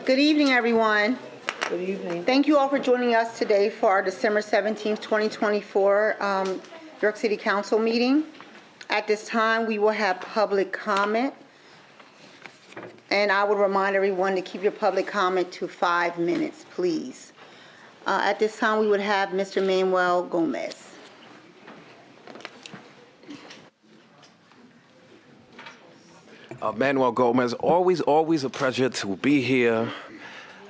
Good evening, everyone. Good evening. Thank you all for joining us today for our December 17th, 2024 York City Council meeting. At this time, we will have public comment. And I would remind everyone to keep your public comment to 5 minutes, please. At this time, we would have Mr. Manuel Gomez. Manuel Gomez, always a pleasure to be here.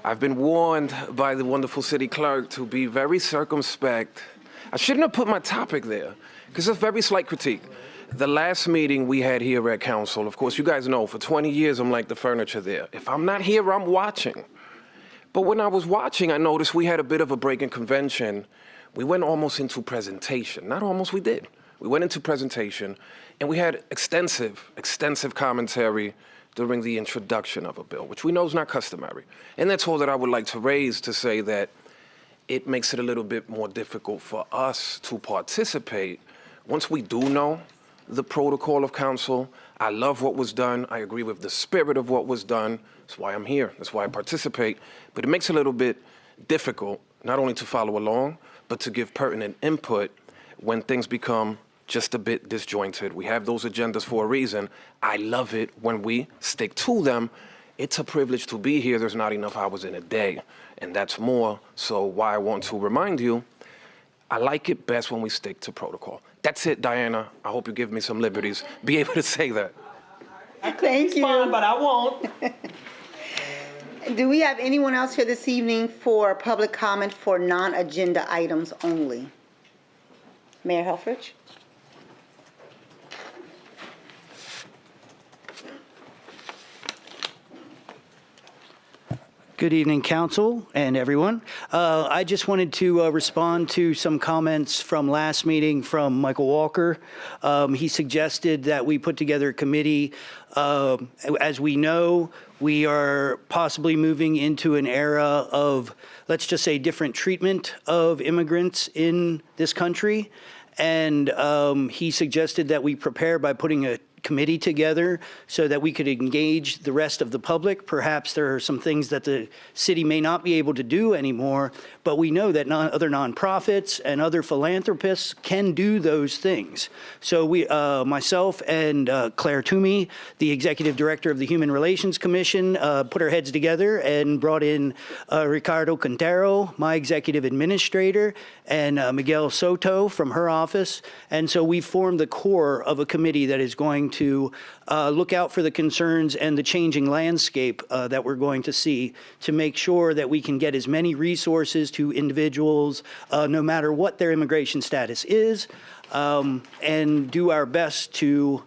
I've been warned by the wonderful city clerk to be very circumspect. I shouldn't have put my topic there, because it's a very slight critique. The last meeting we had here at council, of course, you guys know, for 20 years, I'm like the furniture there. If I'm not here, I'm watching. But when I was watching, I noticed we had a bit of a break in convention. We went almost into presentation. Not almost, we did. We went into presentation, and we had extensive commentary during the introduction of a bill, which we know is not customary. And that's all that I would like to raise to say that it makes it a little bit more difficult for us to participate once we do know the protocol of council. I love what was done. I agree with the spirit of what was done. That's why I'm here. That's why I participate. But it makes it a little bit difficult, not only to follow along, but to give pertinent input when things become just a bit disjointed. We have those agendas for a reason. I love it when we stick to them. It's a privilege to be here. There's not enough hours in a day, and that's more so why I want to remind you, I like it best when we stick to protocol. That's it, Diana. I hope you give me some liberties. Be able to say that. Thank you. Fine, but I won't. Do we have anyone else here this evening for public comment for non-agenda items only? Mayor Helfrich? Good evening, council and everyone. I just wanted to respond to some comments from last meeting from Michael Walker. He suggested that we put together a committee. As we know, we are possibly moving into an era of, let's just say, different treatment of immigrants in this country. And he suggested that we prepare by putting a committee together so that we could engage the rest of the public. Perhaps there are some things that the city may not be able to do anymore, but we know that other nonprofits and other philanthropists can do those things. So we, myself and Claire Toomey, the executive director of the Human Relations Commission, put our heads together and brought in Ricardo Quintero, my executive administrator, and Miguel Soto from her office. And so we formed the core of a committee that is going to look out for the concerns and the changing landscape that we're going to see to make sure that we can get as many resources to individuals, no matter what their immigration status is, and do our best to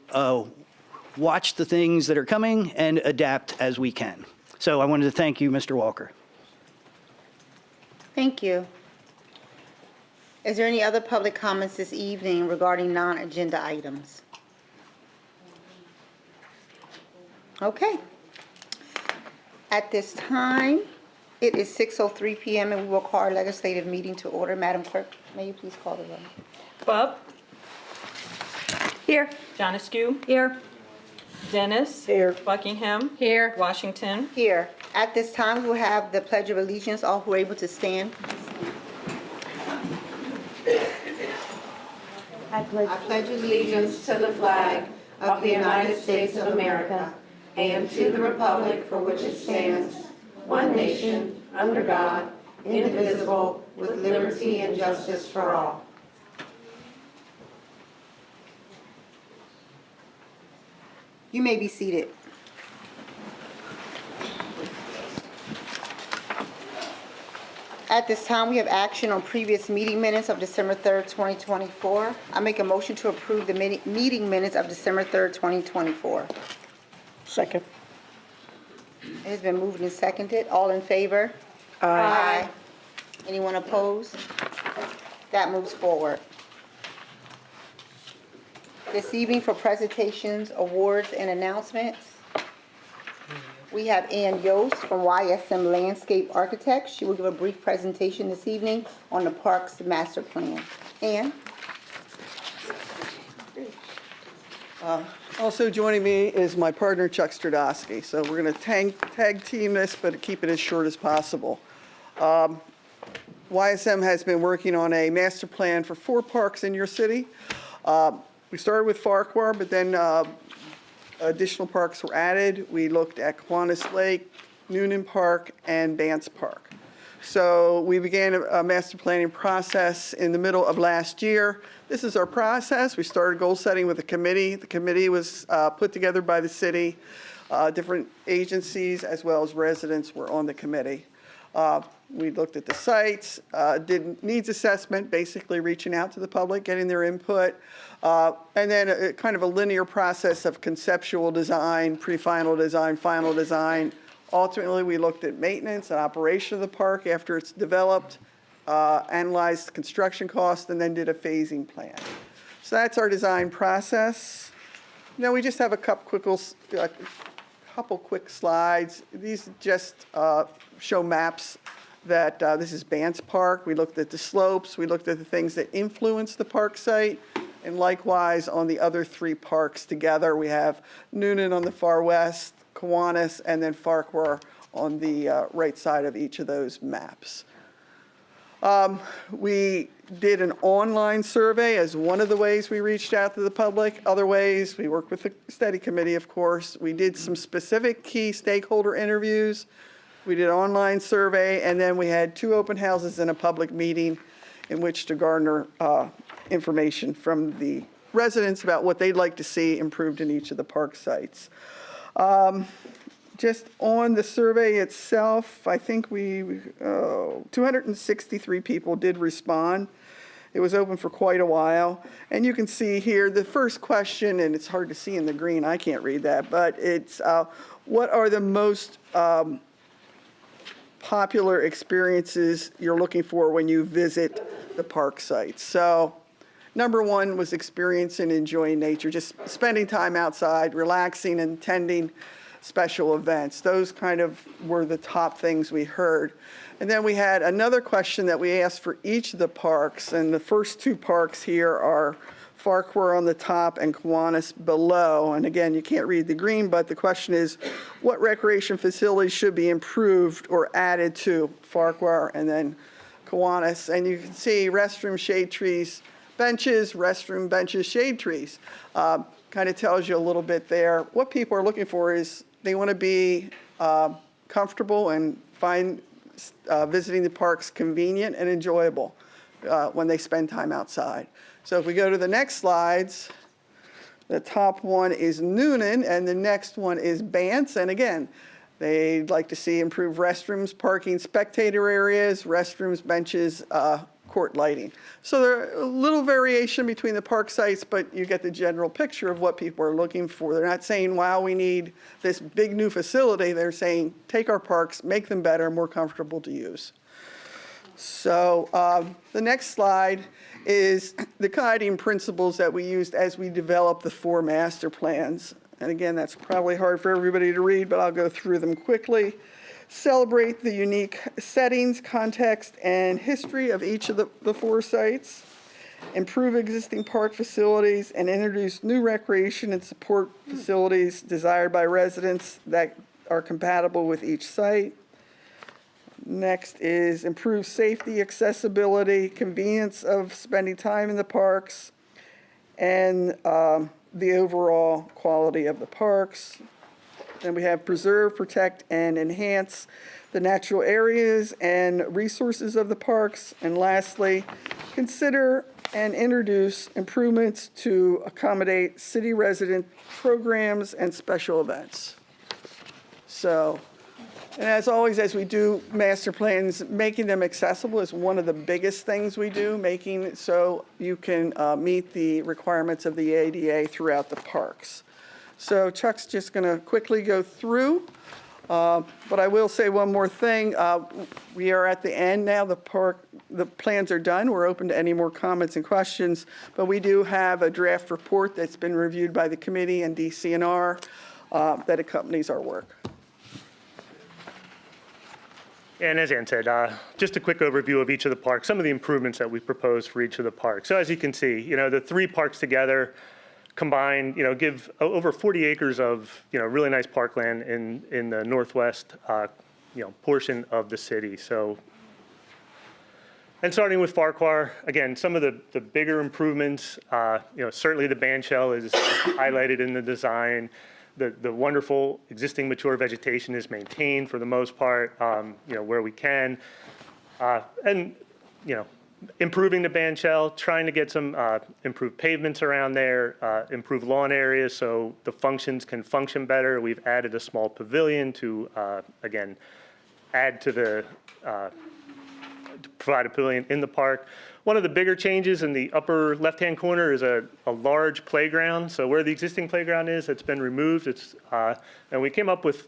watch the things that are coming and adapt as we can. So I wanted to thank you, Mr. Walker. Thank you. Is there any other public comments this evening regarding non-agenda items? Okay. At this time, it is 6:03 p.m. and we will call our legislative meeting to order. Madam Clerk, may you please call the roll? Bub, Here. John Askew, Here. Dennis. Here. Buckingham. Here. Washington. Here. At this time, we'll have the Pledge of Allegiance. All who are able to stand. I pledge allegiance to the flag of the United States of America and to the republic for which it stands, one nation, under God, indivisible, with liberty and justice for all. You may be seated. At this time, we have action on previous meeting minutes of December 3rd, 2024. I make a motion to approve the meeting minutes of December 3rd, 2024. Second. It has been moved and seconded. All in favor? Aye. Anyone opposed? That moves forward. This evening for presentations, awards, and announcements, we have Ann Yost from YSM Landscape Architects. She will give a brief presentation this evening on the Parks Master Plan. Ann? Also joining me is my partner Chuck Stradowski. So we're going to tag team this, but keep it as short as possible. YSM has been working on a master plan for 4 parks in your city. We started with Farquhar, but then additional parks were added. We looked at Kiwanis Lake, Noonan Park, and Bance Park. So we began a master planning process in the middle of last year. This is our process. We started goal setting with a committee. The committee was put together by the city. Different agencies as well as residents were on the committee. We looked at the sites, did needs assessment, basically reaching out to the public, getting their input, and then kind of a linear process of conceptual design, pre-final design, final design. Ultimately, we looked at maintenance and operation of the park after it's developed, analyzed construction costs, and then did a phasing plan. So that's our design process. Now we just have a couple quick slides. These just show maps that this is Bance Park. We looked at the slopes. We looked at the things that influence the park site. And likewise, on the other 3 parks together, we have Noonan on the far west, Kiwanis, and then Farquhar on the right side of each of those maps. We did an online survey as one of the ways we reached out to the public. Other ways, we worked with the study committee, of course. We did some specific key stakeholder interviews. We did an online survey, and then we had 2 open houses and a public meeting in which to garner information from the residents about what they'd like to see improved in each of the park sites. Just on the survey itself, I think 263 people did respond. It was open for quite a while. And you can see here the first question, and it's hard to see in the green, I can't read that, but it's what are the most popular experiences you're looking for when you visit the park sites? So number 1 was experience and enjoying nature, just spending time outside, relaxing and attending special events. Those kind of were the top things we heard. And then we had another question that we asked for each of the parks, and the first 2 parks here are Farquhar on the top and Kiwanis below. And again, you can't read the green, but the question is, what recreation facilities should be improved or added to Farquhar and then Kiwanis? And you can see restroom, shade trees, benches, restroom, benches, shade trees. Kind of tells you a little bit there. What people are looking for is they want to be comfortable and find visiting the parks convenient and enjoyable when they spend time outside. So if we go to the next slides, the top one is Noonan and the next one is Bance. And again, they'd like to see improved restrooms, parking, spectator areas, restrooms, benches, court lighting. So there are a little variation between the park sites, but you get the general picture of what people are looking for. They're not saying, wow, we need this big new facility. They're saying, take our parks, make them better, more comfortable to use. So the next slide is the guiding principles that we used as we developed the 4 master plans. And again, that's probably hard for everybody to read, but I'll go through them quickly. Celebrate the unique settings, context, and history of each of the 4 sites. Improve existing park facilities and introduce new recreation and support facilities desired by residents that are compatible with each site. Next is improve safety, accessibility, convenience of spending time in the parks, and the overall quality of the parks. Then we have preserve, protect, and enhance the natural areas and resources of the parks. And lastly, consider and introduce improvements to accommodate city resident programs and special events. So, and as always, as we do master plans, making them accessible is one of the biggest things we do, making it so you can meet the requirements of the ADA throughout the parks. So Chuck's just going to quickly go through, but I will say one more thing. We are at the end now. The plans are done. We're open to any more comments and questions, but we do have a draft report that's been reviewed by the committee and DCNR that accompanies our work. And as Ann said, just a quick overview of each of the parks, some of the improvements that we proposed for each of the parks. So as you can see, the 3 parks together, combine, give over 40 acres of, really nice parkland in the northwest, portion of the city. So, and starting with Farquhar, again, some of the bigger improvements, certainly the band shell is highlighted in the design. The wonderful existing mature vegetation is maintained for the most part, where we can. And, improving the band shell, trying to get some improved pavements around there, improved lawn areas so the functions can function better. We've added a small pavilion to, again, add to the, to provide a pavilion in the park. One of the bigger changes in the upper left-hand corner is a large playground. So where the existing playground is, it's been removed. And we came up with,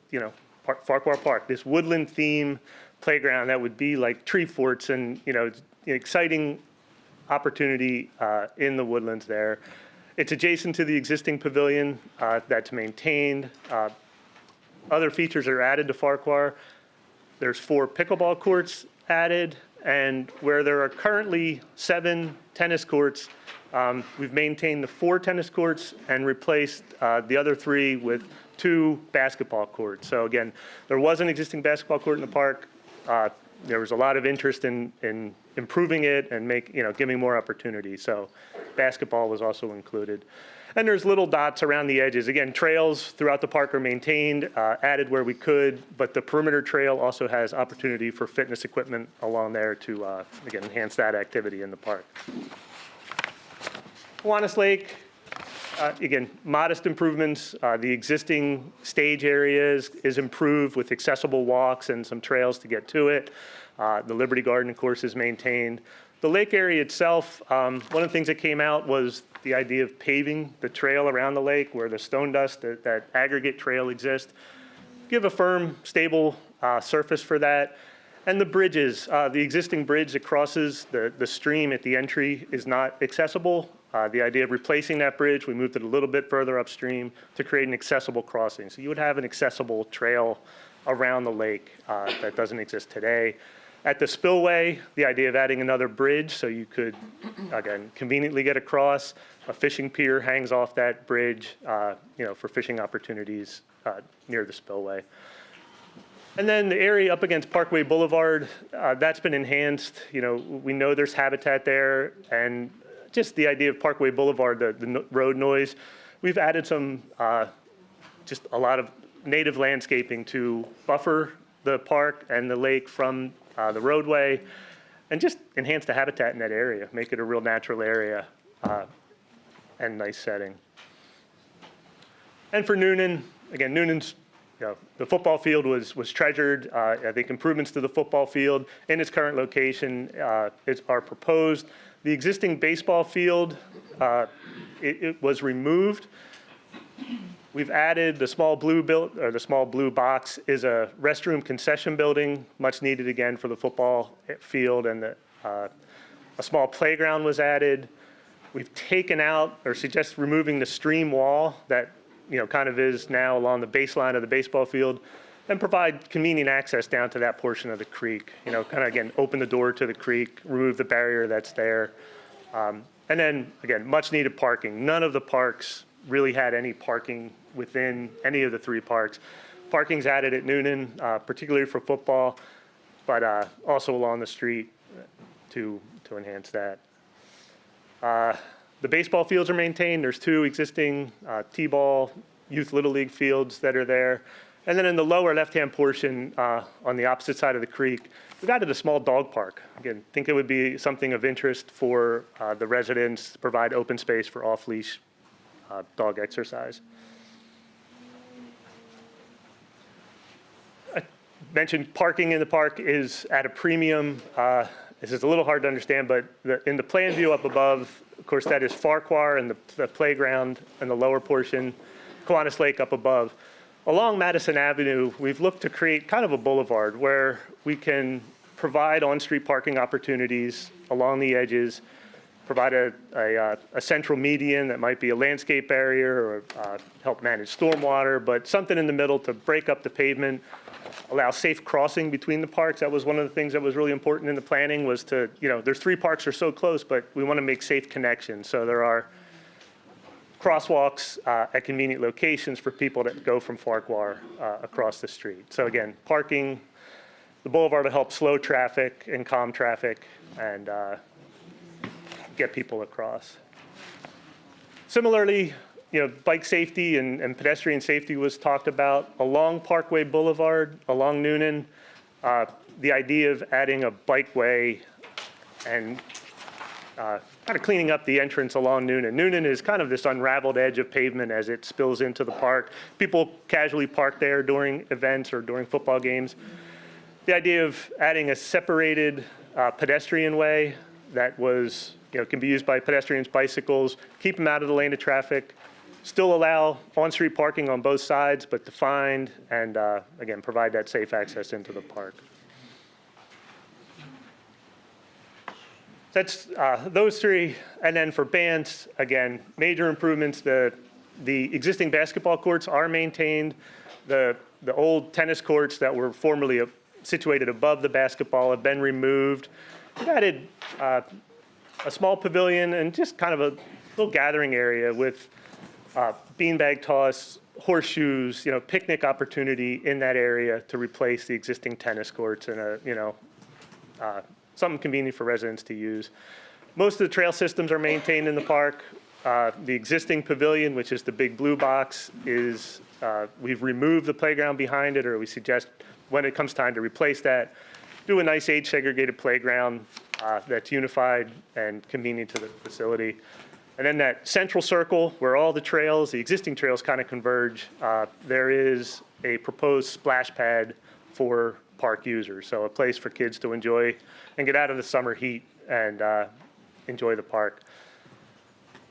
Farquhar Park, this woodland theme playground that would be like tree forts and, exciting opportunity in the woodlands there. It's adjacent to the existing pavilion that's maintained. Other features are added to Farquhar. There's 4 pickleball courts added, and where there are currently 7 tennis courts, we've maintained the 4 tennis courts and replaced the other 3 with 2 basketball courts. So again, there was an existing basketball court in the park. There was a lot of interest in improving it and giving more opportunities. So basketball was also included. And there's little dots around the edges. Again, trails throughout the park are maintained, added where we could, but the perimeter trail also has opportunity for fitness equipment along there to, again, enhance that activity in the park. Kiwanis Lake, again, modest improvements. The existing stage area is improved with accessible walks and some trails to get to it. The Liberty Garden, of course, is maintained. The lake area itself, one of the things that came out was the idea of paving the trail around the lake where the stone dust, that aggregate trail exists. Give a firm, stable surface for that. And the bridges, the existing bridge that crosses the stream at the entry is not accessible. The idea of replacing that bridge, we moved it a little bit further upstream to create an accessible crossing. So you would have an accessible trail around the lake that doesn't exist today. At the spillway, the idea of adding another bridge so you could, again, conveniently get across. A fishing pier hangs off that bridge, for fishing opportunities near the spillway. And then the area up against Parkway Boulevard, that's been enhanced. We know there's habitat there, and just the idea of Parkway Boulevard, the road noise, we've added some, just a lot of native landscaping to buffer the park and the lake from the roadway, and just enhance the habitat in that area, make it a real natural area and nice setting. And for Noonan, again, Noonan's, the football field was treasured. I think improvements to the football field in its current location are proposed. The existing baseball field, it was removed. We've added the small blue box is a restroom concession building, much needed again for the football field, and a small playground was added. We've taken out or suggest removing the stream wall that kind of is now along the baseline of the baseball field, and provide convenient access down to that portion of the creek. Kind of again open the door to the creek, remove the barrier that's there, and then again much needed parking. None of the parks really had any parking within any of the 3 parks. Parking's added at Noonan, particularly for football, but also along the street to enhance that. The baseball fields are maintained. There's 2 existing T-ball youth Little League fields that are there. And then in the lower left-hand portion, on the opposite side of the creek, we've added a small dog park. Again, think it would be something of interest for the residents to provide open space for off-leash dog exercise. I mentioned parking in the park is at a premium. This is a little hard to understand, but in the plan view up above, of course, that is Farquhar and the playground and the lower portion, Kiwanis Lake up above. Along Madison Avenue, we've looked to create kind of a boulevard where we can provide on-street parking opportunities along the edges, provide a central median that might be a landscape barrier or help manage stormwater, but something in the middle to break up the pavement, allow safe crossing between the parks. That was one of the things that was really important in the planning was to, there's 3 parks are so close, but we want to make safe connections. So there are crosswalks at convenient locations for people that go from Farquhar across the street. So again, parking, the boulevard will help slow traffic and calm traffic and get people across. Similarly, bike safety and pedestrian safety was talked about along Parkway Boulevard, along Noonan. The idea of adding a bikeway and kind of cleaning up the entrance along Noonan. Noonan is kind of this unraveled edge of pavement as it spills into the park. People casually park there during events or during football games. The idea of adding a separated pedestrian way that was, can be used by pedestrians, bicycles, keep them out of the lane of traffic, still allow on-street parking on both sides, but defined and, again, provide that safe access into the park. That's those three. And then for bands, again, major improvements. The existing basketball courts are maintained. The old tennis courts that were formerly situated above the basketball have been removed. We've added a small pavilion and just kind of a little gathering area with beanbag toss, horseshoes, picnic opportunity in that area to replace the existing tennis courts and something convenient for residents to use. Most of the trail systems are maintained in the park. The existing pavilion, which is the big blue box, is we've removed the playground behind it, or we suggest when it comes time to replace that, do a nice age-segregated playground that's unified and convenient to the facility. And then that central circle where all the trails, the existing trails kind of converge, there is a proposed splash pad for park users. So a place for kids to enjoy and get out of the summer heat and enjoy the park.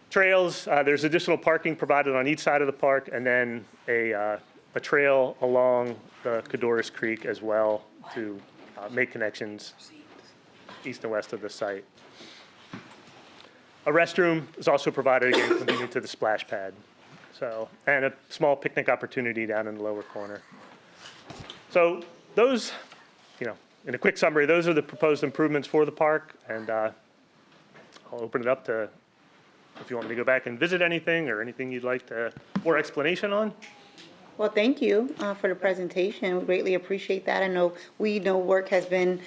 Trails, there's additional parking provided on each side of the park, and then a trail along the Cadorus Creek as well to make connections east and west of the site. A restroom is also provided, again, convenient to the splash pad. So, and a small picnic opportunity down in the lower corner. So those, in a quick summary, those are the proposed improvements for the park, and I'll open it up to if you want me to go back and visit anything or anything you'd like more explanation on. Well, thank you for the presentation. We greatly appreciate that. I know work has been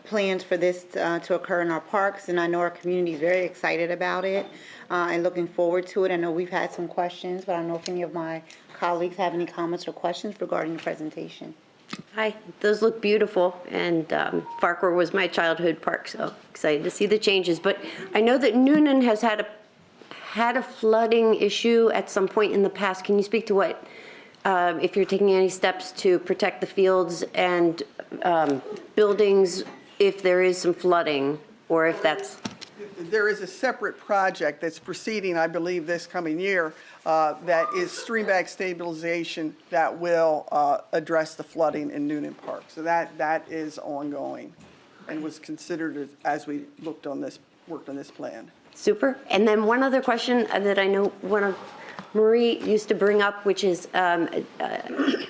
plans for this to occur in our parks, and I know our community is very excited about it and looking forward to it. I know we've had some questions, but I don't know if any of my colleagues have any comments or questions regarding the presentation. Hi, those look beautiful, and Farquhar was my childhood park, so excited to see the changes. But I know that Noonan has had a flooding issue at some point in the past. Can you speak to what, if you're taking any steps to protect the fields and buildings if there is some flooding, or if that's... There is a separate project that's proceeding, I believe, this coming year, that is stream bank stabilization that will address the flooding in Noonan Park. So that is ongoing and was considered as we worked on this plan. Super. And then one other question that I know one of Marie used to bring up, which is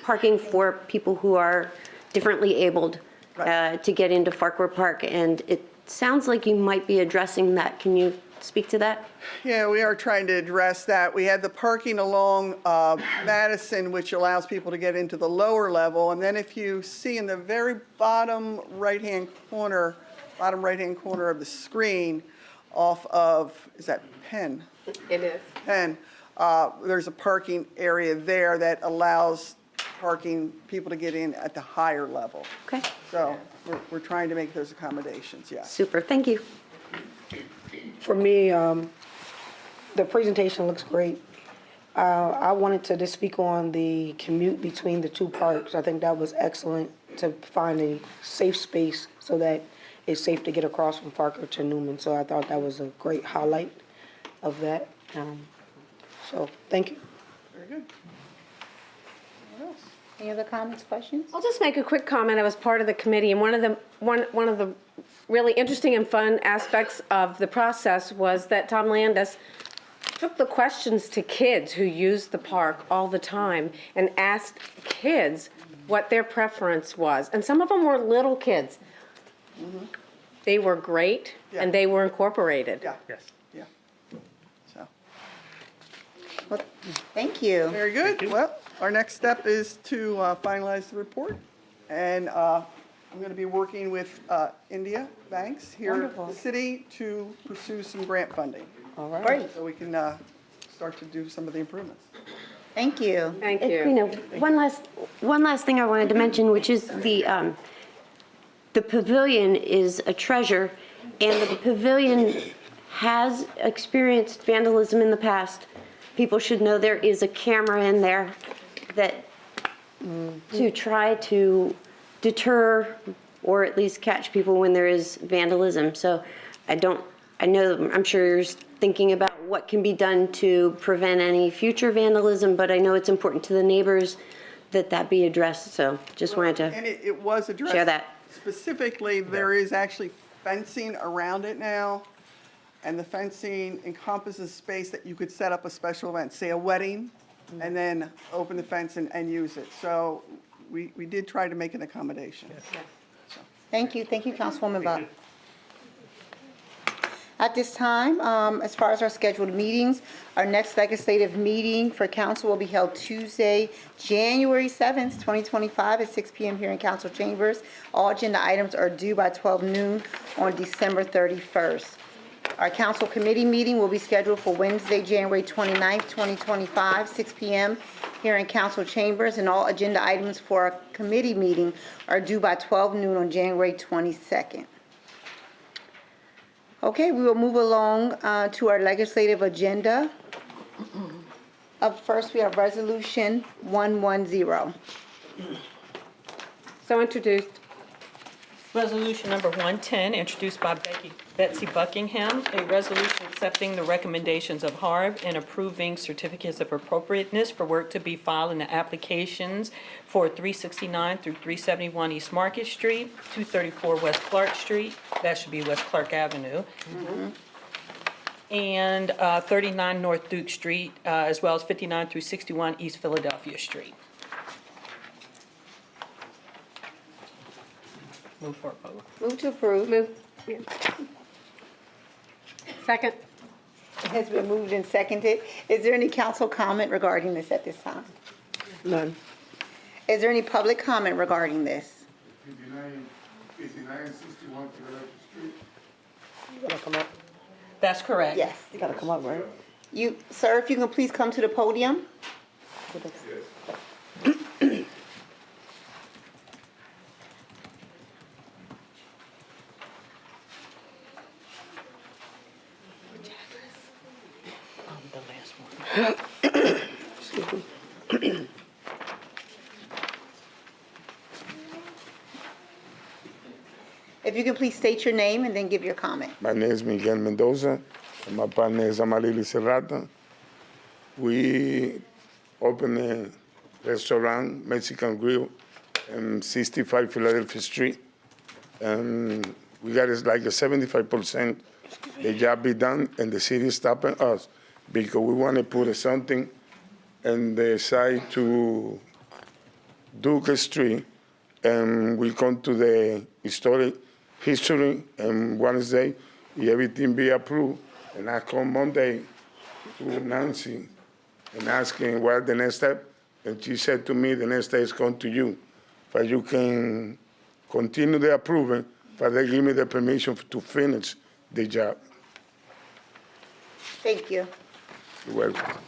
parking for people who are differently abled to get into Farquhar Park. And it sounds like you might be addressing that. Can you speak to that? Yeah, we are trying to address that. We have the parking along Madison, which allows people to get into the lower level. And then if you see in the very bottom right-hand corner of the screen, off of, is that Penn? It is. Penn, there's a parking area there that allows people to get in at the higher level. Okay. So we're trying to make those accommodations, yes. Super. Thank you. For me, the presentation looks great. I wanted to just speak on the commute between the two parks. I think that was excellent to find a safe space so that it's safe to get across from Farquhar to Newman. So I thought that was a great highlight of that. So thank you. Very good. What else? Any other comments, questions? I'll just make a quick comment. I was part of the committee, and one of the really interesting and fun aspects of the process was that Tom Landis took the questions to kids who use the park all the time and asked kids what their preference was. And some of them were little kids. Mm-hmm. They were great, Yeah. and they were incorporated. Yeah. Yes. Yeah. So, Well, thank you. Very good. Well, our next step is to finalize the report. And I'm going to be working with India Banks here in Wonderful. the city to pursue some grant funding. Great, So we can start to do some of the improvements. thank you. Thank You you. know, one last thing I wanted to mention, which is the pavilion is a treasure, and the pavilion has experienced vandalism in the past. People should know there is a camera in there that, to try to deter or at least catch people when there is vandalism. So I'm sure you're thinking about what can be done to prevent any future vandalism, but I know it's important to the neighbors that be addressed, so just wanted And to it was addressed. share that. Specifically, there is actually fencing around it now. And the fencing encompasses space that you could set up a special event, say a wedding, and then open the fence and use it. So we did try to make an accommodation. Thank you, Councilwoman Buck. At this time, as far as our scheduled meetings, our next legislative meeting for council will be held Tuesday, January 7th, 2025 at 6 p.m. here in council chambers. All agenda items are due by 12 noon on December 31st. Our council committee meeting will be scheduled for Wednesday, January 29th, 2025, 6 p.m. here in council chambers, and all agenda items for our committee meeting are due by 12 noon on January 22nd. Okay, we will move along to our legislative agenda. Up first, we have Resolution 110. So introduced. Resolution number 110, introduced by Betsy Buckingham, a resolution accepting the recommendations of HARB and approving certificates of appropriateness for work to be filed in the applications for 369 through 371 East Market Street, 234 West Clark Street, that should be West Clark Avenue, and 39 North Duke Street, as well as 59 through 61 East Philadelphia Street. Move for a vote. Move to approve. Move. Second. It has been moved and seconded. Is there any council comment regarding this at this time? None. Is there any public comment regarding this? 5961 Philadelphia Street. You gotta come up. That's correct. Yes. You gotta come up, right? You, sir, if you can please come to the podium. The last one. If you can please state your name and then give your comment. My name is Miguel Mendoza, and my partner is Amalili Serrata. We opened a restaurant, Mexican Grill, in 65 Philadelphia Street. And we got like a 75% the job be done, and the city is stopping us because we want to put something on the side to Duke Street, and we come to the historic history, and Wednesday, everything be approved. And I come Monday to Nancy and asking what the next step, and she said to me, the next step is come to you, but you can continue the approval, but they give me the permission to finish the job. Thank you. You're welcome.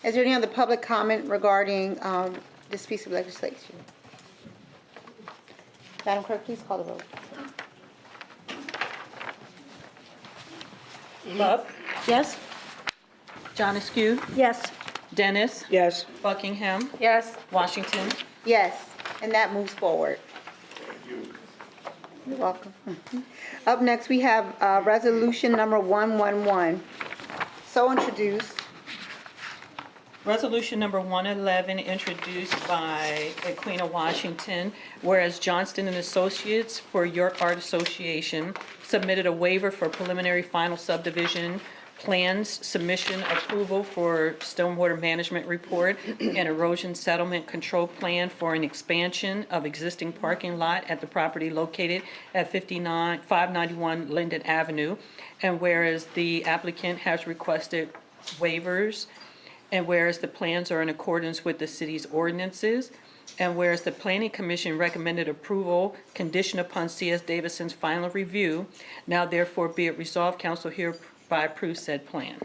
Is there any other public comment regarding this piece of legislation? Madam Clerk, please call the roll. Love, Yes? John Askew, Yes. Dennis, Yes. Buckingham, Yes. Washington. Yes, and that moves forward. You're welcome. Up next, we have Resolution number 111. So introduced. Resolution number 111, introduced by Aquina Washington, whereas Johnston and Associates for York Art Association submitted a waiver for preliminary final subdivision plans submission approval for stormwater management report and erosion settlement control plan for an expansion of existing parking lot at the property located at 591 Linden Avenue. And whereas the applicant has requested waivers, and whereas the plans are in accordance with the city's ordinances, and whereas the Planning Commission recommended approval conditioned upon C.S. Davison's final review, now therefore be it resolved, council hereby approves said plan.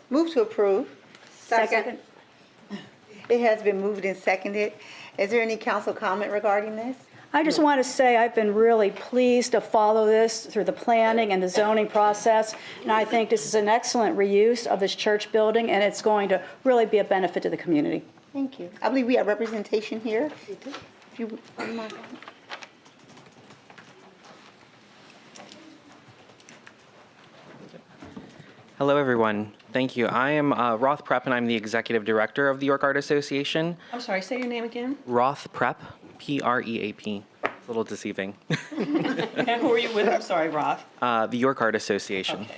Move to approve. Second. It has been moved and seconded. Is there any council comment regarding this? I just want to say I've been really pleased to follow this through the planning and the zoning process, and I think this is an excellent reuse of this church building, and it's going to really be a benefit to the community. Thank you. I believe we have representation here. If you, Hello, everyone. Thank you. I am Roth Prep, and I'm the executive director of the York Art Association. I'm sorry, say your name again? Roth Prep, P-R-E-A-P. It's a little deceiving. And who are you with? I'm sorry, Roth. The York Art Association. Okay.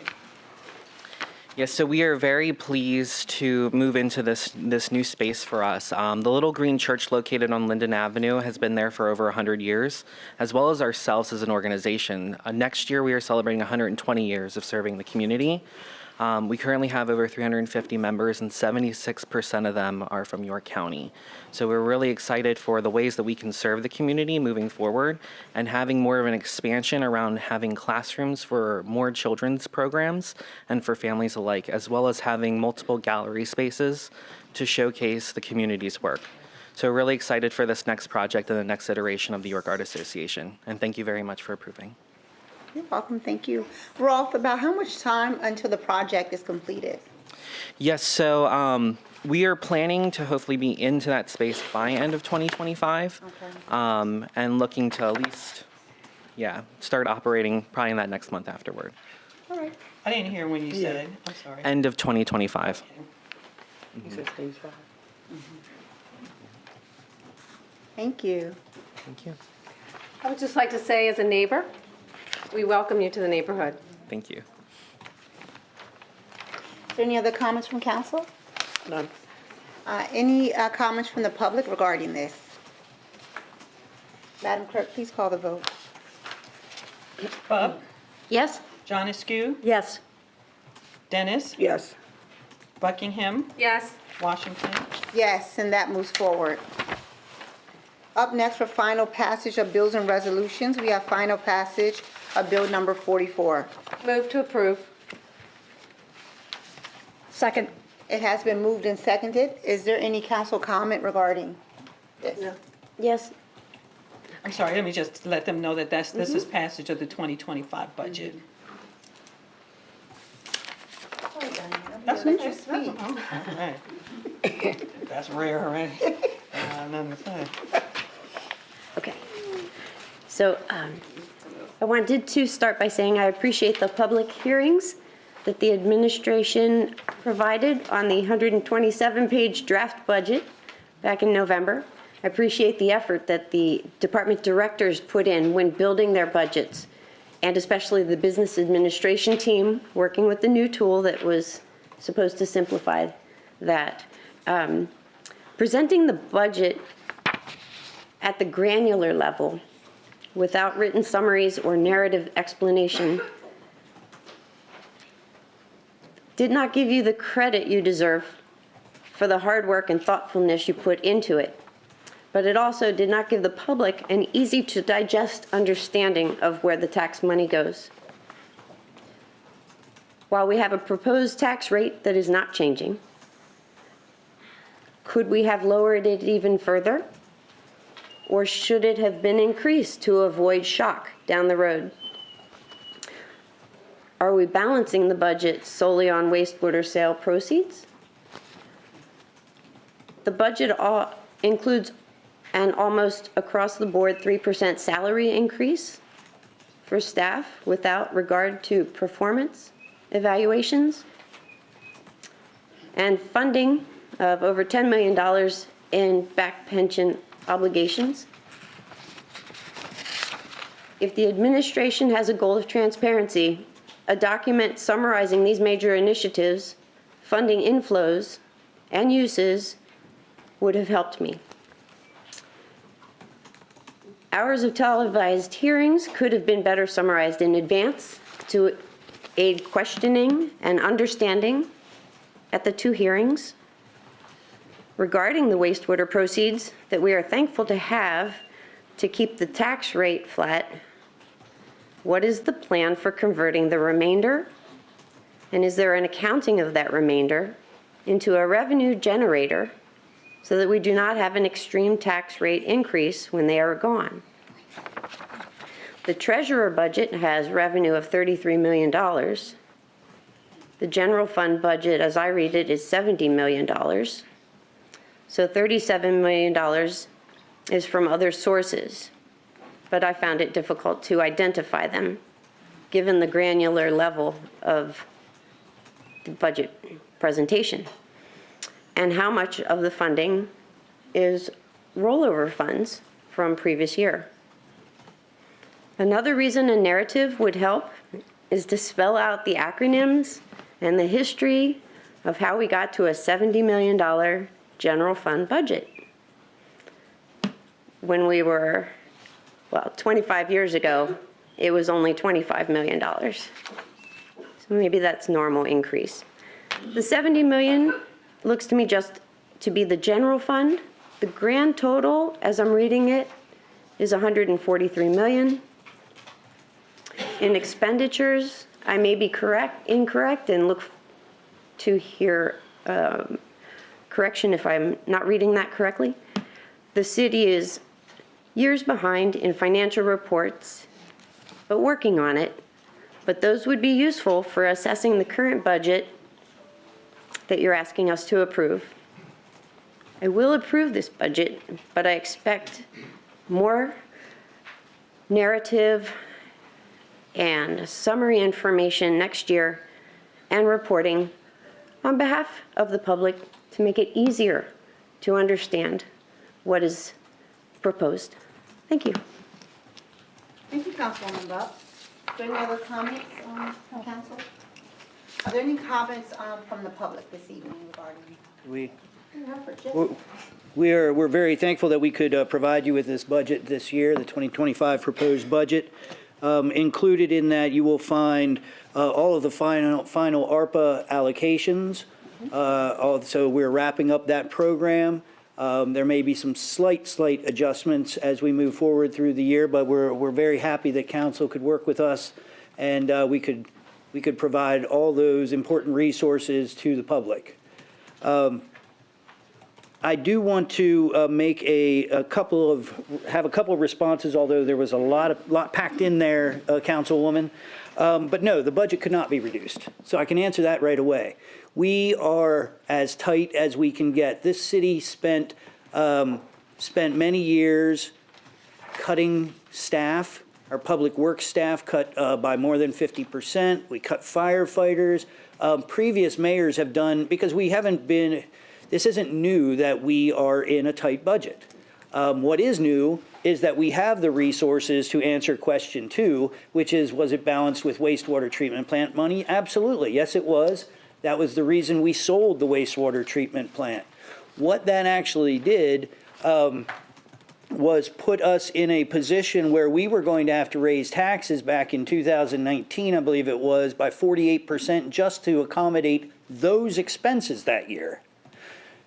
Yes, so we are very pleased to move into this new space for us. The Little Green Church located on Linden Avenue has been there for over 100 years, as well as ourselves as an organization. Next year, we are celebrating 120 years of serving the community. We currently have over 350 members, and 76% of them are from York County. So we're really excited for the ways that we can serve the community moving forward, and having more of an expansion around having classrooms for more children's programs and for families alike, as well as having multiple gallery spaces to showcase the community's work. So we're really excited for this next project and the next iteration of the York Art Association. And thank you very much for approving. you're welcome. Thank you. Rolf, about how much time until the project is completed? Yes, so we are planning to hopefully be into that space by end of 2025. Okay. And looking to at least, start operating probably in that next month afterward. All right. I didn't hear when you said it. I'm sorry. End of 2025. Thank you. Thank you. I would just like to say, as a neighbor, we welcome you to the neighborhood. Thank you. Is there any other comments from council? None. Any comments from the public regarding this? Madam Clerk, please call the vote. Bub, Yes? John Askew, Yes. Dennis, Yes. Buckingham, Yes. Washington. Yes, and that moves forward. Up next for final passage of bills and resolutions, we have final passage of bill number 44. Move to approve. Second. It has been moved and seconded. Is there any council comment regarding this? Yes. I'm sorry, let me just let them know that this is passage of the 2025 budget. That's what you speak. All right. That's rare, right? Nothing to say. Okay. So I wanted to start by saying I appreciate the public hearings that the administration provided on the 127-page draft budget back in November. I appreciate the effort that the department directors put in when building their budgets, and especially the business administration team working with the new tool that was supposed to simplify that. Presenting the budget at the granular level without written summaries or narrative explanation did not give you the credit you deserve for the hard work and thoughtfulness you put into it. But it also did not give the public an easy to digest understanding of where the tax money goes. While we have a proposed tax rate that is not changing, could we have lowered it even further? Or should it have been increased to avoid shock down the road? Are we balancing the budget solely on wastewater sale proceeds? The budget includes an almost across-the-board 3% salary increase for staff without regard to performance evaluations, and funding of over $10 million in back pension obligations. If the administration has a goal of transparency, a document summarizing these major initiatives, funding inflows, and uses would have helped me. Hours of televised hearings could have been better summarized in advance to aid questioning and understanding at the 2 hearings. Regarding the wastewater proceeds that we are thankful to have to keep the tax rate flat, what is the plan for converting the remainder? And is there an accounting of that remainder into a revenue generator so that we do not have an extreme tax rate increase when they are gone? The treasurer budget has revenue of $33 million. The general fund budget, as I read it, is $70 million. So $37 million is from other sources, but I found it difficult to identify them given the granular level of the budget presentation. And how much of the funding is rollover funds from previous year. Another reason a narrative would help is to spell out the acronyms and the history of how we got to a $70 million general fund budget. When we were, well, 25 years ago, it was only $25 million. So maybe that's normal increase. The 70 million looks to me just to be the general fund. The grand total, as I'm reading it, is 143 million. In expenditures, I may be incorrect, and look to hear correction if I'm not reading that correctly. The city is years behind in financial reports, but working on it. But those would be useful for assessing the current budget that you're asking us to approve. I will approve this budget, but I expect more narrative and summary information next year and reporting on behalf of the public to make it easier to understand what is proposed. Thank you. Thank you, Councilwoman Bub. Are there any other comments, council? Are there any comments from the public this evening regarding? We're very thankful that we could provide you with this budget this year, the 2025 proposed budget. Included in that, you will find all of the final ARPA allocations. So we're wrapping up that program. There may be some slight adjustments as we move forward through the year, but we're very happy that council could work with us, and we could provide all those important resources to the public. I do want to make have a couple of responses, although there was a lot packed in there, Councilwoman. But no, the budget could not be reduced. So I can answer that right away. We are as tight as we can get. This city spent many years cutting staff. Our public works staff cut by more than 50%. We cut firefighters. Previous mayors have done, because we haven't been, this isn't new that we are in a tight budget. What is new is that we have the resources to answer question 2, which is, was it balanced with wastewater treatment plant money? Absolutely, yes it was. That was the reason we sold the wastewater treatment plant. What that actually did was put us in a position where we were going to have to raise taxes back in 2019, I believe it was, by 48% just to accommodate those expenses that year.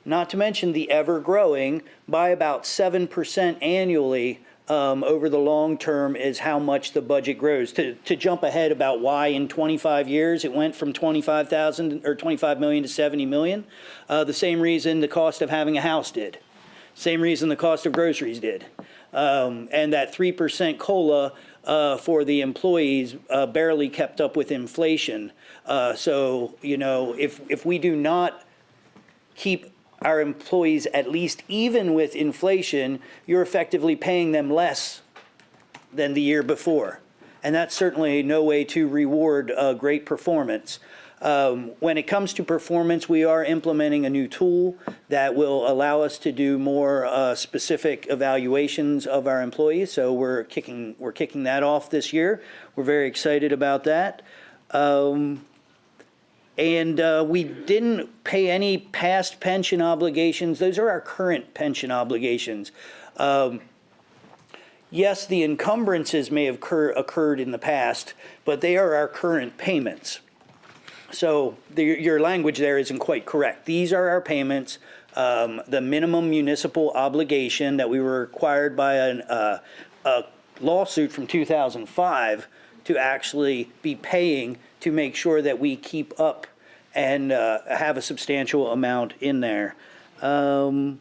Not to mention the ever-growing by about 7% annually over the long term is how much the budget grows. To jump ahead about why in 25 years it went from 25,000 or 25 million to 70 million, the same reason the cost of having a house did. Same reason the cost of groceries did. And that 3% COLA for the employees barely kept up with inflation. So, you know, if we do not keep our employees at least even with inflation, you're effectively paying them less than the year before. And that's certainly no way to reward great performance. When it comes to performance, we are implementing a new tool that will allow us to do more specific evaluations of our employees. So we're kicking that off this year. We're very excited about that. And we didn't pay any past pension obligations. Those are our current pension obligations. Yes, the encumbrances may have occurred in the past, but they are our current payments. So your language there isn't quite correct. These are our payments. The minimum municipal obligation that we were required by a lawsuit from 2005 to actually be paying to make sure that we keep up and have a substantial amount in there. And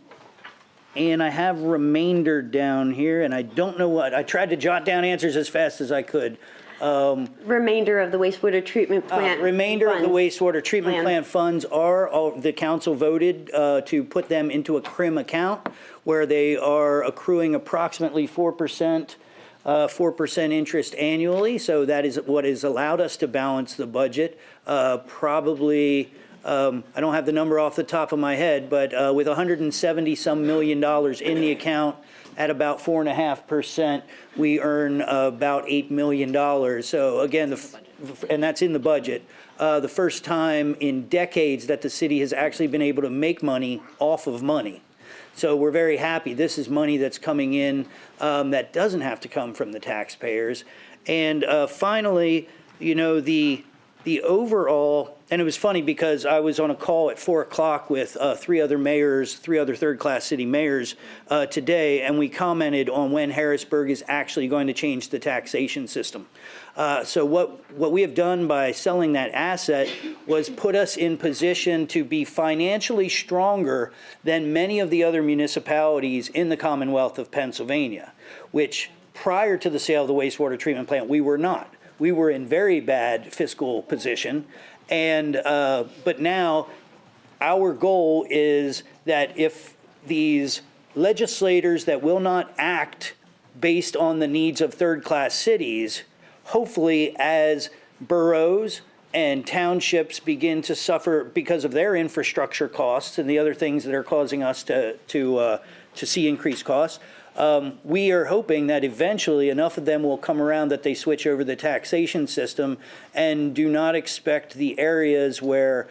I have remainder down here, and I don't know what. I tried to jot down answers as fast as I could. Remainder of the wastewater treatment plant. Remainder of the funds. wastewater treatment plant funds the council voted to put them into a CRIM account where they are accruing approximately 4%. 4% interest annually, so that is what has allowed us to balance the budget. Probably, I don't have the number off the top of my head, but with $170-some million in the account at about 4.5%, we earn about $8 million. So again, and that's in the budget. The first time in decades that the city has actually been able to make money off of money. So we're very happy. This is money that's coming in that doesn't have to come from the taxpayers. And finally, you know, the overall, and it was funny because I was on a call at 4 o'clock with three other third-class city mayors today, and we commented on when Harrisburg is actually going to change the taxation system. So what we have done by selling that asset was put us in position to be financially stronger than many of the other municipalities in the Commonwealth of Pennsylvania, which prior to the sale of the wastewater treatment plant, we were not. We were in very bad fiscal position, and but now our goal is that if these legislators that will not act based on the needs of third-class cities, hopefully as boroughs and townships begin to suffer because of their infrastructure costs and the other things that are causing us to see increased costs, we are hoping that eventually enough of them will come around that they switch over the taxation system and do not expect the areas where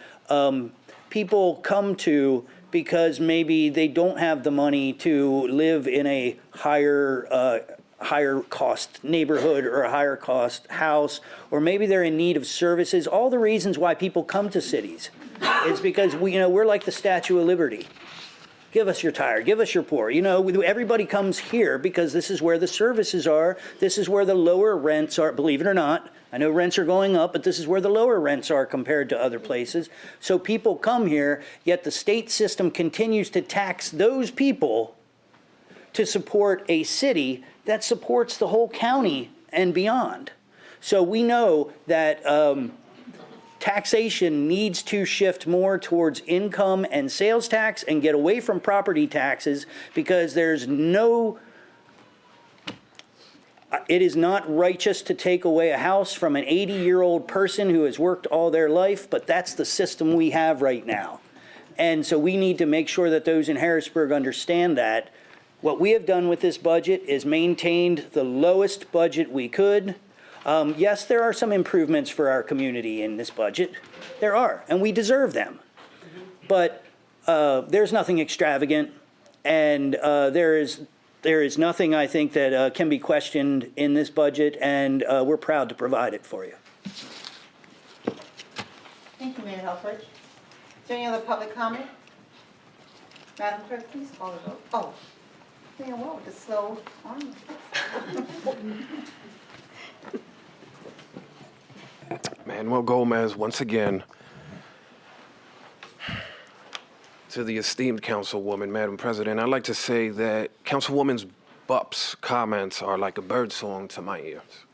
people come to because maybe they don't have the money to live in a higher cost neighborhood or a higher cost house, or maybe they're in need of services. All the reasons why people come to cities is because we're like the Statue of Liberty. Give us your tired, give us your poor. Everybody comes here because this is where the services are. This is where the lower rents are, believe it or not. I know rents are going up, but this is where the lower rents are compared to other places. So people come here, yet the state system continues to tax those people to support a city that supports the whole county and beyond. So we know that taxation needs to shift more towards income and sales tax and get away from property taxes because it is not righteous to take away a house from an 80-year-old person who has worked all their life, but that's the system we have right now. And so we need to make sure that those in Harrisburg understand that. What we have done with this budget is maintained the lowest budget we could. Yes, there are some improvements for our community in this budget. There are, and we deserve them. But there's nothing extravagant, and there is nothing, I think, that can be questioned in this budget, and we're proud to provide it for you. Thank you, Mayor Helfrich. Is there any other public comment? Madam Clerk, please call the vote. Oh, yeah, well, with the slow arm. Manuel Gomez, once again, to the esteemed Councilwoman, Madam President, I'd like to say that Councilwoman Bupp's comments are like a bird song to my ears.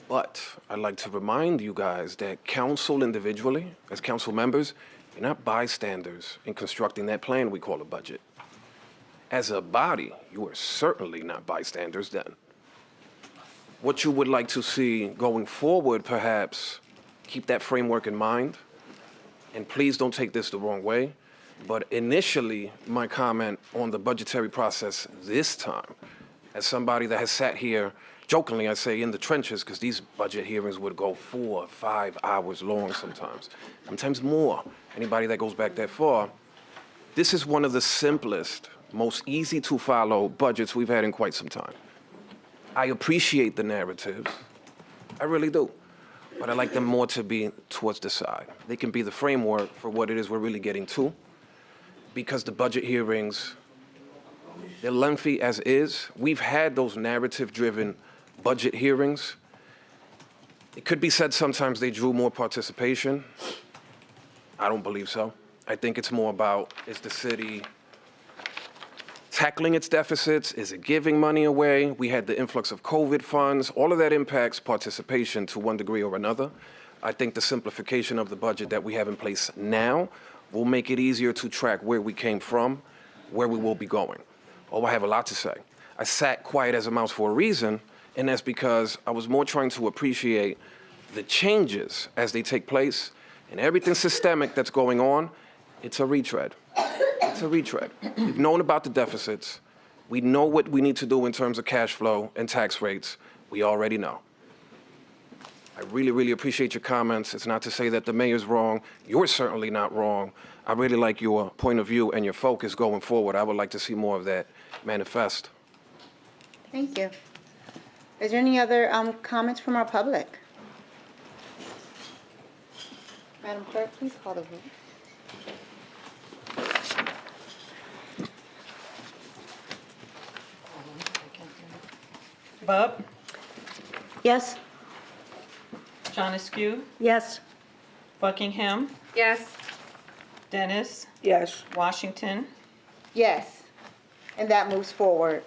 But I'd like to remind you guys that council individually, as council members, you're not bystanders in constructing that plan we call a budget. As a body, you are certainly not bystanders then. What you would like to see going forward, perhaps, keep that framework in mind. And please don't take this the wrong way. But initially, my comment on the budgetary process this time, as somebody that has sat here jokingly I say in the trenches, because these budget hearings would go 4 or 5 hours long sometimes more. Anybody that goes back that far, this is one of the simplest, most easy to follow budgets we've had in quite some time. I appreciate the narratives, I really do, but I like them more to be towards the side. They can be the framework for what it is we're really getting to, because the budget hearings, they're lengthy as is. We've had those narrative-driven budget hearings. It could be said sometimes they drew more participation. I don't believe so. I think it's more about, is the city tackling its deficits? Is it giving money away? We had the influx of COVID funds. All of that impacts participation to one degree or another. I think the simplification of the budget that we have in place now will make it easier to track where we came from, where we will be going. Oh, I have a lot to say. I sat quiet as a mouse for a reason, and that's because I was more trying to appreciate the changes as they take place, and everything systemic that's going on, it's a retread. It's a retread. We've known about the deficits. We know what we need to do in terms of cash flow and tax rates. We already know. I really, really appreciate your comments. It's not to say that the mayor's wrong. You're certainly not wrong. I really like your point of view and your focus going forward. I would like to see more of that manifest. Thank you. Is there any other comments from our public? Madam Clerk, please call the vote. Bub, Yes? John Askew, Yes. Buckingham, Yes. Dennis, Yes. Washington. Yes, and that moves forward.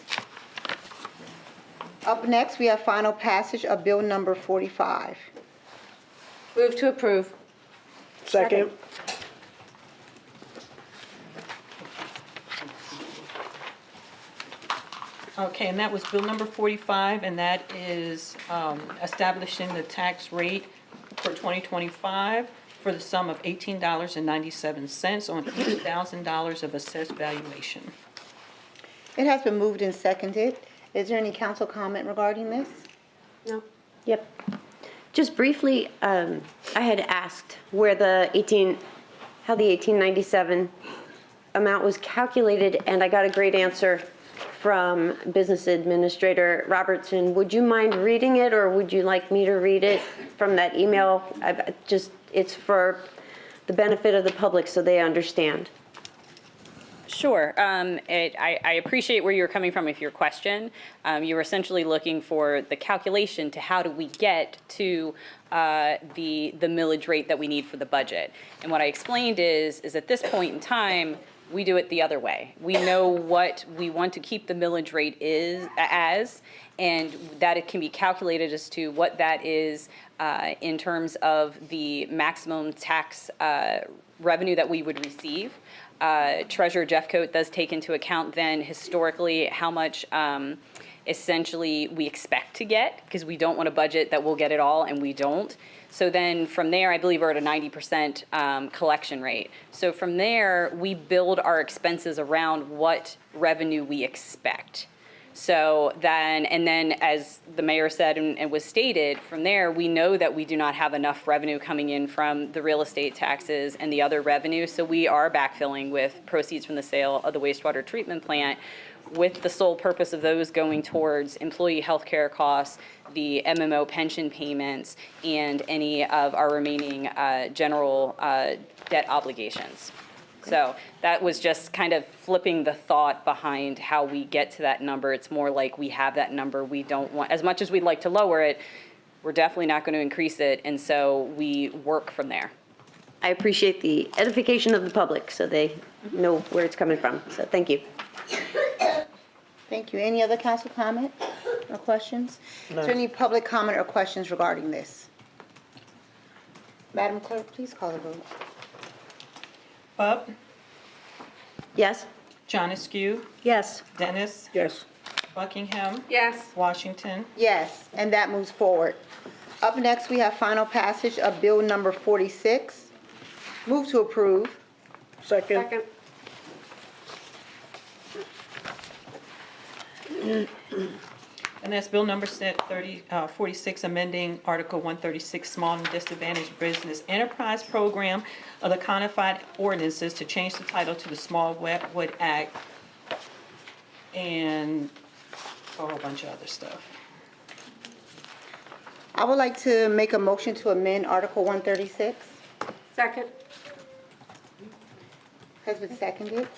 Up next, we have final passage of Bill number 45. Move to approve. Second. Okay, and that was Bill number 45, and that is establishing the tax rate for 2025 for the sum of $18.97 on each $1,000 of assessed valuation. It has been moved and seconded. Is there any council comment regarding this? No. Yep. Just briefly, I had asked where how the 1897 amount was calculated, and I got a great answer from Business Administrator Robertson. Would you mind reading it, or would you like me to read it from that email? It's for the benefit of the public so they understand. Sure. I appreciate where you're coming from with your question. You were essentially looking for the calculation to how do we get to the millage rate that we need for the budget. And what I explained is at this point in time, we do it the other way. We know what we want to keep the millage rate as, and that it can be calculated as to what that is in terms of the maximum tax revenue that we would receive. Treasurer Jeffcoat does take into account then historically how much essentially we expect to get, because we don't want a budget that will get it all, and we don't. So then from there, I believe we're at a 90% collection rate. So from there, we build our expenses around what revenue we expect. So then, and then as the mayor said and was stated, from there, we know that we do not have enough revenue coming in from the real estate taxes and the other revenue. So we are backfilling with proceeds from the sale of the wastewater treatment plant, with the sole purpose of those going towards employee health care costs, the MMO pension payments, and any of our remaining general debt obligations. So that was just kind of flipping the thought behind how we get to that number. It's more like we have that number. We don't want, as much as we'd like to lower it, we're definitely not going to increase it, and so we work from there. I appreciate the edification of the public so they know where it's coming from. So thank you. Thank you. Any other council comment or questions? Is there any public comment or questions regarding this? Madam Clerk, please call the vote. Bub, Yes? John Askew, Yes. Dennis, Yes. Buckingham, Yes. Washington. Yes, and that moves forward. Up next, we have final passage of Bill number 46. Move to approve. Second. Second. And that's Bill number 46, amending Article 136, Small and Disadvantaged Business Enterprise Program of the codified ordinances to change the title to the Smallwood Act and a whole bunch of other stuff. I would like to make a motion to amend Article 136. Second. Has been seconded.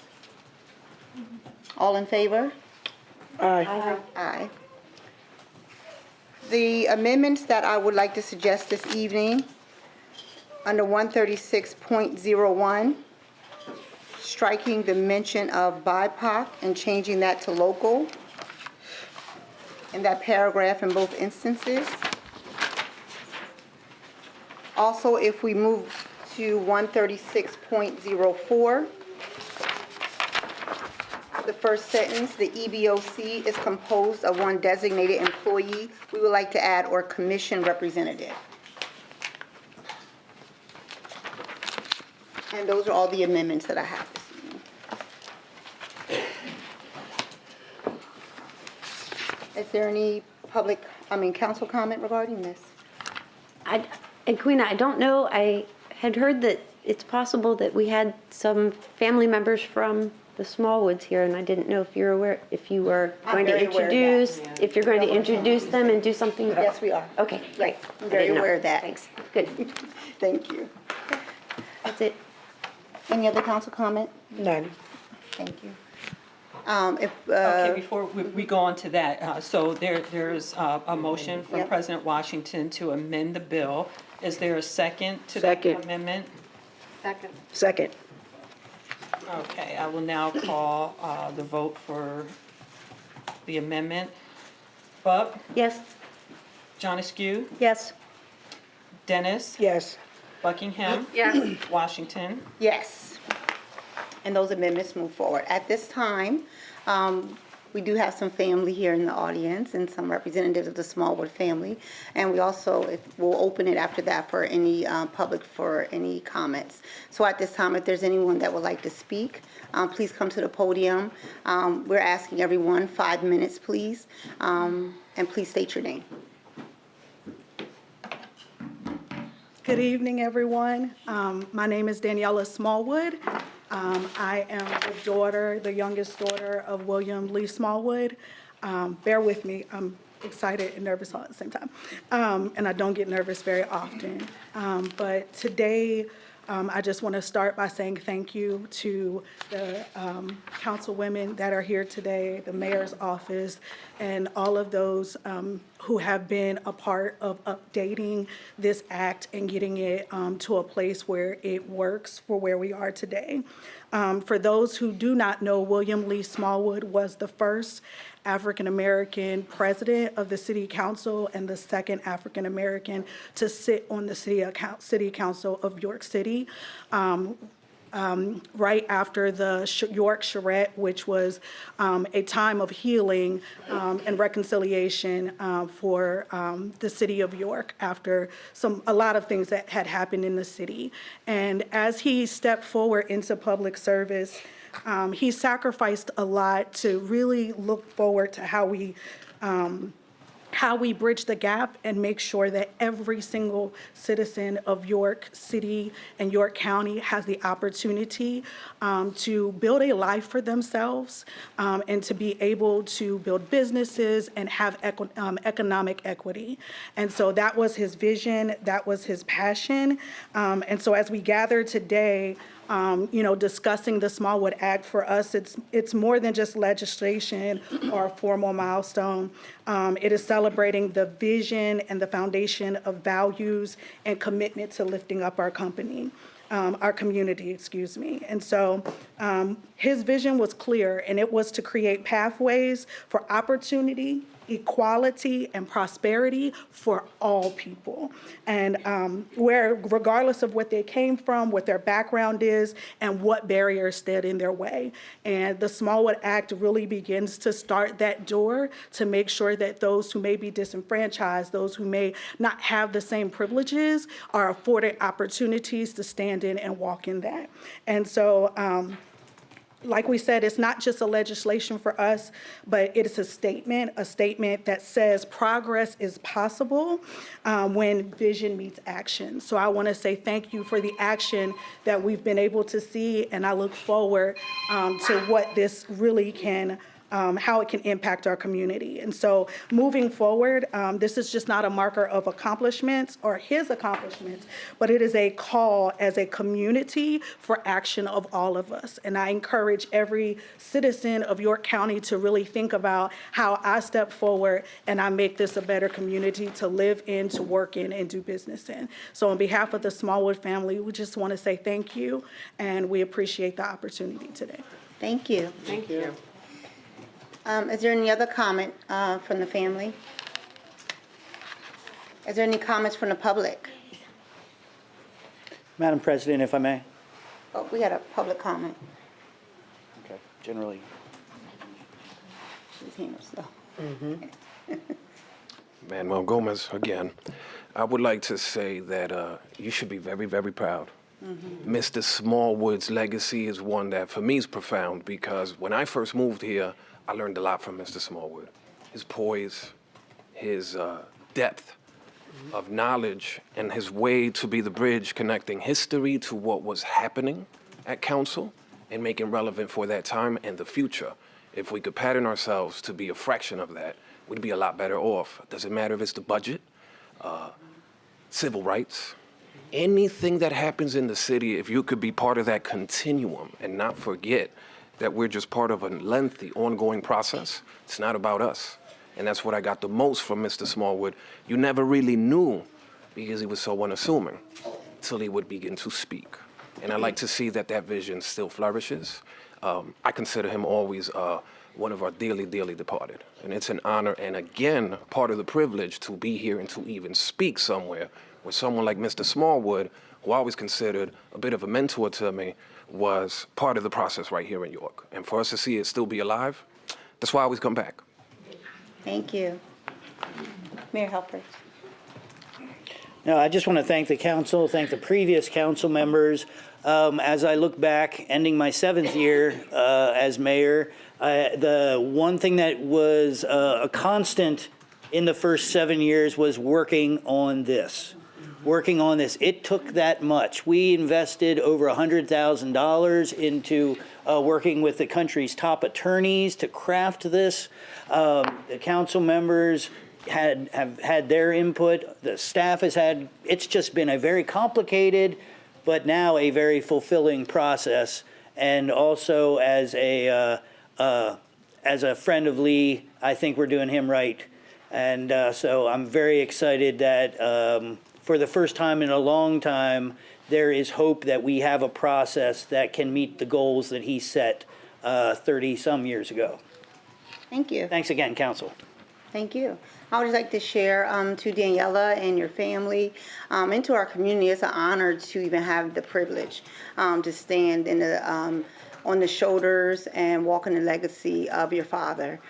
All in favor? Aye. Aye. The amendments that I would like to suggest this evening, under 136.01, striking the mention of BIPOC and changing that to local in that paragraph in both instances. Also, if we move to 136.04, the first sentence, the EBOC is composed of one designated employee. We would like to add or commission representative. And those are all the amendments that I have this evening. Is there any council comment regarding this? And Queen, I don't know, I had heard that it's possible that we had some family members from the Smallwoods here, and I didn't know if you're aware, if you were I'm going to very aware of that. introduce, if you're going to introduce them and do something. Yes, we are. Okay, great. I'm very I didn't know. aware of that. Thanks, good. Thank you. That's it. Any other council comment? None. Thank you. Okay, before we go on to that, so there's a motion from Yep. President Washington to amend the bill. Is there a second to that Second. amendment? Second. Okay, I will now call the vote for the amendment. Bub, Yes? John Askew, Yes. Dennis, Yes. Buckingham, Yes. Washington. Yes. And those amendments move forward. At this time, we do have some family here in the audience and some representatives of the Smallwood family. And we also will open it after that for any public, for any comments. So at this time, if there's anyone that would like to speak, please come to the podium. We're asking everyone 5 minutes, please. And please state your name. Good evening, everyone. My name is Daniela Smallwood. I am the youngest daughter of William Lee Smallwood. Bear with me, I'm excited and nervous all at the same time. And I don't get nervous very often. But today, I just want to start by saying thank you to the councilwomen that are here today, the mayor's office, and all of those who have been a part of updating this act and getting it to a place where it works for where we are today. For those who do not know, William Lee Smallwood was the first African-American president of the city council and the second African-American to sit on the city council of York City. Right after the York Charrette, which was a time of healing and reconciliation for the city of York after a lot of things that had happened in the city. And as he stepped forward into public service, he sacrificed a lot to really look forward to how we bridge the gap and make sure that every single citizen of York City and York County has the opportunity to build a life for themselves and to be able to build businesses and have economic equity. And so that was his vision, that was his passion. And so as we gather today, discussing the Smallwood Act, for us, it's more than just legislation or a formal milestone. It is celebrating the vision and the foundation of values and commitment to lifting up our community, And so his vision was clear, and it was to create pathways for opportunity, equality, and prosperity for all people. And regardless of what they came from, what their background is, and what barriers stood in their way. And the Smallwood Act really begins to start that door to make sure that those who may be disenfranchised, those who may not have the same privileges, are afforded opportunities to stand in and walk in that. And so like we said, it's not just a legislation for us, but it is a statement that says progress is possible when vision meets action. So I want to say thank you for the action that we've been able to see, and I look forward to what this really can how it can impact our community. And so moving forward, this is just not a marker of accomplishments or his accomplishments, but it is a call as a community for action of all of us. And I encourage every citizen of York County to really think about how I step forward and I make this a better community to live in, to work in, and do business in. So on behalf of the Smallwood family, we just want to say thank you, and we appreciate the opportunity today. Thank you. Thank you. Is there any other comment from the family? Is there any comments from the public? Madam President, if I may. Oh, we had a public comment. Okay. Generally. His hand was slow. Manuel Gomez, again. I would like to say that you should be very, very proud. Mr. Smallwood's legacy is one that, for me, is profound because when I first moved here, I learned a lot from Mr. Smallwood. His poise, his depth of knowledge, and his way to be the bridge connecting history to what was happening at council and making relevant for that time and the future. If we could pattern ourselves to be a fraction of that, we'd be a lot better off. Doesn't matter if it's the budget, civil rights, anything that happens in the city, if you could be part of that continuum and not forget that we're just part of a lengthy, ongoing process. It's not about us. And that's what I got the most from Mr. Smallwood. You never really knew because he was so unassuming until he would begin to speak. And I like to see that that vision still flourishes. I consider him always one of our dearly, dearly departed. And it's an honor and, again, part of the privilege to be here and to even speak somewhere where someone like Mr. Smallwood, who I always considered a bit of a mentor to me, was part of the process right here in York. And for us to see it still be alive, that's why I always come back. Thank you. Mayor Helfrich. No, I just want to thank the council, thank the previous council members. As I look back, ending my 7th year as mayor, the one thing that was a constant in the first 7 years was working on this. It took that much. We invested over $100,000 into working with the country's top attorneys to craft this. The council members have had their input. The staff has had, it's just been a very complicated, but now a very fulfilling process. And also as a friend of Lee, I think we're doing him right. And so I'm very excited that for the first time in a long time, there is hope that we have a process that can meet the goals that he set 30-some years ago. Thank you. Thanks again, council. Thank you. I would just like to share to Daniela and your family and to our community. It's an honor to even have the privilege to stand in the on the shoulders and walk in the legacy of your father.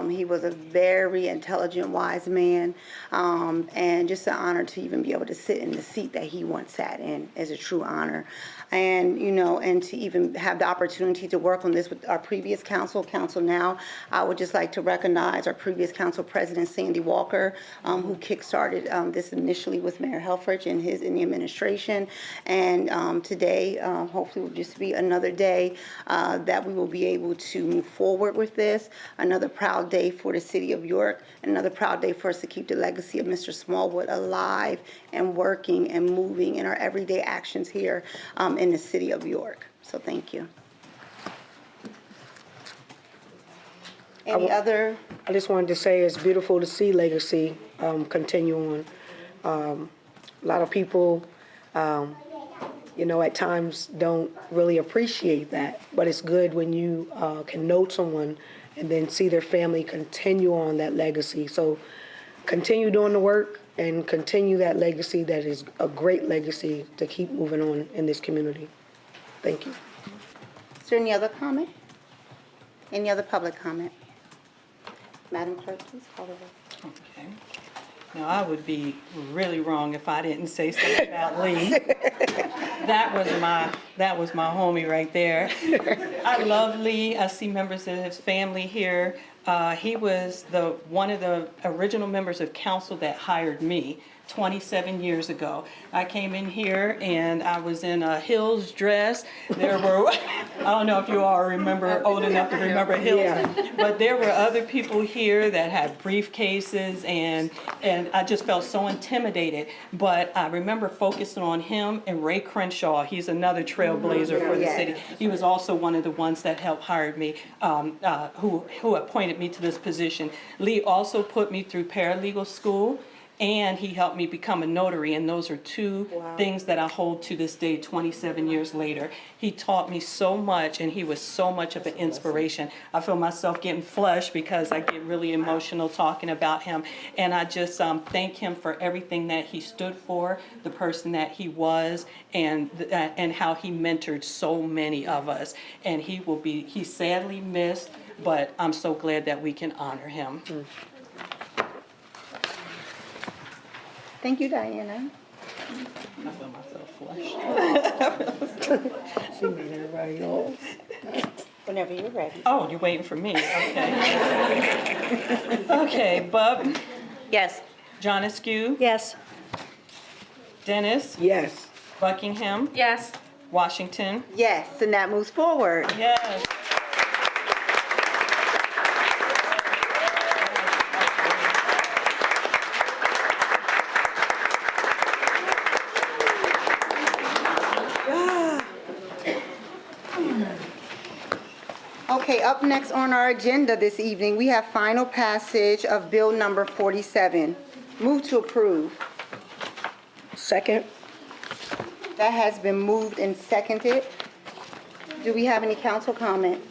He was a very intelligent, wise man, and just an honor to even be able to sit in the seat that he once sat in is a true honor. And, you know, and to even have the opportunity to work on this with our previous council now, I would just like to recognize our previous council president, Sandy Walker, who kickstarted this initially with Mayor Helfrich in the administration. And today, hopefully will just be another day that we will be able to move forward with this. Another proud day for the city of York, another proud day for us to keep the legacy of Mr. Smallwood alive and working and moving in our everyday actions here in the city of York. So thank you. Any other? I just wanted to say it's beautiful to see legacy continue on. A lot of people, you know, at times don't really appreciate that, but it's good when you can note someone and then see their family continue on that legacy. So continue doing the work and continue that legacy that is a great legacy to keep moving on in this community. Thank you. Is there any other comment? Any other public comment? Madam Clerk, please call the roll. Okay. Now, I would be really wrong if I didn't say something about Lee. That was my homie right there. I love Lee. I see members of his family here. He was one of the original members of council that hired me 27 years ago. I came in here and I was in a Hills dress. There were, I don't know if you all remember, old enough to remember Hills, but there were other people here that had briefcases and I just felt so intimidated. But I remember focusing on him and Ray Crenshaw. He's another trailblazer for the city. He was also one of the ones that helped hire me, who appointed me to this position. Lee also put me through paralegal school. And he helped me become a notary, and those are two things that I hold to this day, 27 years later. He taught me so much, and he was so much of an inspiration. I feel myself getting flushed because I get really emotional talking about him, and I just thank him for everything that he stood for, the person that he was, and how he mentored so many of us. And he's sadly missed, but I'm so glad that we can honor him. Thank you, Diana. I feel myself flushed. She made everybody old. Whenever you're ready. Oh, you're waiting for me, okay. Okay, Bub, Yes. John Askew, Yes. Dennis, Yes. Buckingham, Yes. Washington. Yes, and that moves forward. Yes. Okay, up next on our agenda this evening, we have final passage of Bill number 47. Move to approve. Second. That has been moved and seconded. Do we have any council comment?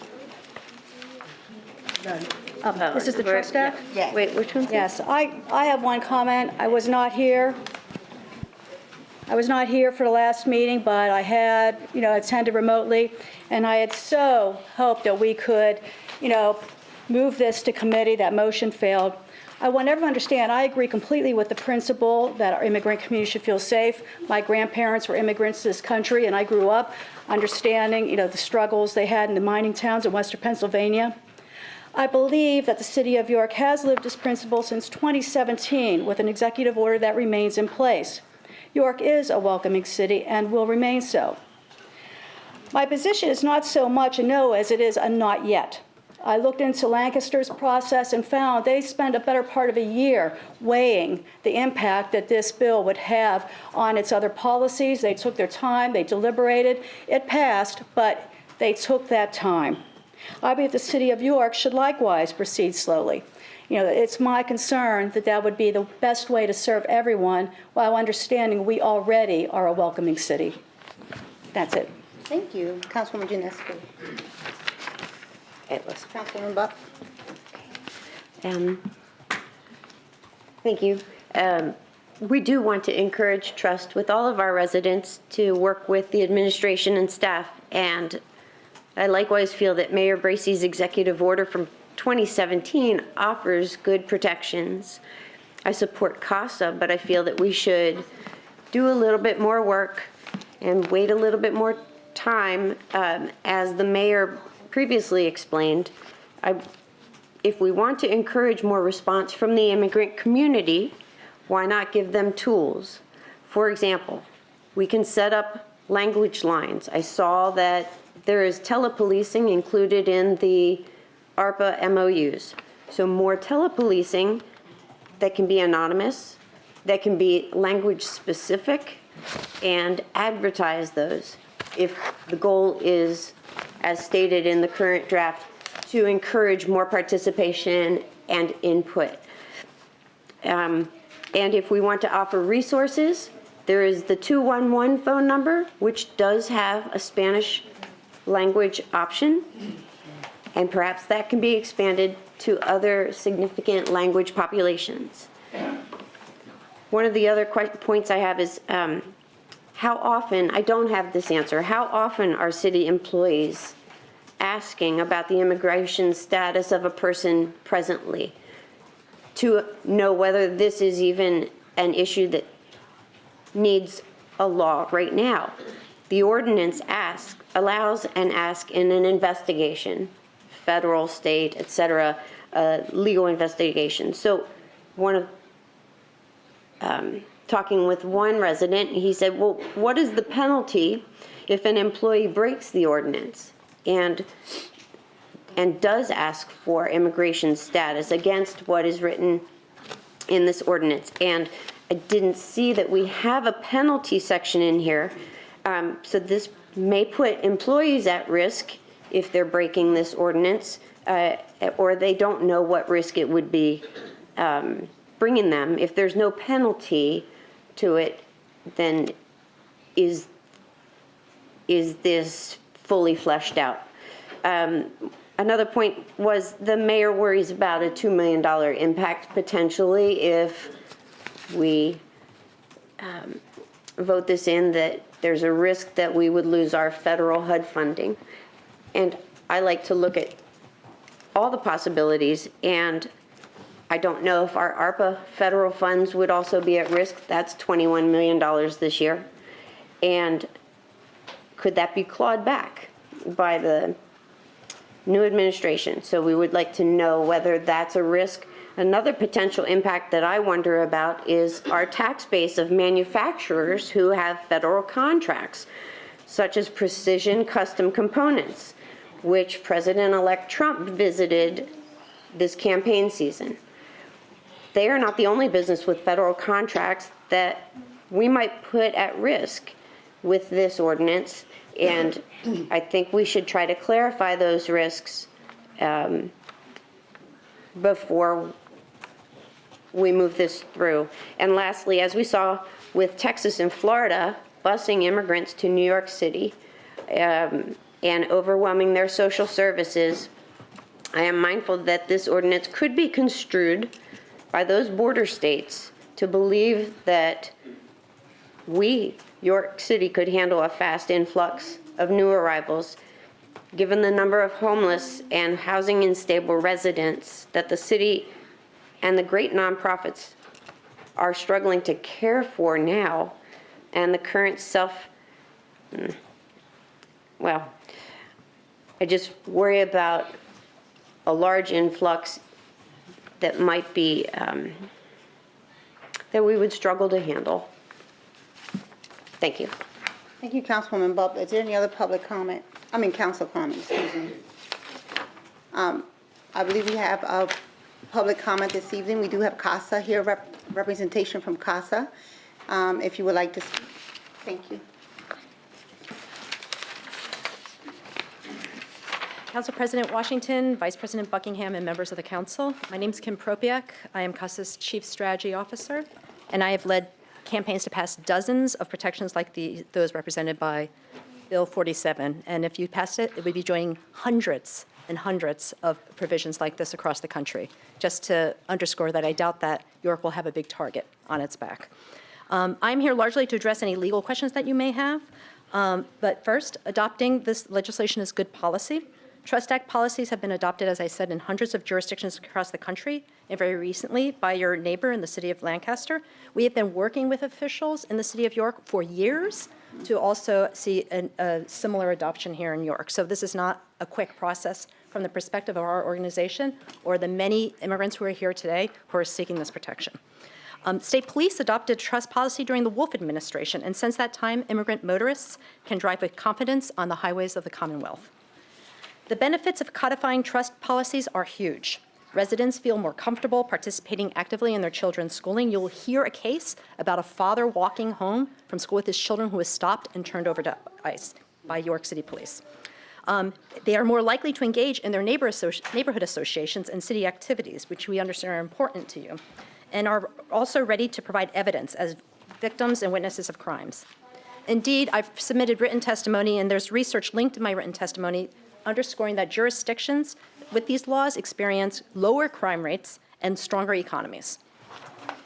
This is the trust act? Yes. Wait, which one's? Yes, I have one comment. I was not here. I was not here for the last meeting, but I had, attended remotely, and I had so hoped that we could, move this to committee. That motion failed. I want everyone to understand, I agree completely with the principle that our immigrant community should feel safe. My grandparents were immigrants to this country, and I grew up understanding, the struggles they had in the mining towns in Western Pennsylvania. I believe that the City of York has lived this principle since 2017 with an executive order that remains in place. York is a welcoming city and will remain so. My position is not so much a no as it is a not yet. I looked into Lancaster's process and found they spent a better part of a year weighing the impact that this bill would have on its other policies. They took their time, they deliberated. It passed, but they took that time. I believe the City of York should likewise proceed slowly. It's my concern that that would be the best way to serve everyone while understanding we already are a welcoming city. That's it. Thank you. Councilwoman Janescu. Councilwoman Buck. Thank you. We do want to encourage trust with all of our residents to work with the administration and staff, and I likewise feel that Mayor Bracey's executive order from 2017 offers good protections. I support CASA, but I feel that we should do a little bit more work and wait a little bit more time. As the mayor previously explained, if we want to encourage more response from the immigrant community, why not give them tools? For example, we can set up language lines. I saw that there is telepolicing included in the ARPA MOUs. So more telepolicing that can be anonymous, that can be language specific, and advertise those if the goal is, as stated in the current draft, to encourage more participation and input. And if we want to offer resources, there is the 211 phone number, which does have a Spanish language option. And perhaps that can be expanded to other significant language populations. One of the other points I have is how often, I don't have this answer, how often are city employees asking about the immigration status of a person presently to know whether this is even an issue that needs a law right now? the ordinance allows an ask in an investigation, federal, state, et cetera, legal investigation. So talking with one resident, he said, well, what is the penalty if an employee breaks the ordinance and does ask for immigration status against what is written in this ordinance? And I didn't see that we have a penalty section in here. So this may put employees at risk if they're breaking this ordinance, or they don't know what risk it would be bringing them. If there's no penalty to it, then is this fully fleshed out? Another point was the mayor worries about a $2 million impact potentially if we vote this in, that there's a risk that we would lose our federal HUD funding. And I like to look at all the possibilities, and I don't know if our ARPA federal funds would also be at risk. That's $21 million this year. And could that be clawed back by the new administration? So we would like to know whether that's a risk. Another potential impact that I wonder about is our tax base of manufacturers who have federal contracts, such as Precision Custom Components, which President-elect Trump visited this campaign season. They are not the only business with federal contracts that we might put at risk with this ordinance, and I think we should try to clarify those risks before we move this through. And lastly, as we saw with Texas and Florida busing immigrants to New York City and overwhelming their social services, I am mindful that this ordinance could be construed by those border states to believe that we, York City, could handle a fast influx of new arrivals, given the number of homeless and housing unstable residents that the city and the great nonprofits are struggling to care for now, and the current well, I just worry about a large influx that might be, that we would struggle to handle. Thank you. Thank you, Councilwoman Bub. Is there any other public comment? Council comment, excuse me. I believe we have a public comment this evening. We do have CASA here, representation from CASA. If you would like to speak. Thank you. Council President Washington, Vice President Buckingham, and members of the council. My name is Kim Propiak. I am CASA's Chief Strategy Officer, and I have led campaigns to pass dozens of protections like those represented by Bill 47. And if you passed it, it would be joining hundreds and hundreds of provisions like this across the country. Just to underscore that, I doubt that York will have a big target on its back. I'm here largely to address any legal questions that you may have. But first, adopting this legislation is good policy. Trust Act policies have been adopted, as I said, in hundreds of jurisdictions across the country, and very recently by your neighbor in the city of Lancaster. We have been working with officials in the city of York for years to also see a similar adoption here in York. So this is not a quick process from the perspective of our organization or the many immigrants who are here today who are seeking this protection. State police adopted trust policy during the Wolf administration, and since that time, immigrant motorists can drive with confidence on the highways of the Commonwealth. The benefits of codifying trust policies are huge. Residents feel more comfortable participating actively in their children's schooling. You'll hear a case about a father walking home from school with his children who was stopped and turned over to ICE by York City Police. They are more likely to engage in their neighborhood associations and city activities, which we understand are important to you, and are also ready to provide evidence as victims and witnesses of crimes. Indeed, I've submitted written testimony, and there's research linked to my written testimony underscoring that jurisdictions with these laws experience lower crime rates and stronger economies.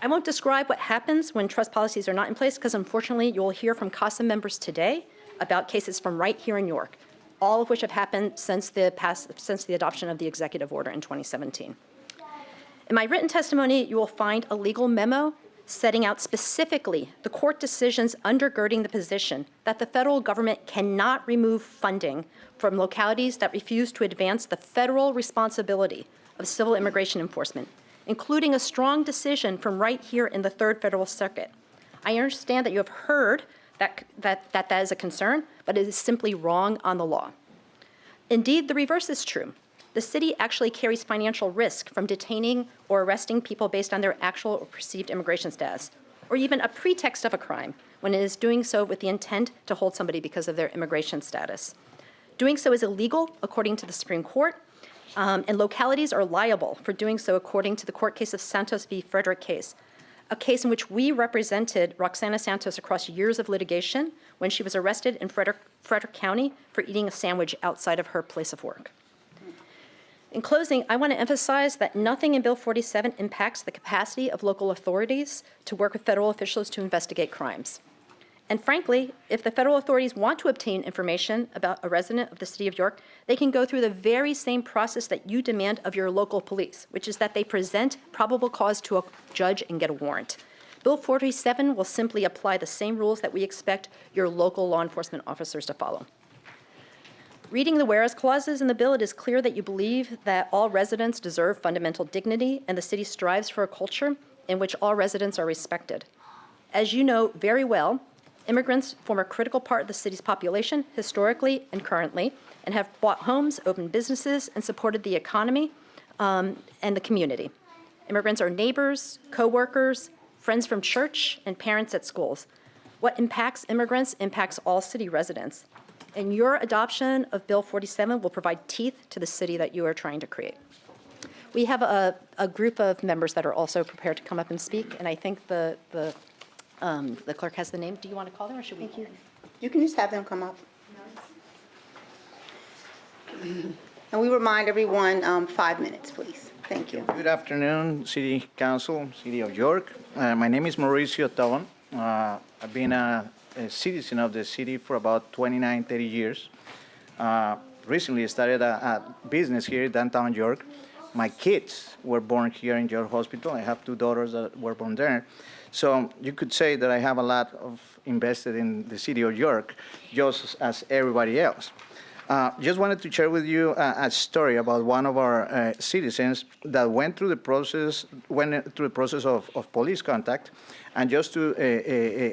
I won't describe what happens when trust policies are not in place, because unfortunately you'll hear from CASA members today about cases from right here in York, all of which have happened since the adoption of the executive order in 2017. In my written testimony, you will find a legal memo setting out specifically the court decisions undergirding the position that the federal government cannot remove funding from localities that refuse to advance the federal responsibility of civil immigration enforcement, including a strong decision from right here in the Third Federal Circuit. I understand that you have heard that is a concern, but it is simply wrong on the law. Indeed, the reverse is true. The city actually carries financial risk from detaining or arresting people based on their actual or perceived immigration status, or even a pretext of a crime when it is doing so with the intent to hold somebody because of their immigration status. Doing so is illegal according to the Supreme Court, and localities are liable for doing so according to the court case of Santos v. Frederick case, a case in which we represented Roxana Santos across years of litigation when she was arrested in Frederick County for eating a sandwich outside of her place of work. In closing, I want to emphasize that nothing in Bill 47 impacts the capacity of local authorities to work with federal officials to investigate crimes. And frankly, if the federal authorities want to obtain information about a resident of the city of York, they can go through the very same process that you demand of your local police, which is that they present probable cause to a judge and get a warrant. Bill 47 will simply apply the same rules that we expect your local law enforcement officers to follow. Reading the whereas clauses in the bill, it is clear that you believe that all residents deserve fundamental dignity, and the city strives for a culture in which all residents are respected. As you know very well, immigrants form a critical part of the city's population, historically and currently, and have bought homes, opened businesses, and supported the economy and the community. Immigrants are neighbors, co-workers, friends from church, and parents at schools. What impacts immigrants impacts all city residents. And your adoption of Bill 47 will provide teeth to the city that you are trying to create. We have a group of members that are also prepared to come up and speak, and I think the clerk has the name. Do you want to call them, or should we? You can just have them come up. And we remind everyone, 5 minutes, please. Thank you. Good afternoon, City Council, City of York. My name is Mauricio Tobon. I've been a citizen of the city for about 29, 30 years. Recently started a business here in downtown York. My kids were born here in York Hospital. I have 2 daughters that were born there. So you could say that I have a lot of invested in the city of York, just as everybody else. Just wanted to share with you a story about one of our citizens that went through the process of police contact, and just to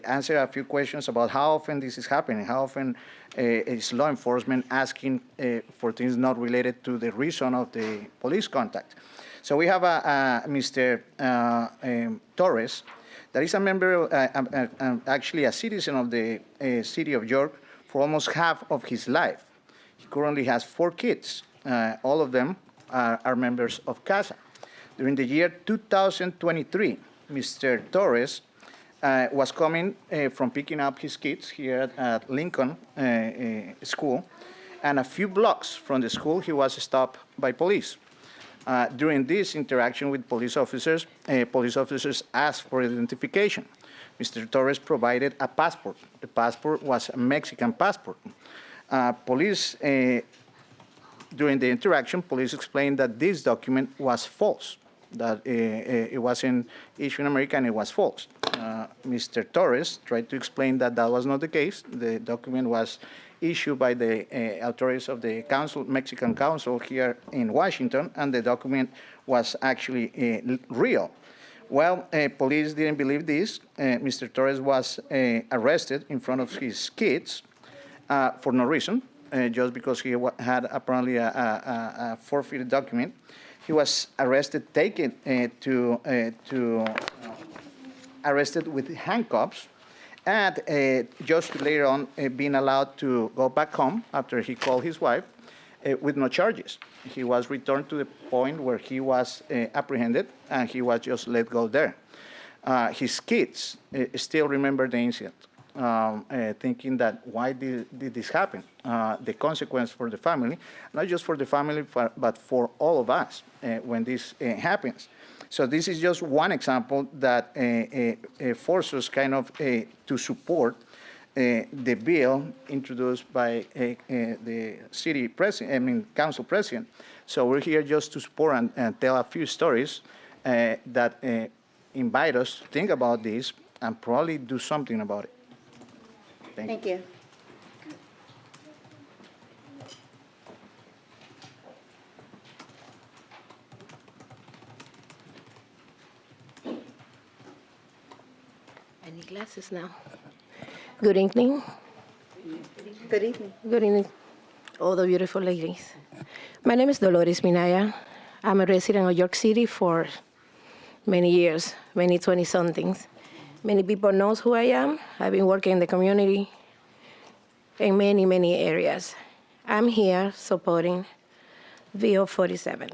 answer a few questions about how often this is happening, how often is law enforcement asking for things not related to the reason of the police contact. So we have Mr. Torres, that is a member, actually a citizen of the city of York for almost half of his life. He currently has 4 kids. All of them are members of CASA. During the year 2023, Mr. Torres was coming from picking up his kids here at Lincoln School, and a few blocks from the school, he was stopped by police. During this interaction with police officers asked for identification. Mr. Torres provided a passport. The passport was a Mexican passport. During the interaction, police explained that this document was false, that it wasn't issued in America and it was false. Mr. Torres tried to explain that that was not the case. The document was issued by the authorities of the Mexican Council here in Washington, and the document was actually real. Well, police didn't believe this. Mr. Torres was arrested in front of his kids for no reason, just because he had apparently a forfeited document. He was arrested, taken arrested with handcuffs, and just later on being allowed to go back home after he called his wife with no charges. He was returned to the point where he was apprehended, and he was just let go there. His kids still remember the incident, thinking that why did this happen? The consequence for the family, not just for the family, but for all of us when this happens. So this is just one example that forces us kind of to support the bill introduced by the city president, council president. So we're here just to support and tell a few stories that invite us to think about this and probably do something about it. Thank you. I need glasses now. Good evening. Good evening. Good evening, all the beautiful ladies. My name is Dolores Minaya. I'm a resident of York City for many years, many 20-somethings. Many people know who I am. I've been working in the community in many, many areas. I'm here supporting VO 47.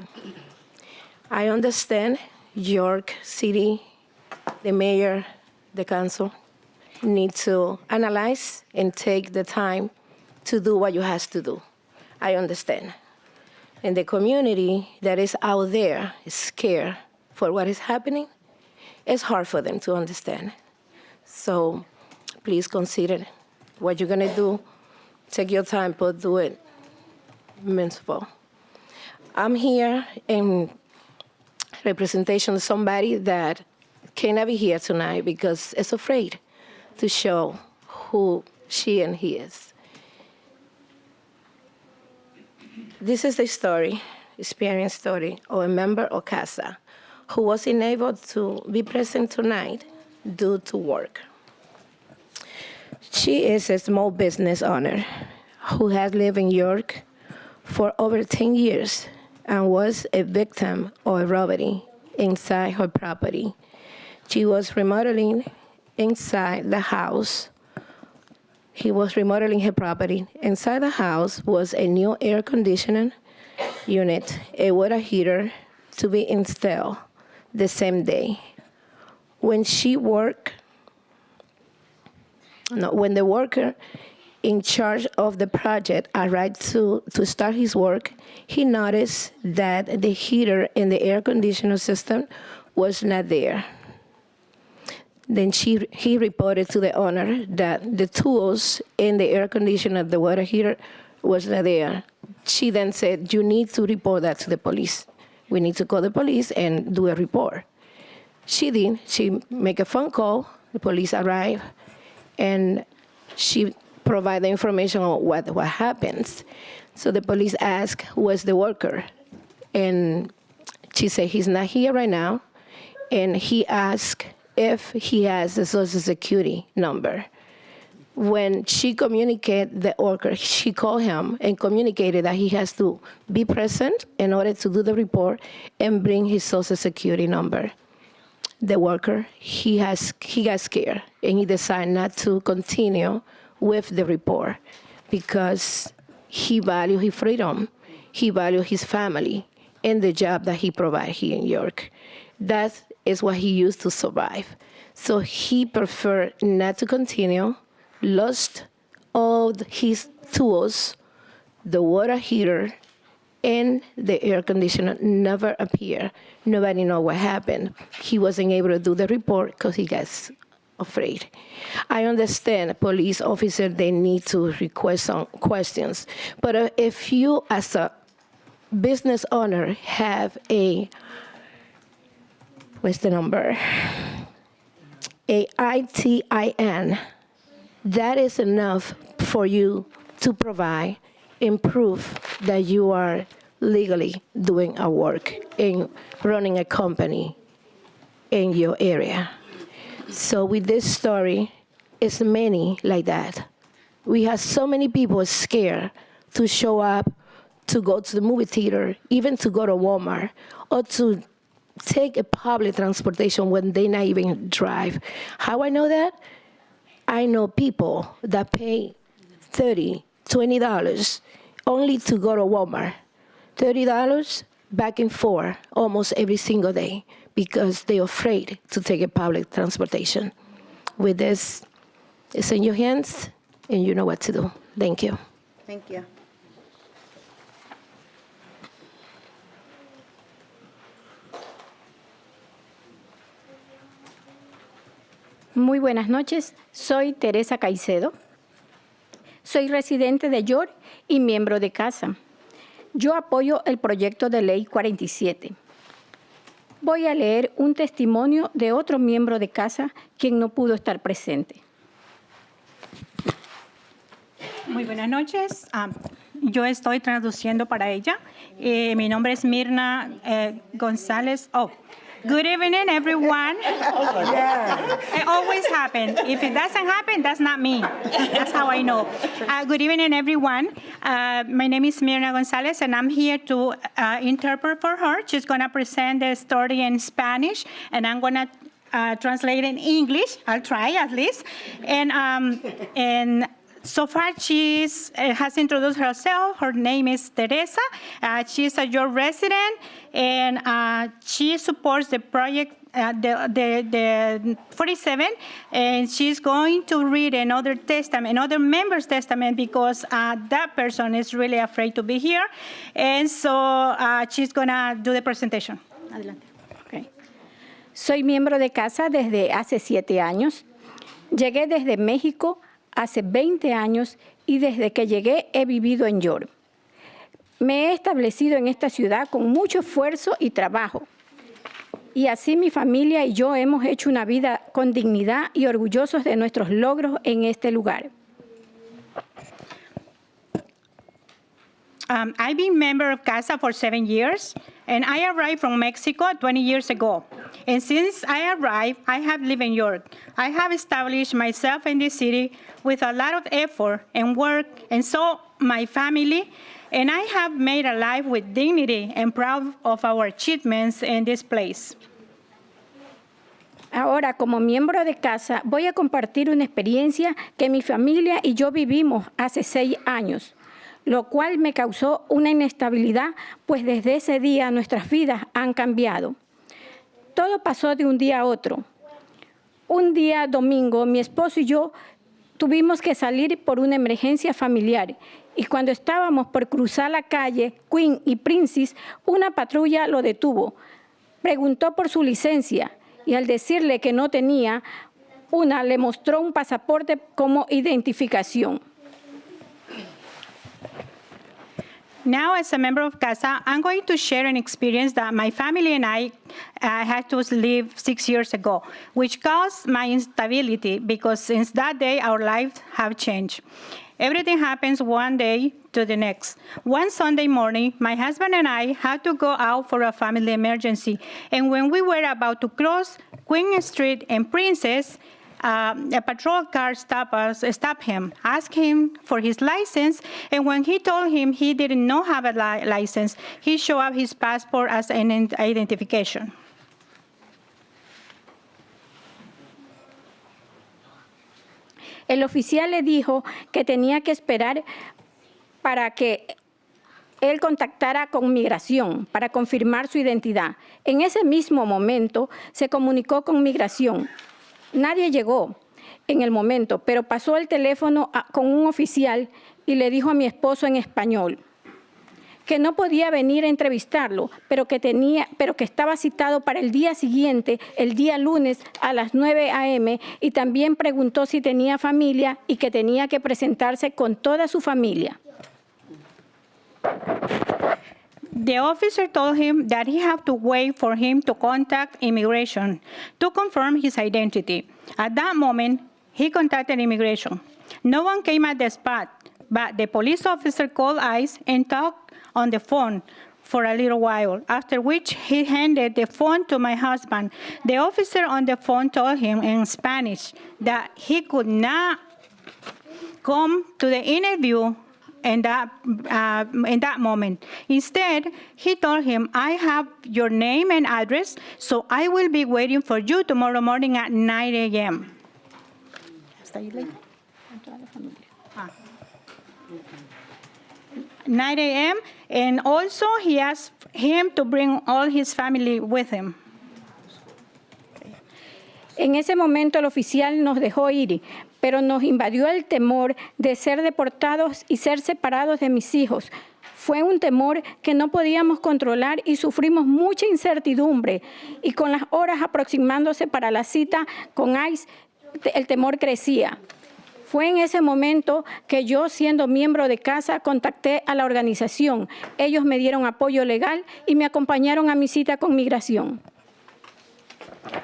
I understand York City, the mayor, the council, need to analyze and take the time to do what you have to do. I understand. And the community that is out there is scared for what is happening. It's hard for them to understand. So please consider what you're gonna do. Take your time, but do it meaningful. I'm here in representation of somebody that cannot be here tonight because is afraid to show who she and he is. This is the story, experience story of a member of CASA who was unable to be present tonight due to work. She is a small business owner who has lived in York for over 10 years and was a victim of a robbery inside her property. She was remodeling inside the house. He was remodeling her property. Inside the house was a new air conditioning unit, a water heater to be installed the same day. When the worker in charge of the project arrived to start his work, he noticed that the heater in the air conditioner system was not there. Then he reported to the owner that the tools in the air conditioner, the water heater, was not there. She then said, you need to report that to the police. We need to call the police and do a report. She did. She made a phone call. The police arrived, and she provided the information on what happens. So the police asked, who was the worker? And she said, he's not here right now. And he asked if he has a Social Security number. When she communicated the worker, she called him and communicated that he has to be present in order to do the report and bring his Social Security number. The worker, he got scared, and he decided not to continue with the report because he valued his freedom, he valued his family, and the job that he provided here in York. That is what he used to survive. So he preferred not to continue, lost all his tools, the water heater, and the air conditioner never appeared. Nobody know what happened. He wasn't able to do the report because he got afraid. I understand police officers, they need to request some questions. But if you, as a business owner, have what's the number? A ITIN, that is enough for you to provide and prove that you are legally doing a work in running a company in your area. So with this story, it's many like that. We have so many people scared to show up, to go to the movie theater, even to go to Walmart, or to take a public transportation when they not even drive. How I know that? I know people that pay $30, $20 only to go to Walmart. $30 back and forth almost every single day because they're afraid to take a public transportation. With this, it's in your hands, and you know what to do. Thank you. Thank you. Muy buenas noches, soy Teresa Caicedo. Soy residente de York y miembro de CASA. Yo apoyo el proyecto de ley 47. voy a leer un testimonio de otro miembro de casa quien no pudo estar presente. Muy buenas noches. Yo estoy traduciendo para ella. Mi nombre es Mirna González. Oh, good evening, everyone. It always happens. If it doesn't happen, that's not me. That's how I know. Good evening, everyone. My name is Mirna González, and I'm here to interpret for her. She's going to present the story in Spanish, and I'm going to translate in English. I'll try at least. And so far, she has introduced herself. Her name is Teresa. She's a York resident, and she supports the project, the 47, and she's going to read another member's testament, because that person is really afraid to be here, and so she's going to do the presentation. Adelante. Okay. Soy miembro de casa desde hace 7 años. Llegué desde México hace 20 años y desde que llegué he vivido en York. Me he establecido en esta ciudad con mucho esfuerzo y trabajo. Y así mi familia y yo hemos hecho una vida con dignidad y orgullosos de nuestros logros en este lugar. I've been member of CASA for 7 years, and I arrived from Mexico 20 years ago. And since I arrived, I have lived in York. I have established myself in this city with a lot of effort and work, and so my family, and I have made a life with dignity and proud of our achievements in this place. Ahora, como miembro de casa, voy a compartir una experiencia que mi familia y yo vivimos hace 6 años, lo cual me causó una inestabilidad, pues desde ese día nuestras vidas han cambiado. Todo pasó de un día a otro. Un día domingo, mi esposo y yo tuvimos que salir por una emergencia familiar, y cuando estábamos por cruzar la calle Queen y Princess, una patrulla lo detuvo. Preguntó por su licencia, y al decirle que no tenía una, le mostró un pasaporte como identificación. Now, as a member of CASA, I'm going to share an experience that my family and I had to live 6 years ago, which caused my instability, because since that day, our lives have changed. Everything happens one day to the next. One Sunday morning, my husband and I had to go out for a family emergency, and when we were about to cross Queen Street and Princess, a patrol car stopped him, asked him for his license, and when he told him he didn't know have a license, he showed up his passport as an identification. El oficial le dijo que tenía que esperar para que él contactara con Migración para confirmar su identidad. En ese mismo momento se comunicó con Migración. Nadie llegó en el momento, pero pasó el teléfono con un oficial y le dijo a mi esposo en español que no podía venir a entrevistarlo, pero que estaba citado para el día siguiente, el día lunes a las 9 a.m., y también preguntó si tenía familia y que tenía que presentarse con toda su familia. The officer told him that he had to wait for him to contact immigration to confirm his identity. At that moment, he contacted immigration. No one came at the spot, but the police officer called ICE and talked on the phone for a little while, after which he handed the phone to my husband. The officer on the phone told him in Spanish that he could not come to the interview in that moment. Instead, he told him, I have your name and address, so I will be waiting for you tomorrow morning at 9 a.m. 9 a.m., and also he asked him to bring all his family with him. En ese momento el oficial nos dejó ir, pero nos invadió el temor de ser deportados y ser separados de mis hijos. Fue un temor que no podíamos controlar y sufrimos mucha incertidumbre. Y con las horas aproximándose para la cita con ICE, el temor crecía. Fue en ese momento que yo, siendo miembro de casa, contacté a la organización. Ellos me dieron apoyo legal y me acompañaron a mi cita con Migración.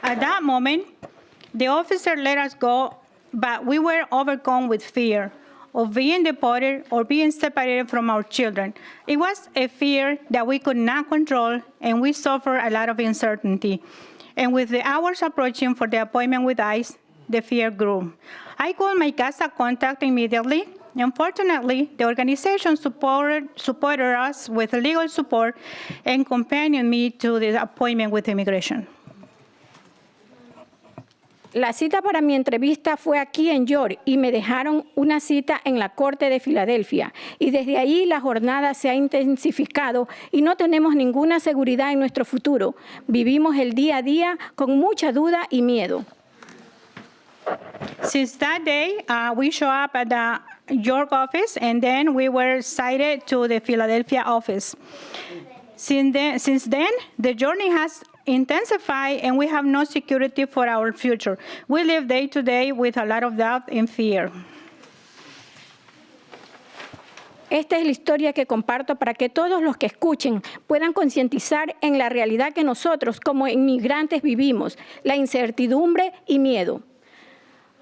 At that moment, the officer let us go, but we were overcome with fear of being deported or being separated from our children. It was a fear that we could not control, and we suffered a lot of uncertainty. And with the hours approaching for the appointment with ICE, the fear grew. I called my CASA contact immediately. Unfortunately, the organization supported us with legal support and accompanied me to the appointment with immigration. La cita para mi entrevista fue aquí en York y me dejaron una cita en la Corte de Filadelfia. Y desde ahí la jornada se ha intensificado y no tenemos ninguna seguridad en nuestro futuro. Vivimos el día a día con mucha duda y miedo. Since that day, we show up at the York office, and then we were cited to the Philadelphia office. Since then, the journey has intensified, and we have no security for our future. We live day to day with a lot of doubt and fear. Esta es la historia que comparto para que todos los que escuchen puedan concientizar en la realidad que nosotros como inmigrantes vivimos, la incertidumbre y miedo.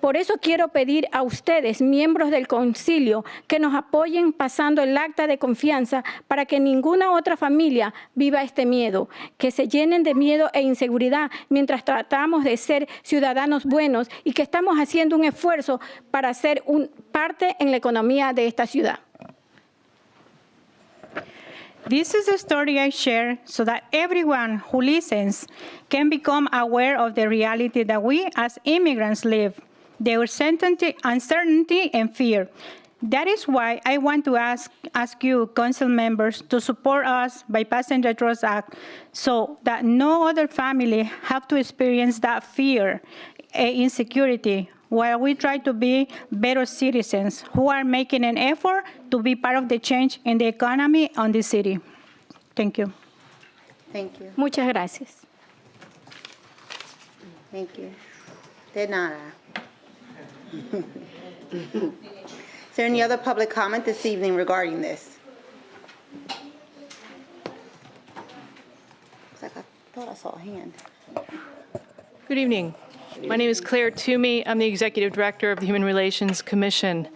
Por eso quiero pedir a ustedes, miembros del concilio, que nos apoyen pasando el acta de confianza para que ninguna otra familia viva este miedo, que se llenen de miedo e inseguridad mientras tratamos de ser ciudadanos buenos y que estamos haciendo un esfuerzo para ser parte en la economía de esta ciudad. This is a story I share so that everyone who listens can become aware of the reality that we as immigrants live. The uncertainty and fear. That is why I want to ask you, council members, to support us by passing the Trust Act so that no other family have to experience that fear and insecurity while we try to be better citizens who are making an effort to be part of the change in the economy on the city. Thank you. Thank you. Muchas gracias. Thank you. De nada. Is there any other public comment this evening regarding this? Looks like I thought I saw a hand. Good evening. My name is Claire Toomey. I'm the Executive Director of the Human Relations Commission.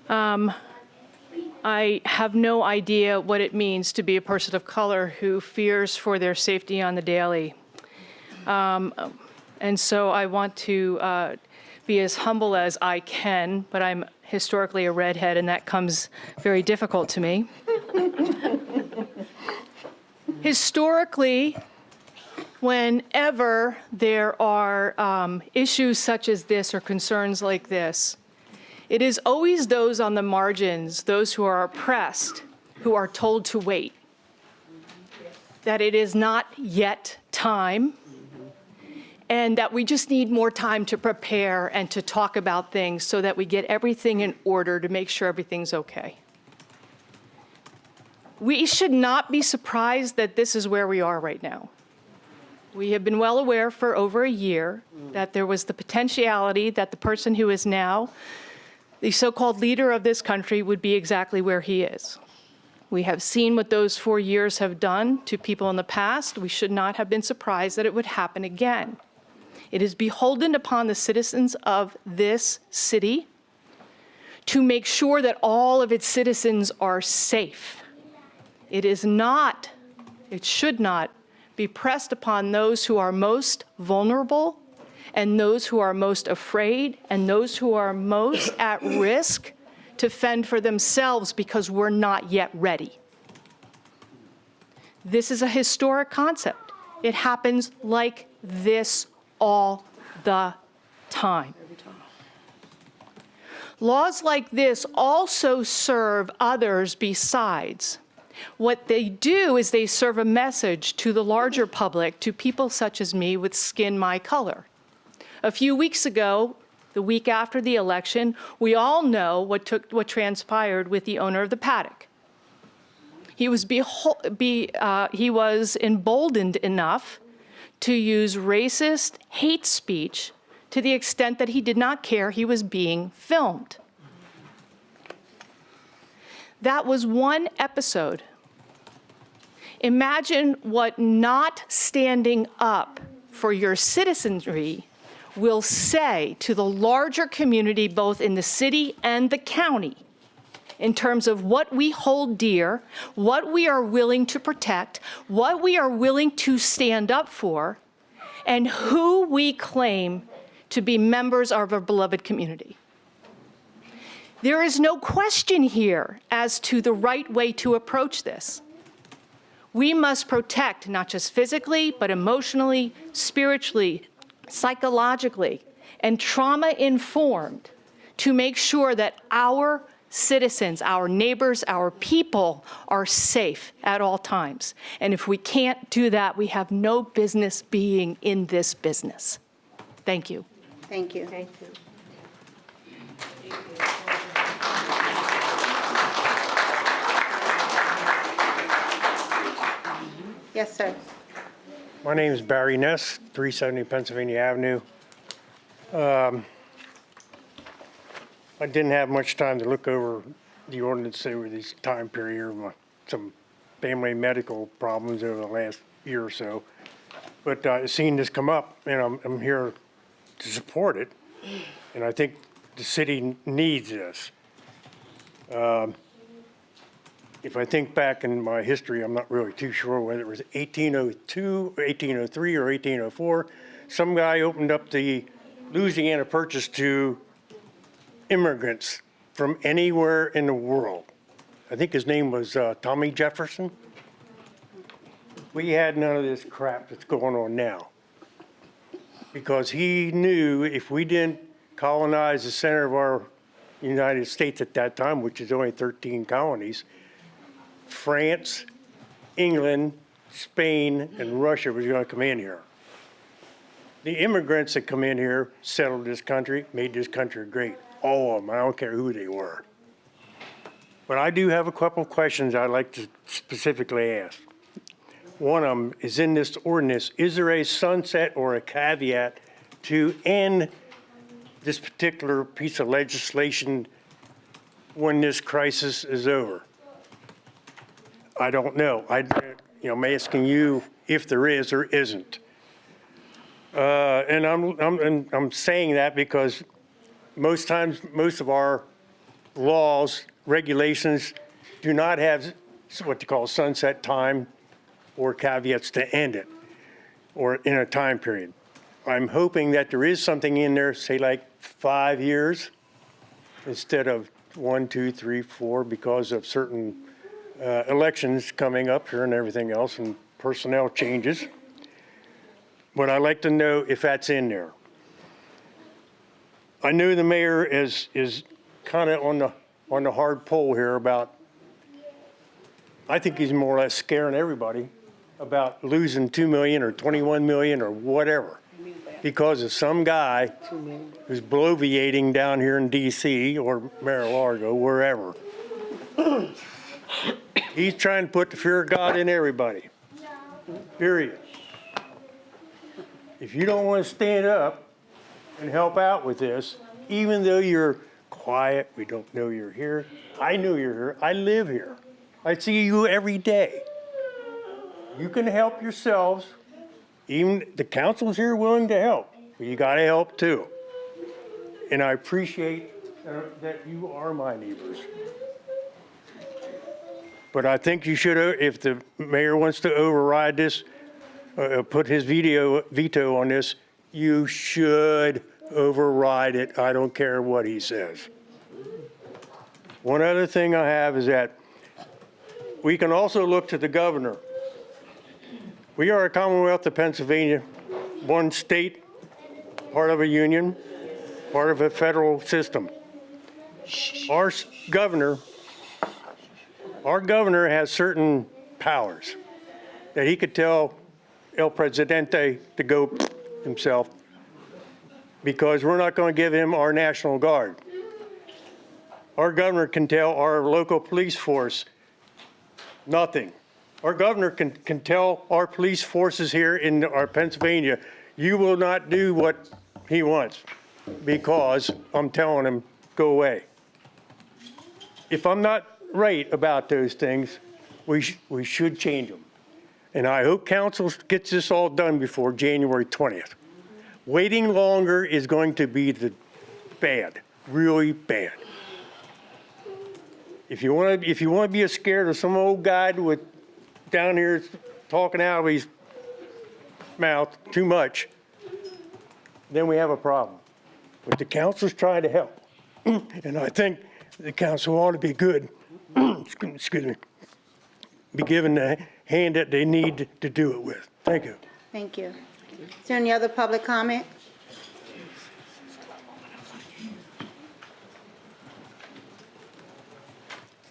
I have no idea what it means to be a person of color who fears for their safety on the daily. And so I want to be as humble as I can, but I'm historically a redhead, and that comes very difficult to me. Historically, whenever there are issues such as this or concerns like this, it is always those on the margins, those who are oppressed, who are told to wait, that it is not yet time, and that we just need more time to prepare and to talk about things so that we get everything in order to make sure everything's okay. We should not be surprised that this is where we are right now. We have been well aware for over a year that there was the potentiality that the person who is now the so-called leader of this country would be exactly where he is. We have seen what those 4 years have done to people in the past. We should not have been surprised that it would happen again. It is beholden upon the citizens of this city to make sure that all of its citizens are safe. It is not, it should not be pressed upon those who are most vulnerable and those who are most afraid and those who are most at risk to fend for themselves because we're not yet ready. This is a historic concept. It happens like this all the time. Laws like this also serve others besides. What they do is they serve a message to the larger public, to people such as me with skin my color. A few weeks ago, the week after the election, we all know what transpired with the owner of the paddock. He was emboldened enough to use racist hate speech to the extent that he did not care he was being filmed. That was one episode. Imagine what not standing up for your citizenry will say to the larger community, both in the city and the county, in terms of what we hold dear, what we are willing to protect, what we are willing to stand up for, and who we claim to be members of our beloved community. There is no question here as to the right way to approach this. We must protect, not just physically, but emotionally, spiritually, psychologically, and trauma-informed to make sure that our citizens, our neighbors, our people are safe at all times. And if we can't do that, we have no business being in this business. Thank you. Thank you. Thank you. Yes, sir. My name is Barry Ness, 370 Pennsylvania Avenue. I didn't have much time to look over the ordinance over this time period, some family medical problems over the last year or so. But I've seen this come up, and I'm here to support it. And I think the city needs this. If I think back in my history, I'm not really too sure whether it was 1802, 1803, or 1804. Some guy opened up the Louisiana Purchase to immigrants from anywhere in the world. I think his name was Tommy Jefferson. We had none of this crap that's going on now. Because he knew if we didn't colonize the center of our United States at that time, which is only 13 colonies, France, England, Spain, and Russia was going to come in here. The immigrants that come in here settled this country, made this country great. All of them. I don't care who they were. But I do have a couple of questions I'd like to specifically ask. One of them is in this ordinance. Is there a sunset or a caveat to end this particular piece of legislation when this crisis is over? I don't know. I'm asking you if there is or isn't. And I'm saying that because most times, most of our laws, regulations do not have what you call sunset time or caveats to end it or in a time period. I'm hoping that there is something in there, say like 5 years instead of 1, 2, 3, 4 because of certain elections coming up here and everything else and personnel changes. But I'd like to know if that's in there. I know the mayor is kind of on the hard pole here about, I think he's more or less scaring everybody about losing 2 million or 21 million or whatever because of some guy who's bloviating down here in DC or Mar-a-Lago, wherever. He's trying to put the fear of God in everybody, period. If you don't want to stand up and help out with this, even though you're quiet, we don't know you're here. I know you're here. I live here. I see you every day. You can help yourselves. Even the council's here willing to help. But you got to help too. And I appreciate that you are my neighbors. But I think you should, if the mayor wants to override this, put his veto on this, you should override it. I don't care what he says. One other thing I have is that we can also look to the governor. We are a Commonwealth of Pennsylvania, one state, part of a union, part of a federal system. Our governor has certain powers that he could tell El Presidente to go himself because we're not going to give him our National Guard. Our governor can tell our local police force nothing. Our governor can tell our police forces here in our Pennsylvania, you will not do what he wants because I'm telling him, go away. If I'm not right about those things, we should change them. And I hope council gets this all done before January 20th. Waiting longer is going to be bad, really bad. If you want to be scared of some old guy down here talking out of his mouth too much, then we have a problem. But the council's trying to help. And I think the council ought to be good, excuse me, be given the hand that they need to do it with. Thank you. Thank you. Is there any other public comment?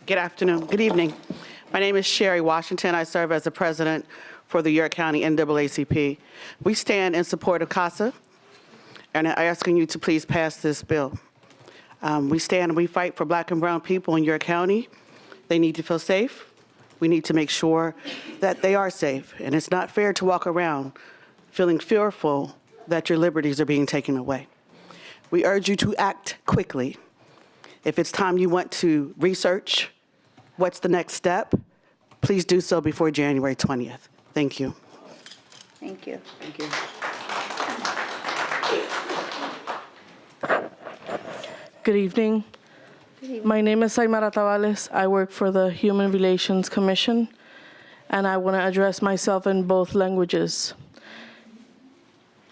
Good afternoon. Good evening. My name is Sherry Washington. I serve as the president for the York County NAACP. We stand in support of CASA, and I'm asking you to please pass this bill. We stand and we fight for Black and brown people in York County. They need to feel safe. We need to make sure that they are safe, and it's not fair to walk around feeling fearful that your liberties are being taken away. We urge you to act quickly. If it's time you want to research what's the next step, please do so before January 20th. Thank you. Thank you. Thank you. Good evening. My name is Aymara Tavales. I work for the Human Relations Commission, and I want to address myself in both languages.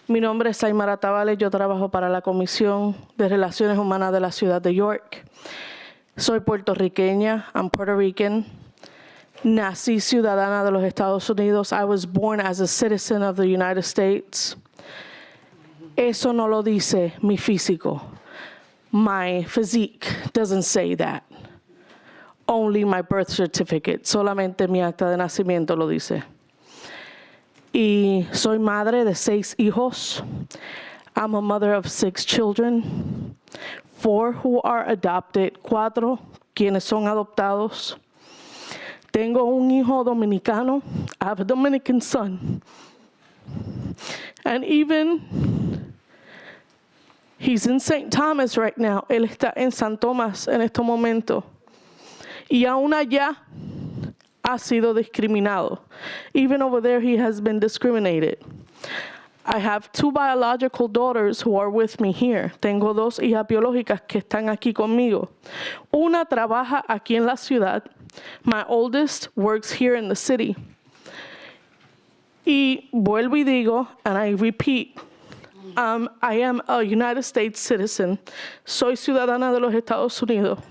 Mi nombre es Aymara Tavales. Yo trabajo para la Comisión de Relaciones Humanas de la Ciudad de York. Soy puertorriqueña. I'm Puerto Rican. Nací ciudadana de los Estados Unidos. I was born as a citizen of the United States. Eso no lo dice mi físico. My physique doesn't say that. Only my birth certificate. Solamente mi acta de nacimiento lo dice. Y soy madre de 6 hijos. I'm a mother of 6 children. 4 who are adopted, 4 quienes son adoptados. Tengo un hijo dominicano. I have a Dominican son. And even he's in St. Thomas right now. Él está en San Tomás en estos momentos. Y aún allá ha sido discriminado. Even over there, he has been discriminated. I have 2 biological daughters who are with me here. Tengo 2 hijas biológicas que están aquí conmigo. Una trabaja aquí en la ciudad. My oldest works here in the city. Y vuelvo y digo, and I repeat, I am a United States citizen. Soy ciudadana de los Estados Unidos.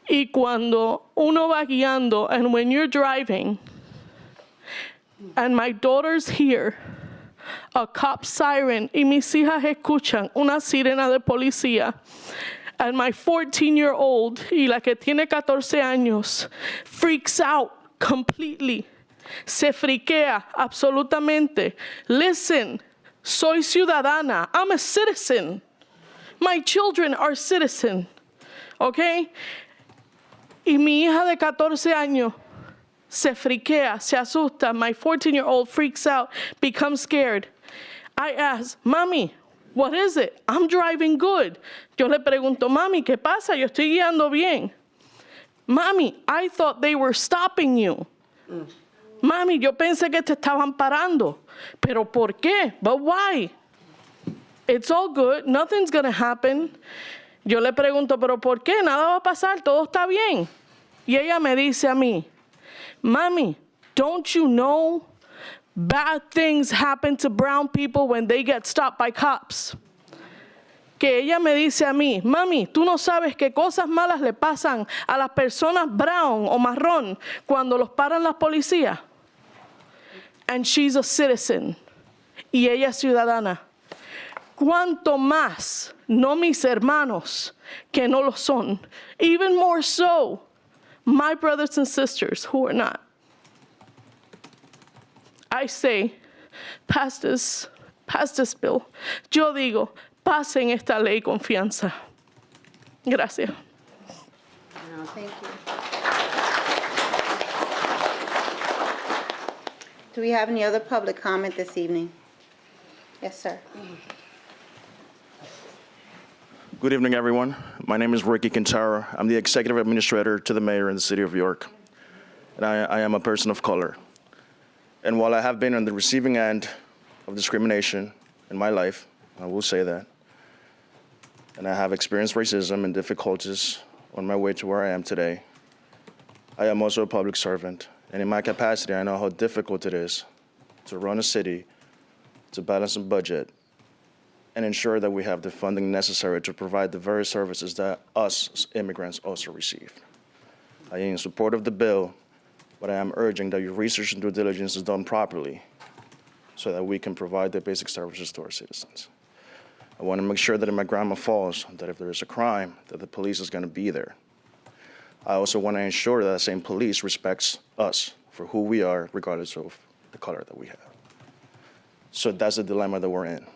Y cuando uno va guiando, and when you're driving, and my daughter's here, a cop siren, y mis hijas escuchan una sirena de policía, and my 14-year-old, y la que tiene 14 años, freaks out completely. Se friquea absolutamente. Listen, soy ciudadana. I'm a citizen. My children are citizen. Okay? Y mi hija de 14 años se friquea, se asusta. My 14-year-old freaks out, becomes scared. I ask, Mami, what is it? I'm driving good. Yo le pregunto, Mami, ¿qué pasa? Yo estoy guiando bien. Mami, I thought they were stopping you. Mami, yo pensé que te estaban parando. ¿Pero por qué? But why? It's all good. Nothing's going to happen. Yo le pregunto, ¿pero por qué? Nada va a pasar. Todo está bien. Y ella me dice a mí, Mami, don't you know bad things happen to brown people when they get stopped by cops? Que ella me dice a mí, Mami, tú no sabes qué cosas malas le pasan a las personas brown o marrón cuando los paran las policías. And she's a citizen. Y ella es ciudadana. Cuanto más, no mis hermanos, que no lo son. Even more so, my brothers and sisters who are not. I say, pass this bill. Yo digo, pasen esta ley confianza. Gracias. No, thank you. Do we have any other public comment this evening? Yes, sir. Good evening, everyone. My name is Ricky Quintara. I'm the executive administrator to the mayor in the city of York, and I am a person of color. And while I have been on the receiving end of discrimination in my life, I will say that, and I have experienced racism and difficulties on my way to where I am today, I am also a public servant. And in my capacity, I know how difficult it is to run a city, to balance a budget, and ensure that we have the funding necessary to provide the very services that us as immigrants also receive. I am in support of the bill, but I am urging that your research and due diligence is done properly so that we can provide the basic services to our citizens. I want to make sure that if my grandma falls, that if there is a crime, that the police is going to be there. I also want to ensure that the same police respects us for who we are, regardless of the color that we have. So that's the dilemma that we're in.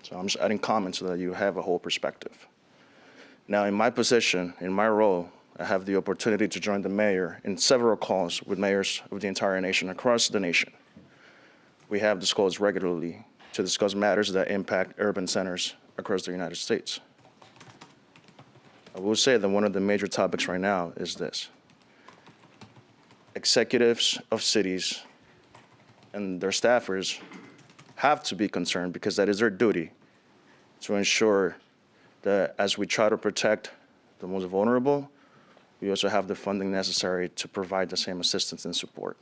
So I'm just adding comments so that you have a whole perspective. Now, in my position, in my role, I have the opportunity to join the mayor in several calls with mayors of the entire nation, across the nation. We have these calls regularly to discuss matters that impact urban centers across the United States. I will say that one of the major topics right now is this. Executives of cities and their staffers have to be concerned, because that is their duty, to ensure that as we try to protect the most vulnerable, we also have the funding necessary to provide the same assistance and support.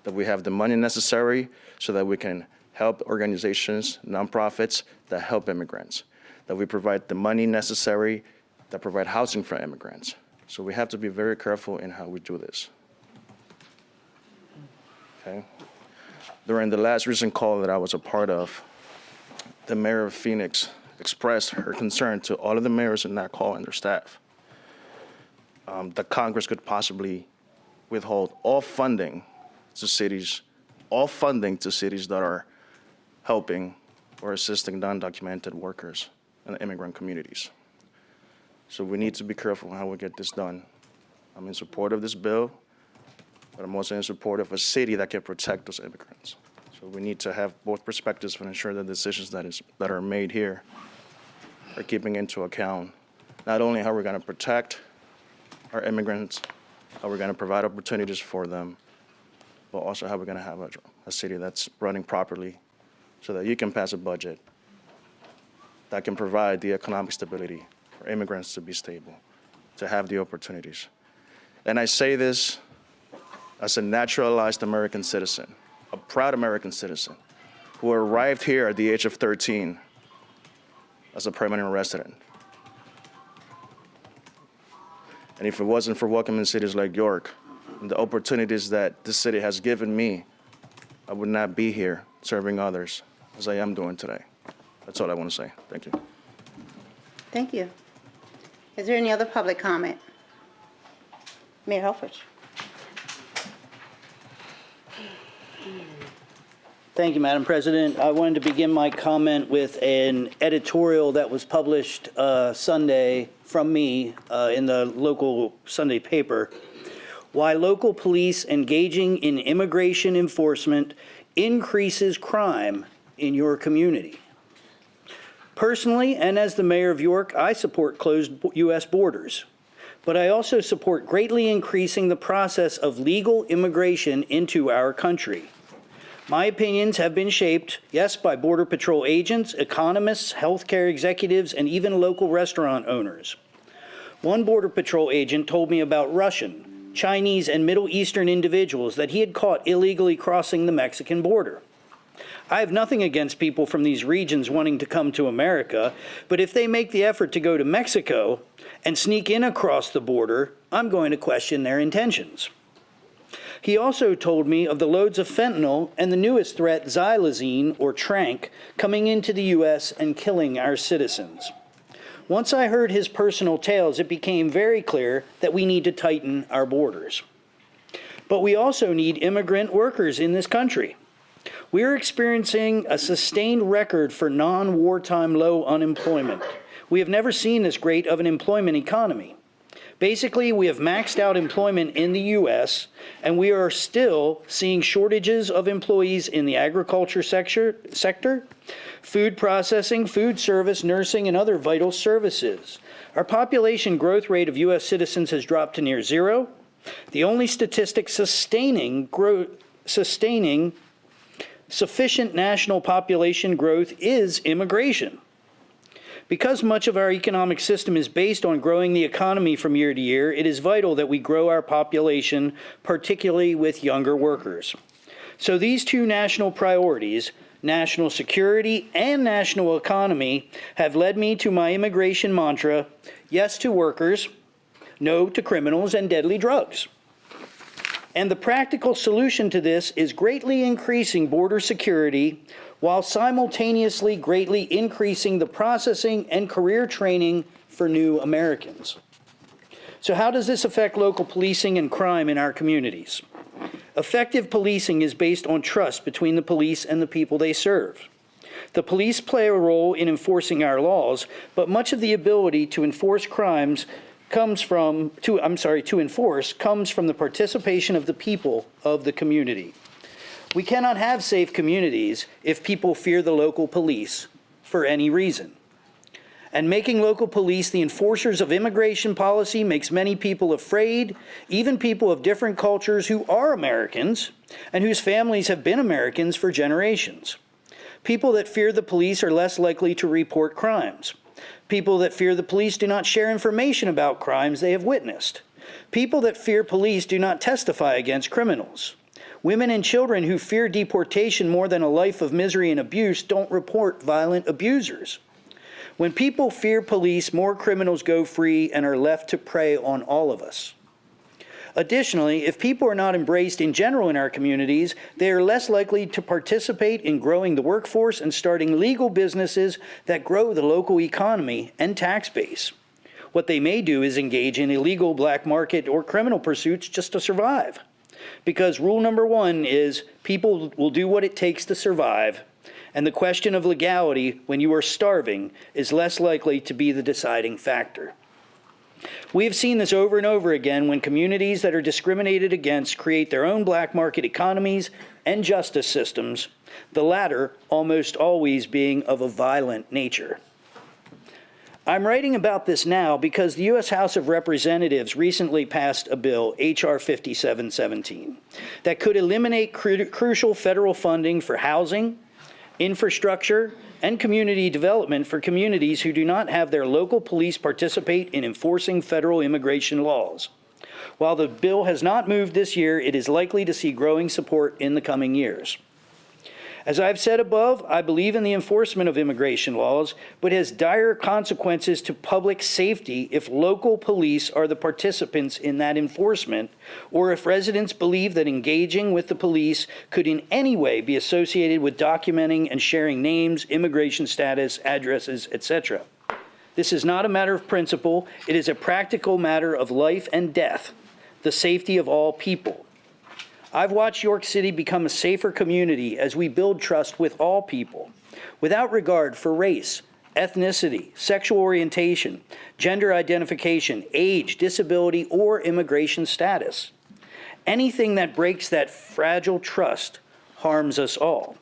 That we have the money necessary so that we can help organizations, nonprofits that help immigrants. That we provide the money necessary that provide housing for immigrants. So we have to be very careful in how we do this. Okay? During the last recent call that I was a part of, the mayor of Phoenix expressed her concern to all of the mayors in that call and their staff. That Congress could possibly withhold all funding to cities that are helping or assisting undocumented workers and immigrant communities. So we need to be careful how we get this done. I'm in support of this bill, but I'm also in support of a city that can protect those immigrants. So we need to have both perspectives and ensure that decisions that are made here are keeping into account not only how we're going to protect our immigrants, how we're going to provide opportunities for them, but also how we're going to have a city that's running properly so that you can pass a budget that can provide the economic stability for immigrants to be stable, to have the opportunities. And I say this as a naturalized American citizen, a proud American citizen who arrived here at the age of 13 as a permanent resident. And if it wasn't for welcoming cities like York and the opportunities that this city has given me, I would not be here serving others as I am doing today. That's all I want to say. Thank you. Thank you. Is there any other public comment? Mayor Helfrich. Thank you, Madam President. I wanted to begin my comment with an editorial that was published Sunday from me in the local Sunday paper. Why local police engaging in immigration enforcement increases crime in your community. Personally, and as the mayor of York, I support closed U.S. borders. But I also support greatly increasing the process of legal immigration into our country. My opinions have been shaped, yes, by Border Patrol agents, economists, healthcare executives, and even local restaurant owners. One Border Patrol agent told me about Russian, Chinese, and Middle Eastern individuals that he had caught illegally crossing the Mexican border. I have nothing against people from these regions wanting to come to America, but if they make the effort to go to Mexico and sneak in across the border, I'm going to question their intentions. He also told me of the loads of fentanyl and the newest threat, xylazine, or tranq, coming into the U.S. and killing our citizens. Once I heard his personal tales, it became very clear that we need to tighten our borders. But we also need immigrant workers in this country. We are experiencing a sustained record for non-wartime low unemployment. We have never seen this great of an employment economy. Basically, we have maxed out employment in the U.S., and we are still seeing shortages of employees in the agriculture sector, food processing, food service, nursing, and other vital services. Our population growth rate of U.S. citizens has dropped to near zero. The only statistic sustaining sustaining sufficient national population growth is immigration. Because much of our economic system is based on growing the economy from year to year, it is vital that we grow our population, particularly with younger workers. So these two national priorities, national security and national economy, have led me to my immigration mantra: yes to workers, no to criminals and deadly drugs. And the practical solution to this is greatly increasing border security while simultaneously greatly increasing the processing and career training for new Americans. So how does this affect local policing and crime in our communities? Effective policing is based on trust between the police and the people they serve. The police play a role in enforcing our laws, but much of the ability to enforce crimes comes from the participation of the people of the community. We cannot have safe communities if people fear the local police for any reason. And making local police the enforcers of immigration policy makes many people afraid, even people of different cultures who are Americans and whose families have been Americans for generations. People that fear the police are less likely to report crimes. People that fear the police do not share information about crimes they have witnessed. People that fear police do not testify against criminals. Women and children who fear deportation more than a life of misery and abuse don't report violent abusers. When people fear police, more criminals go free and are left to prey on all of us. Additionally, if people are not embraced in general in our communities, they are less likely to participate in growing the workforce and starting legal businesses that grow the local economy and tax base. What they may do is engage in illegal black market or criminal pursuits just to survive. Because rule number one is people will do what it takes to survive, and the question of legality when you are starving is less likely to be the deciding factor. We have seen this over and over again when communities that are discriminated against create their own black market economies and justice systems, the latter almost always being of a violent nature. I'm writing about this now because the U.S. House of Representatives recently passed a bill, H.R. 5717, that could eliminate crucial federal funding for housing, infrastructure, and community development for communities who do not have their local police participate in enforcing federal immigration laws. While the bill has not moved this year, it is likely to see growing support in the coming years. As I've said above, I believe in the enforcement of immigration laws, but it has dire consequences to public safety if local police are the participants in that enforcement, or if residents believe that engaging with the police could in any way be associated with documenting and sharing names, immigration status, addresses, etc. This is not a matter of principle. It is a practical matter of life and death, the safety of all people. I've watched York City become a safer community as we build trust with all people, without regard for race, ethnicity, sexual orientation, gender identification, age, disability, or immigration status. Anything that breaks that fragile trust harms us all.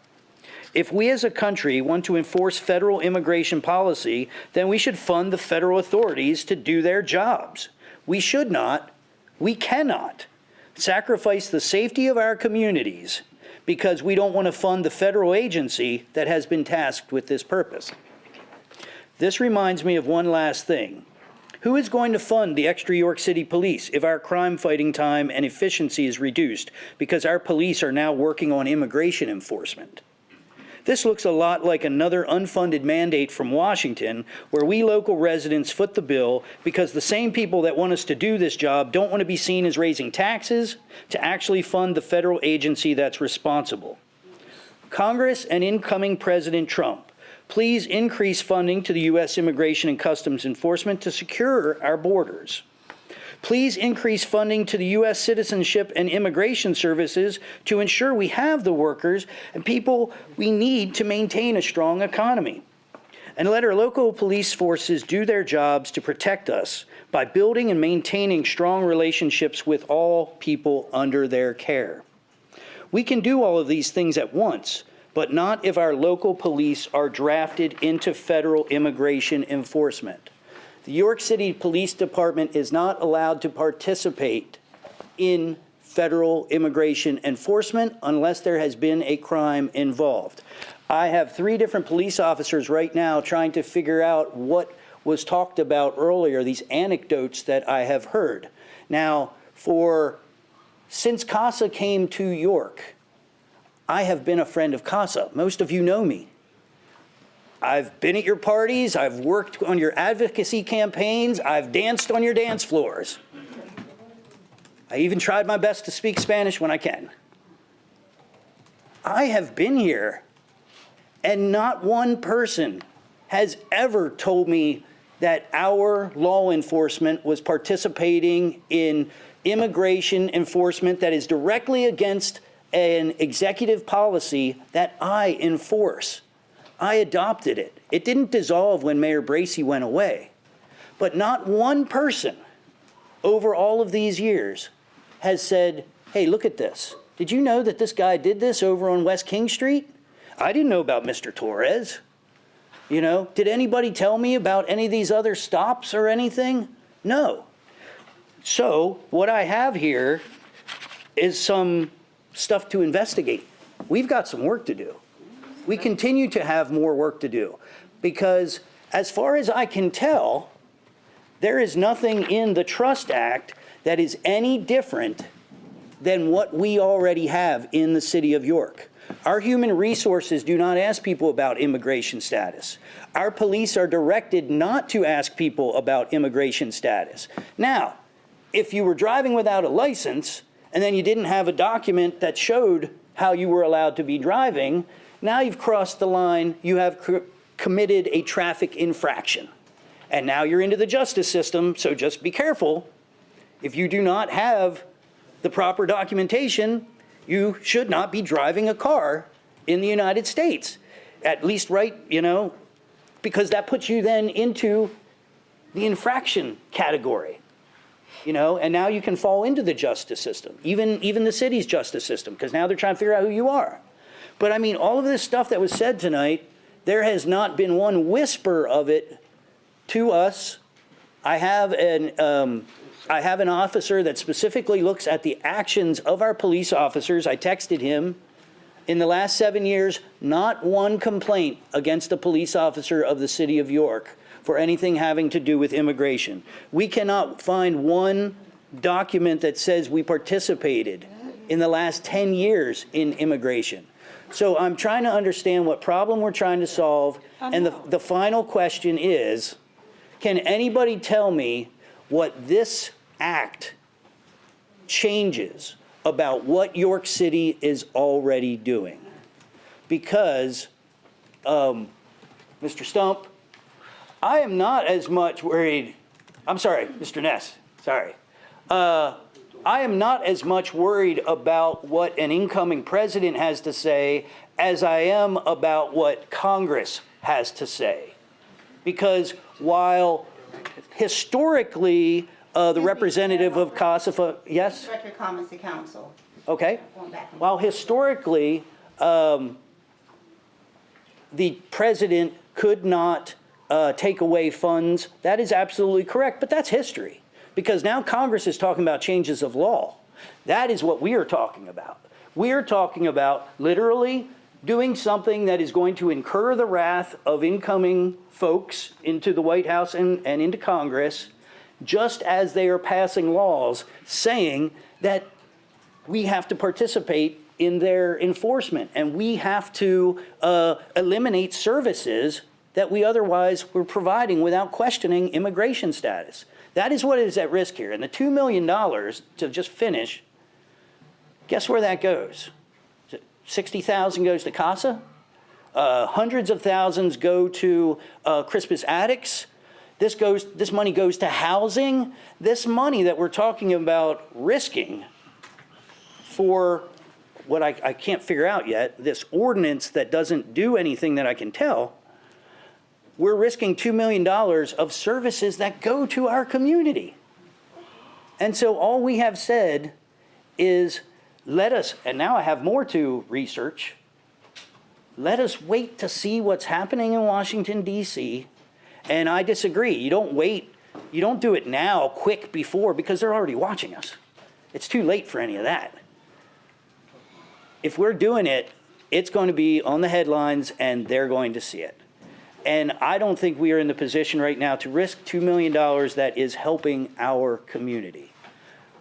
If we as a country want to enforce federal immigration policy, then we should fund the federal authorities to do their jobs. We should not, we cannot sacrifice the safety of our communities because we don't want to fund the federal agency that has been tasked with this purpose. This reminds me of one last thing. Who is going to fund the extra York City police if our crime fighting time and efficiency is reduced because our police are now working on immigration enforcement? This looks a lot like another unfunded mandate from Washington, where we local residents foot the bill because the same people that want us to do this job don't want to be seen as raising taxes to actually fund the federal agency that's responsible. Congress and incoming President Trump, please increase funding to the U.S. Immigration and Customs Enforcement to secure our borders. Please increase funding to the U.S. Citizenship and Immigration Services to ensure we have the workers and people we need to maintain a strong economy. And let our local police forces do their jobs to protect us by building and maintaining strong relationships with all people under their care. We can do all of these things at once, but not if our local police are drafted into federal immigration enforcement. The York City Police Department is not allowed to participate in federal immigration enforcement unless there has been a crime involved. I have 3 different police officers right now trying to figure out what was talked about earlier, these anecdotes that I have heard. Now, since CASA came to York, I have been a friend of CASA. Most of you know me. I've been at your parties, I've worked on your advocacy campaigns, I've danced on your dance floors. I even tried my best to speak Spanish when I can. I have been here, and not one person has ever told me that our law enforcement was participating in immigration enforcement that is directly against an executive policy that I enforce. I adopted it. It didn't dissolve when Mayor Bracey went away. But not one person over all of these years has said, hey, look at this. Did you know that this guy did this over on West King Street? I didn't know about Mr. Torres. You know, did anybody tell me about any of these other stops or anything? No. So what I have here is some stuff to investigate. We've got some work to do. We continue to have more work to do because as far as I can tell, there is nothing in the Trust Act that is any different than what we already have in the city of York. Our human resources do not ask people about immigration status. Our police are directed not to ask people about immigration status. Now, if you were driving without a license and then you didn't have a document that showed how you were allowed to be driving, now you've crossed the line, you have committed a traffic infraction. And now you're into the justice system, so just be careful. If you do not have the proper documentation, you should not be driving a car in the United States. At least because that puts you then into the infraction category. And now you can fall into the justice system, even the city's justice system, because now they're trying to figure out who you are. But I mean, all of this stuff that was said tonight, there has not been one whisper of it to us. I have an officer that specifically looks at the actions of our police officers. I texted him. In the last 7 years, not one complaint against a police officer of the city of York for anything having to do with immigration. We cannot find one document that says we participated in the last 10 years in immigration. So I'm trying to understand what problem we're trying to solve. And the final question is, can anybody tell me what this act changes about what York City is already doing? Because, Mr. Stump, I am not as much worried, I'm sorry, Mr. Ness, sorry. I am not as much worried about what an incoming president has to say as I am about what Congress has to say. Because while historically, the representative of CASA, yes? Direct your comments to council. Okay. While historically, the president could not take away funds, that is absolutely correct, but that's history. Because now Congress is talking about changes of law. That is what we are talking about. We are talking about literally doing something that is going to incur the wrath of incoming folks into the White House and into Congress, just as they are passing laws saying that we have to participate in their enforcement and we have to eliminate services that we otherwise were providing without questioning immigration status. That is what is at risk here. And the $2 million to just finish, guess where that goes? 60,000 goes to CASA. Hundreds of thousands go to Crispus Attucks. This money goes to housing. This money that we're talking about risking for what I can't figure out yet, this ordinance that doesn't do anything that I can tell, we're risking $2 million of services that go to our community. And so all we have said is let us, and now I have more to research, let us wait to see what's happening in Washington, D.C. And I disagree. You don't wait. You don't do it now, quick before, because they're already watching us. It's too late for any of that. If we're doing it, it's going to be on the headlines and they're going to see it. And I don't think we are in the position right now to risk $2 million that is helping our community.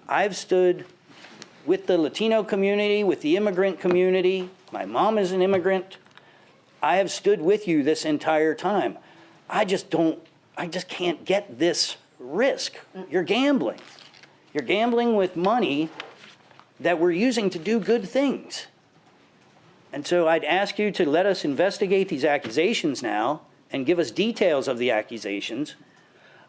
I've stood with the Latino community, with the immigrant community. My mom is an immigrant. I have stood with you this entire time. I just can't get this risk. You're gambling. You're gambling with money that we're using to do good things. And so I'd ask you to let us investigate these accusations now and give us details of the accusations.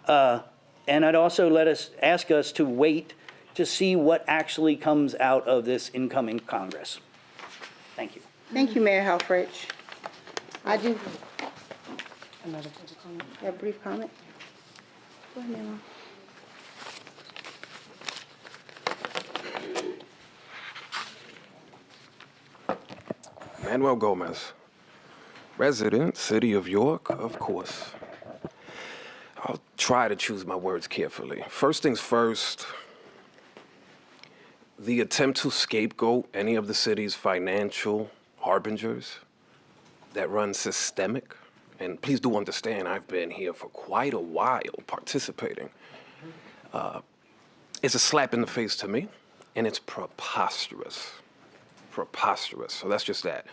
And I'd also ask us to wait to see what actually comes out of this incoming Congress. Thank you. Thank you, Mayor Helfrich. I do. A brief comment? Go ahead, Mayor. Manuel Gomez, resident, City of York, of course. I'll try to choose my words carefully. First things first, the attempt to scapegoat any of the city's financial harbingers that run systemic, and please do understand I've been here for quite a while participating, it's a slap in the face to me, and it's preposterous. Preposterous. So that's just that.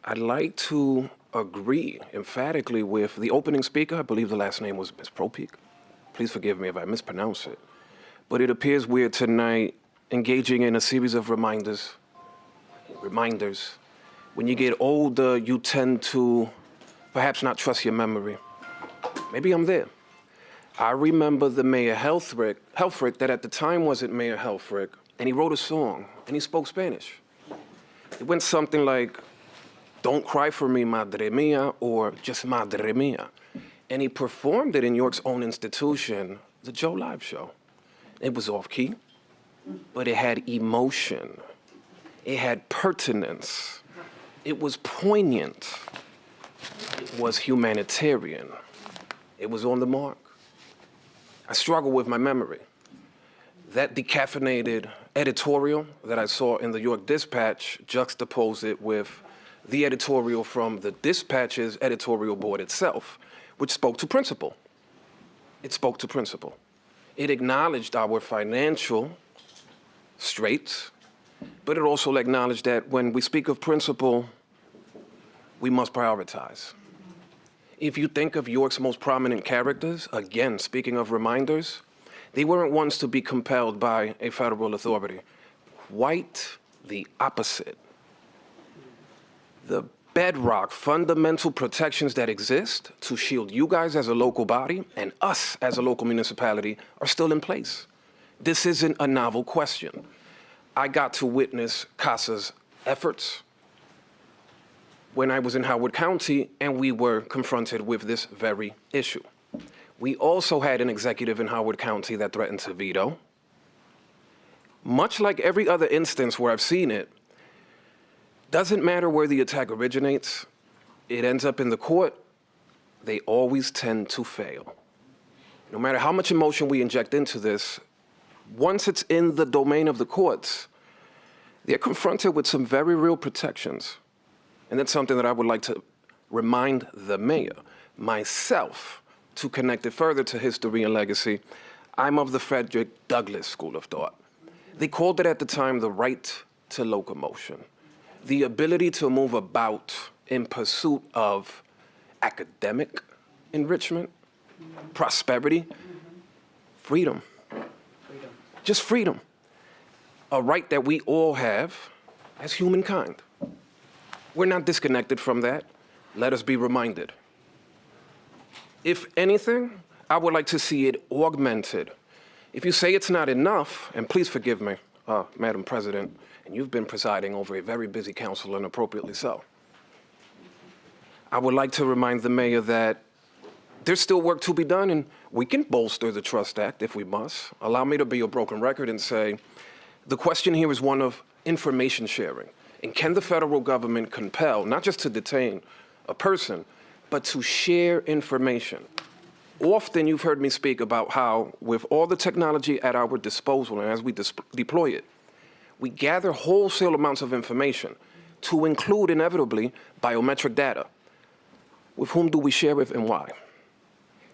I'd like to agree emphatically with the opening speaker. I believe the last name was Ms. Propeak. Please forgive me if I mispronounce it. But it appears we're tonight engaging in a series of reminders. When you get older, you tend to perhaps not trust your memory. Maybe I'm there. I remember the Mayor Helfrich that at the time wasn't Mayor Helfrich, and he wrote a song, and he spoke Spanish. It went something like, "Don't cry for me, madre mia," or just madre mia. And he performed it in York's own institution, the Joe Live Show. It was off key, but it had emotion. It had pertinence. It was poignant. It was humanitarian. It was on the mark. I struggle with my memory. That decaffeinated editorial that I saw in the York Dispatch juxtaposed it with the editorial from the Dispatch's editorial board itself, which spoke to principle. It spoke to principle. It acknowledged our financial straits, but it also acknowledged that when we speak of principle, we must prioritize. If you think of York's most prominent characters, again, speaking of reminders, they weren't ones to be compelled by a federal authority. Quite the opposite. The bedrock fundamental protections that exist to shield you guys as a local body and us as a local municipality are still in place. This isn't a novel question. I got to witness CASA's efforts when I was in Howard County and we were confronted with this very issue. We also had an executive in Howard County that threatened to veto. Much like every other instance where I've seen it, doesn't matter where the attack originates, it ends up in the court, they always tend to fail. No matter how much emotion we inject into this, once it's in the domain of the courts, they're confronted with some very real protections. And that's something that I would like to remind the mayor, myself, to connect it further to history and legacy. I'm of the Frederick Douglass school of thought. They called it at the time the right to locomotion, the ability to move about in pursuit of academic enrichment, prosperity, freedom. Just freedom. A right that we all have as humankind. We're not disconnected from that. Let us be reminded. If anything, I would like to see it augmented. If you say it's not enough, and please forgive me, Madam President, and you've been presiding over a very busy council, and appropriately so. I would like to remind the mayor that there's still work to be done, and we can bolster the Trust Act if we must. Allow me to be a broken record and say, the question here is one of information sharing. And can the federal government compel, not just to detain a person, but to share information? Often you've heard me speak about how, with all the technology at our disposal and as we deploy it, we gather wholesale amounts of information to include, inevitably, biometric data. With whom do we share with and why?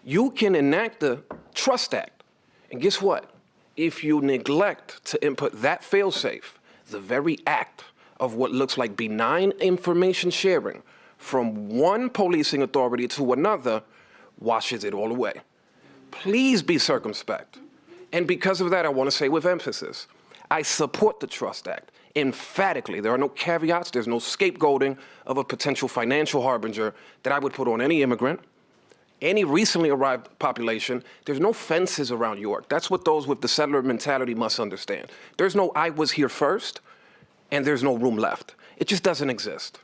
You can enact the Trust Act, and guess what? If you neglect to input that fail-safe, the very act of what looks like benign information sharing from one policing authority to another washes it all away. Please be circumspect. And because of that, I want to say with emphasis, I support the Trust Act. Emphatically, there are no caveats, there's no scapegoating of a potential financial harbinger that I would put on any immigrant, any recently arrived population. There's no fences around York. That's what those with the settler mentality must understand. There's no I was here first, and there's no room left. It just doesn't exist.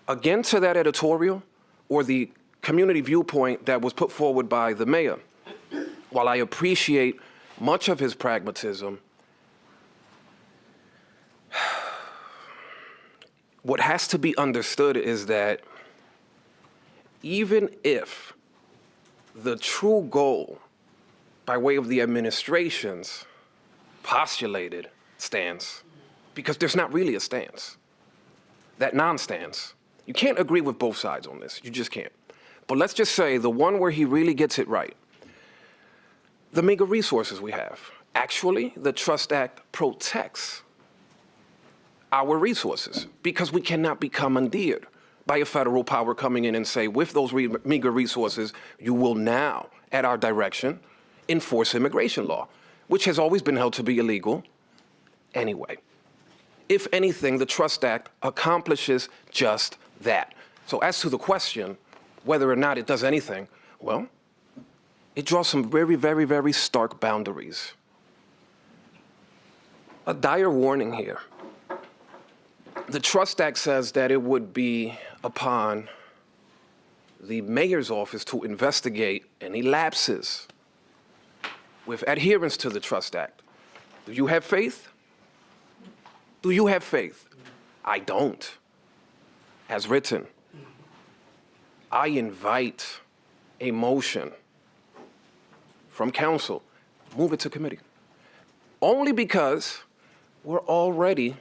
Again, to that editorial, or the community viewpoint that was put forward by the mayor, while I appreciate much of his pragmatism, what has to be understood is that even if the true goal, by way of the administration's postulated stance, because there's not really a stance, that non-stance, you can't agree with both sides on this, you just can't. But let's just say the one where he really gets it right, the meager resources we have. Actually, the Trust Act protects our resources because we cannot be commandeered by a federal power coming in and say, with those meager resources, you will now, at our direction, enforce immigration law, which has always been held to be illegal anyway. If anything, the Trust Act accomplishes just that. So as to the question, whether or not it does anything, well, it draws some very, very, very stark boundaries. A dire warning here. The Trust Act says that it would be upon the mayor's office to investigate any lapses with adherence to the Trust Act. Do you have faith? Do you have faith? I don't. As written, I invite a motion from council, move it to committee. Only because we're already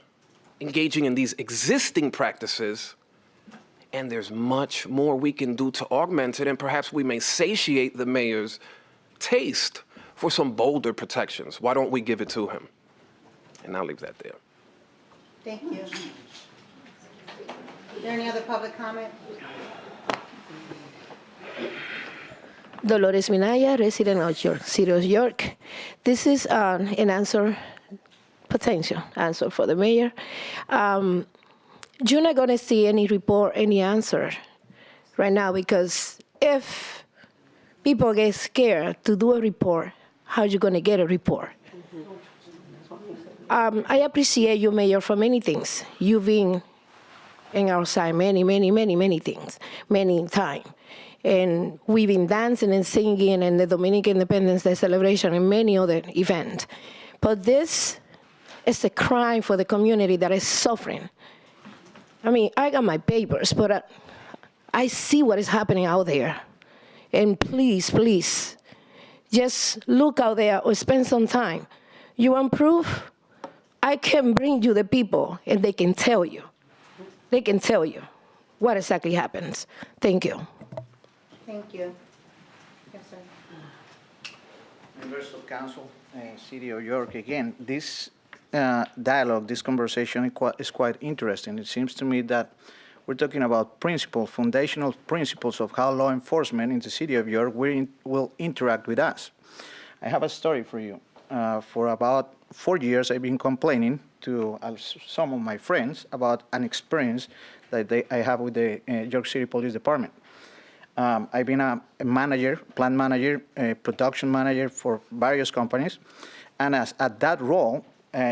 engaging in these existing practices, and there's much more we can do to augment it, and perhaps we may satiate the mayor's taste for some bolder protections. Why don't we give it to him? And I'll leave that there. Thank you. Is there any other public comment? Dolores Minaya, resident of York, City of York. This is an answer, potential answer for the mayor. You're not going to see any report, any answer right now, because if people get scared to do a report, how are you going to get a report? I appreciate you, Mayor, for many things. You've been in our side many things, many times. And we've been dancing and singing in the Dominican Independence Day celebration and many other events. But this is a crime for the community that is suffering. I mean, I got my papers, but I see what is happening out there. And please, please, just look out there or spend some time. You want proof? I can bring you the people, and they can tell you. They can tell you what exactly happens. Thank you. Thank you. Yes, sir. Members of Council, City of York, again, this dialogue, this conversation is quite interesting. It seems to me that we're talking about principles, foundational principles of how law enforcement in the City of York will interact with us. I have a story for you. For about 4 years, I've been complaining to some of my friends about an experience that I have with the York City Police Department. I've been a manager, plant manager, production manager for various companies, and at that role,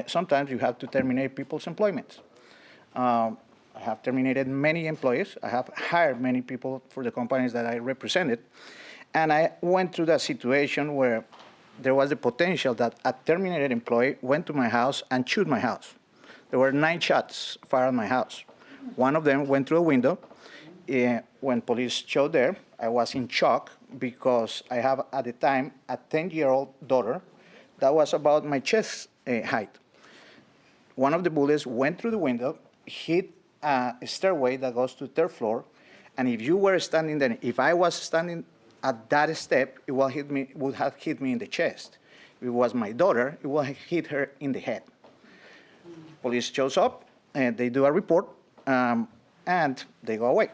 sometimes you have to terminate people's employments. I have terminated many employees. I have hired many people for the companies that I represented, and I went through that situation where there was the potential that a terminated employee went to my house and shoot my house. There were 9 shots fired at my house. One of them went through a window, When police showed there, I was in shock because I have at the time a 10-year-old daughter that was about my chest height. One of the bullets went through the window, hit a stairway that goes to the third floor, and if you were standing there, if I was standing at that step, it would have hit me in the chest. If it was my daughter, it would have hit her in the head. Police shows up, and they do a report, and they go away.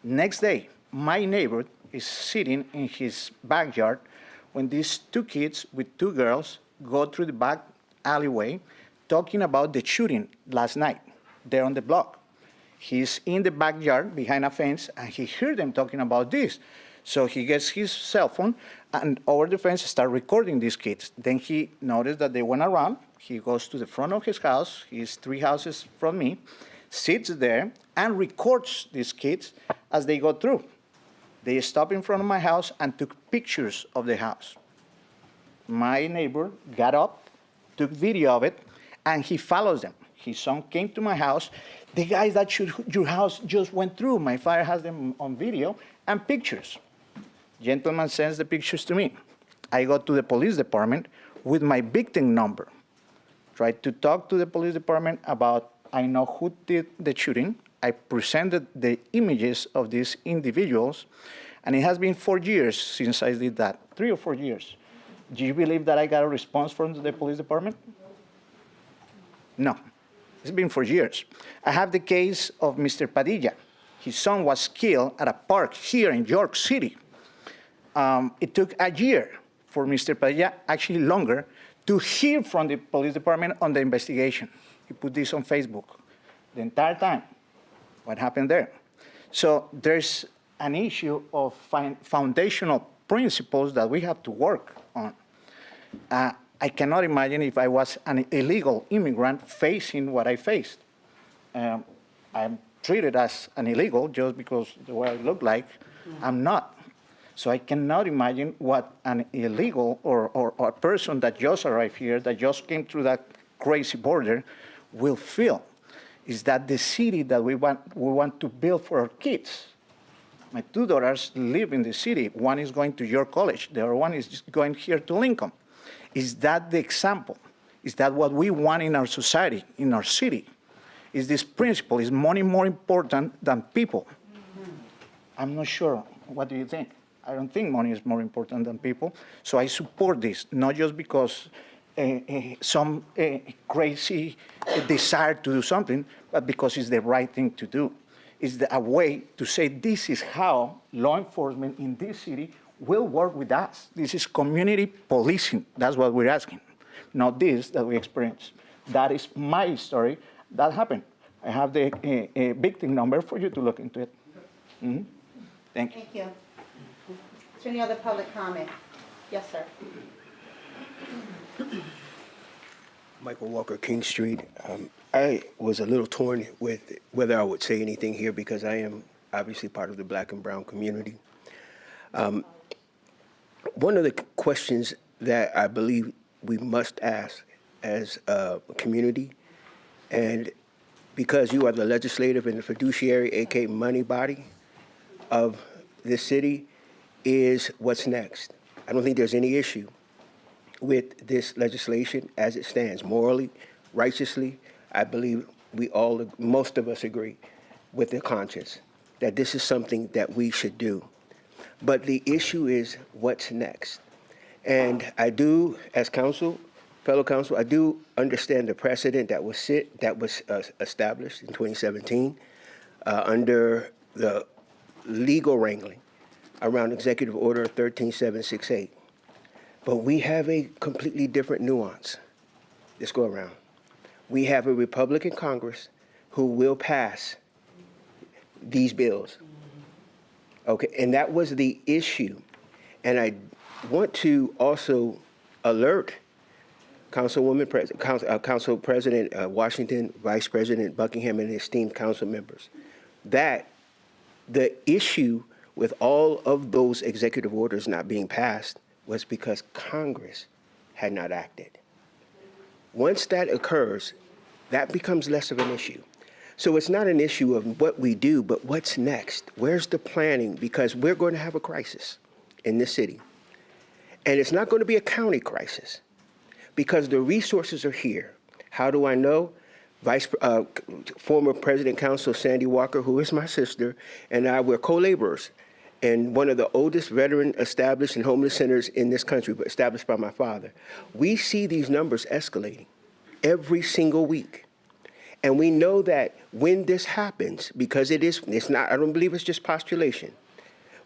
Next day, my neighbor is sitting in his backyard when these two kids with two girls go through the back alleyway talking about the shooting last night there on the block. He's in the backyard behind a fence, and he heard them talking about this. So he gets his cell phone and over the fence start recording these kids. Then he noticed that they went around. He goes to the front of his house. He's 3 houses from me, sits there and records these kids as they go through. They stop in front of my house and took pictures of the house. My neighbor got up, took video of it, and he follows them. His son came to my house. The guys that shoot your house just went through. My father has them on video and pictures. Gentleman sends the pictures to me. I go to the police department with my victim number. Tried to talk to the police department about, I know who did the shooting. I presented the images of these individuals, and it has been 4 years since I did that, 3 or 4 years. Do you believe that I got a response from the police department? No. It's been 4 years. I have the case of Mr. Padilla. His son was killed at a park here in York City. It took a year for Mr. Padilla, actually longer, to hear from the police department on the investigation. He put this on Facebook the entire time. What happened there? So there's an issue of foundational principles that we have to work on. I cannot imagine if I was an illegal immigrant facing what I faced. I'm treated as an illegal just because the way I look like. I'm not. So I cannot imagine what an illegal or a person that just arrived here, that just came through that crazy border, will feel. Is that the city that we want to build for our kids? My 2 daughters live in the city. One is going to York College. The other one is just going here to Lincoln. Is that the example? Is that what we want in our society, in our city? Is this principle, is money more important than people? I'm not sure. What do you think? I don't think money is more important than people. So I support this, not just because some crazy desire to do something, but because it's the right thing to do. It's a way to say this is how law enforcement in this city will work with us. This is community policing. That's what we're asking, not this that we experience. That is my story. That happened. I have the victim number for you to look into it. Mm-hmm. Thank you. Thank you. Is there any other public comment? Yes, sir. Michael Walker, King Street. I was a little torn with whether I would say anything here because I am obviously part of the Black and brown community. One of the questions that I believe we must ask as a community, and because you are the legislative and the fiduciary, aka money body of this city, is what's next. I don't think there's any issue with this legislation as it stands. Morally, righteously, I believe most of us agree with the conscience that this is something that we should do. But the issue is what's next. And I do, as fellow counsel, I do understand the precedent that was established in 2017 under the legal wrangling around Executive Order 13768. But we have a completely different nuance this go around. We have a Republican Congress who will pass these bills. Okay, and that was the issue. And I want to also alert Council President Washington, Vice President Buckingham, and esteemed council members that the issue with all of those executive orders not being passed was because Congress had not acted. Once that occurs, that becomes less of an issue. So it's not an issue of what we do, but what's next? Where's the planning? Because we're going to have a crisis in this city. And it's not going to be a county crisis because the resources are here. How do I know? Former President Council Sandy Walker, who is my sister, and I were co-laborers in one of the oldest veteran established and homeless centers in this country, but established by my father. We see these numbers escalating every single week. And we know that when this happens, because it's not, I don't believe it's just postulation.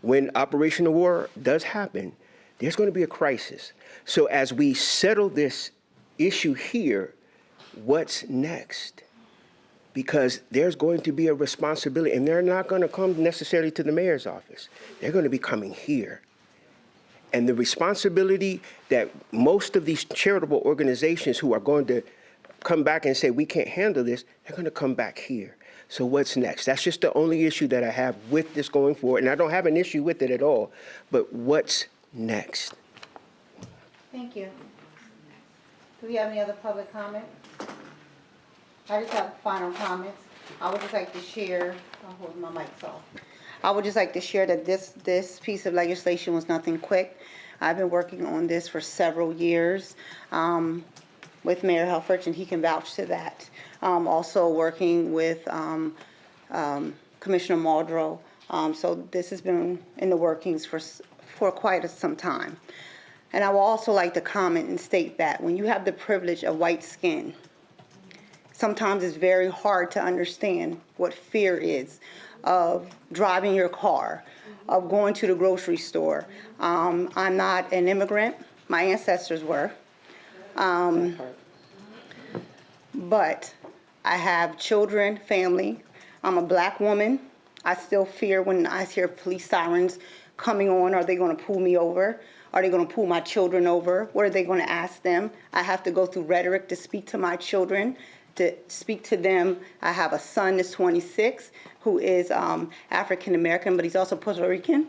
When operational war does happen, there's going to be a crisis. So as we settle this issue here, what's next? Because there's going to be a responsibility, and they're not going to come necessarily to the mayor's office. They're going to be coming here. And the responsibility that most of these charitable organizations who are going to come back and say, we can't handle this, they're going to come back here. So what's next? That's just the only issue that I have with this going forward. And I don't have an issue with it at all. But what's next? Thank you. Do we have any other public comment? I just have final comments. I would just like to share, I'm holding my mics off. I would just like to share that this piece of legislation was nothing quick. I've been working on this for several years with Mayor Helfrich, and he can vouch to that. Also working with Commissioner Muldrow. So this has been in the workings for quite some time. And I would also like to comment and state that when you have the privilege of white skin, sometimes it's very hard to understand what fear is of driving your car, of going to the grocery store. I'm not an immigrant. My ancestors were. But I have children, family. I'm a black woman. I still fear when I hear police sirens coming on. Are they going to pull me over? Are they going to pull my children over? What are they going to ask them? I have to go through rhetoric to speak to my children, to speak to them. I have a son that's 26 who is African American, but he's also Puerto Rican.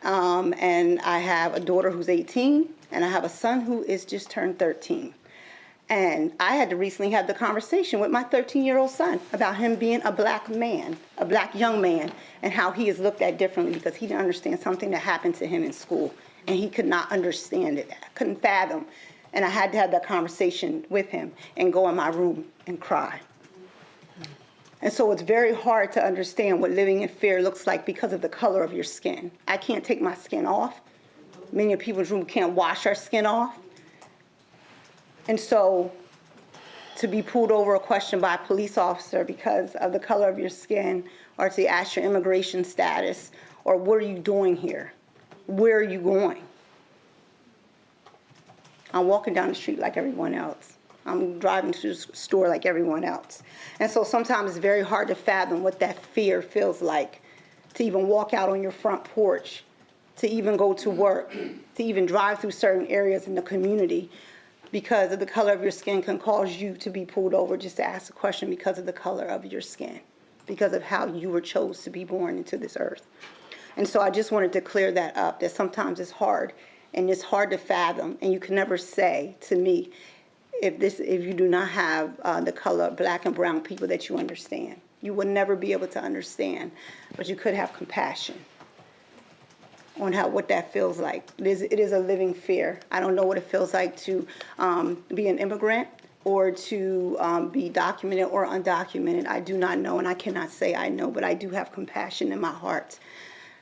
And I have a daughter who's 18, and I have a son who is just turned 13. And I had to recently have the conversation with my 13-year-old son about him being a black man, a black young man, and how he is looked at differently because he didn't understand something that happened to him in school. And he could not understand it, couldn't fathom. And I had to have that conversation with him and go in my room and cry. And so it's very hard to understand what living in fear looks like because of the color of your skin. I can't take my skin off. Many of people's room can't wash our skin off. And so to be pulled over or questioned by a police officer because of the color of your skin, or to ask your immigration status, or what are you doing here? Where are you going? I'm walking down the street like everyone else. I'm driving to the store like everyone else. And so sometimes it's very hard to fathom what that fear feels like, to even walk out on your front porch, to even go to work, to even drive through certain areas in the community, because of the color of your skin can cause you to be pulled over just to ask a question because of the color of your skin, because of how you were chose to be born into this earth. And so I just wanted to clear that up, that sometimes it's hard, and it's hard to fathom, and you can never say to me, if you do not have the color of black and brown people that you understand. You will never be able to understand, but you could have compassion on what that feels like. It is a living fear. I don't know what it feels like to be an immigrant or to be documented or undocumented. I do not know, and I cannot say I know, but I do have compassion in my heart.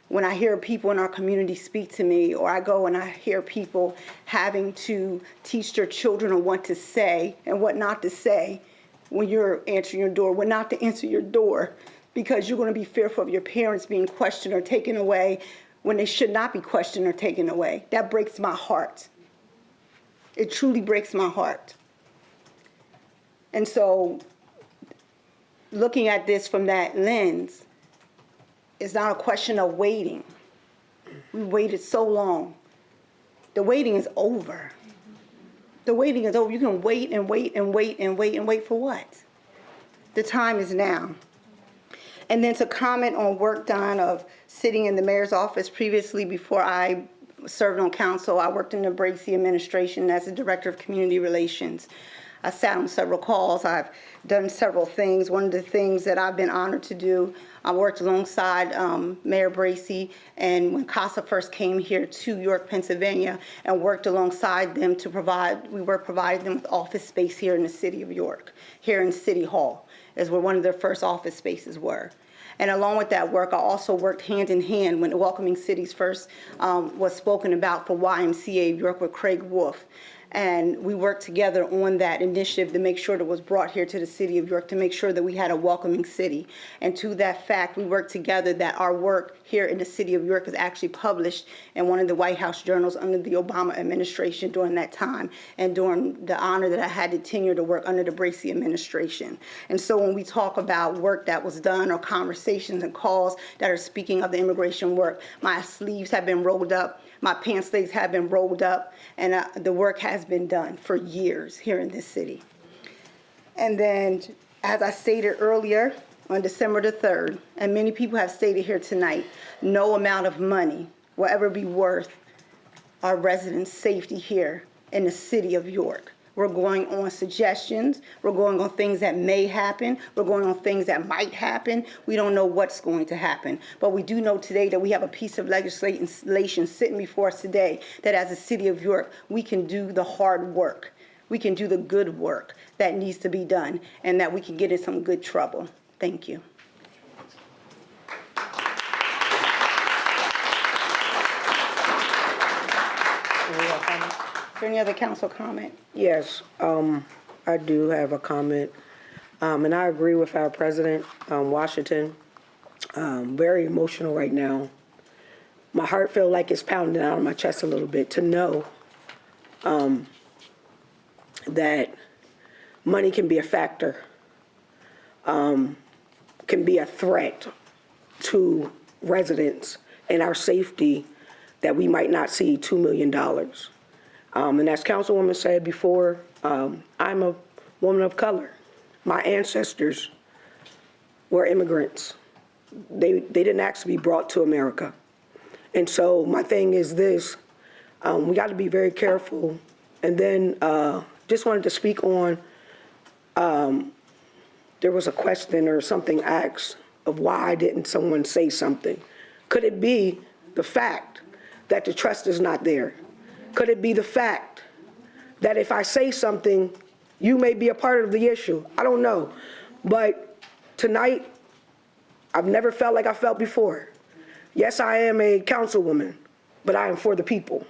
When I hear people in our community speak to me, or I go and I hear people having to teach their children on what to say and what not to say when you're answering your door, what not to answer your door, because you're going to be fearful of your parents being questioned or taken away when they should not be questioned or taken away. That breaks my heart. It truly breaks my heart. And so looking at this from that lens, it's not a question of waiting. We waited so long. The waiting is over. The waiting is over. You can wait and wait and wait and wait and wait for what? The time is now. And then to comment on work done of sitting in the mayor's office previously, before I served on council, I worked in the Bracey administration as the director of community relations. I sat on several calls. I've done several things. One of the things that I've been honored to do, I worked alongside Mayor Bracy, and when CASA first came here to York, Pennsylvania, and worked alongside them to we were providing them with office space here in the city of York, here in City Hall, is where one of their first office spaces were. And along with that work, I also worked hand in hand when Welcoming Cities first was spoken about for YMCA of York with Craig Wolf. And we worked together on that initiative to make sure that it was brought here to the city of York, to make sure that we had a welcoming city. And to that fact, we worked together that our work here in the city of York was actually published in one of the White House journals under the Obama administration during that time, and during the honor that I had the tenure to work under the Bracy administration. And so when we talk about work that was done or conversations and calls that are speaking of the immigration work, my sleeves have been rolled up, my pant sleeves have been rolled up, and the work has been done for years here in this city. And then, as I stated earlier, on December the 3rd, and many people have stated here tonight, no amount of money will ever be worth our residents' safety here in the city of York. We're going on suggestions. We're going on things that may happen. We're going on things that might happen. We don't know what's going to happen. But we do know today that we have a piece of legislation sitting before us today that as a city of York, we can do the hard work. We can do the good work that needs to be done, and that we can get in some good trouble. Thank you. Is there any other council comment? Yes, I do have a comment, and I agree with our president, Washington. Very emotional right now. My heart feels like it's pounding out of my chest a little bit to know that money can be a factor, can be a threat to residents and our safety, that we might not see $2 million. And as Councilwoman said before, I'm a woman of color. My ancestors were immigrants. They didn't ask to be brought to America. And so my thing is this, we got to be very careful. And then just wanted to speak on, there was a question or something asked of why didn't someone say something? Could it be the fact that the trust is not there? Could it be the fact that if I say something, you may be a part of the issue? I don't know. But tonight, I've never felt like I felt before. Yes, I am a councilwoman, but I am for the people.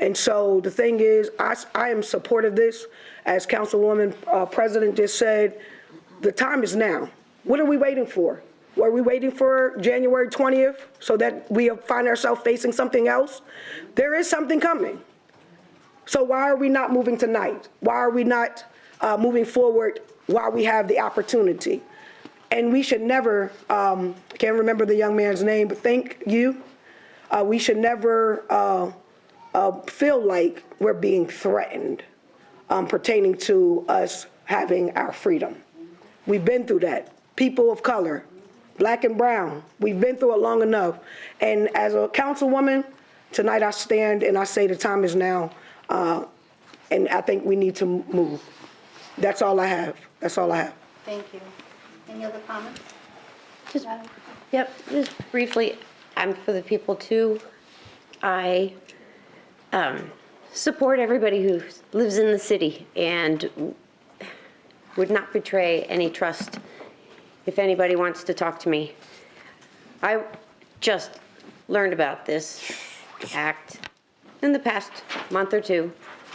And so the thing is, I am supportive of this. As Councilwoman President just said, the time is now. What are we waiting for? Were we waiting for January 20th so that we find ourselves facing something else? There is something coming. So why are we not moving tonight? Why are we not moving forward while we have the opportunity? And we should never, can't remember the young man's name, but thank you. We should never feel like we're being threatened pertaining to us having our freedom. We've been through that. People of color, Black and brown, we've been through it long enough. And as a councilwoman, tonight I stand and I say the time is now, and I think we need to move. That's all I have. That's all I have. Thank you. Any other comments? Just briefly, I'm for the people too. I support everybody who lives in the city and would not betray any trust if anybody wants to talk to me. I just learned about this act in the past month or two.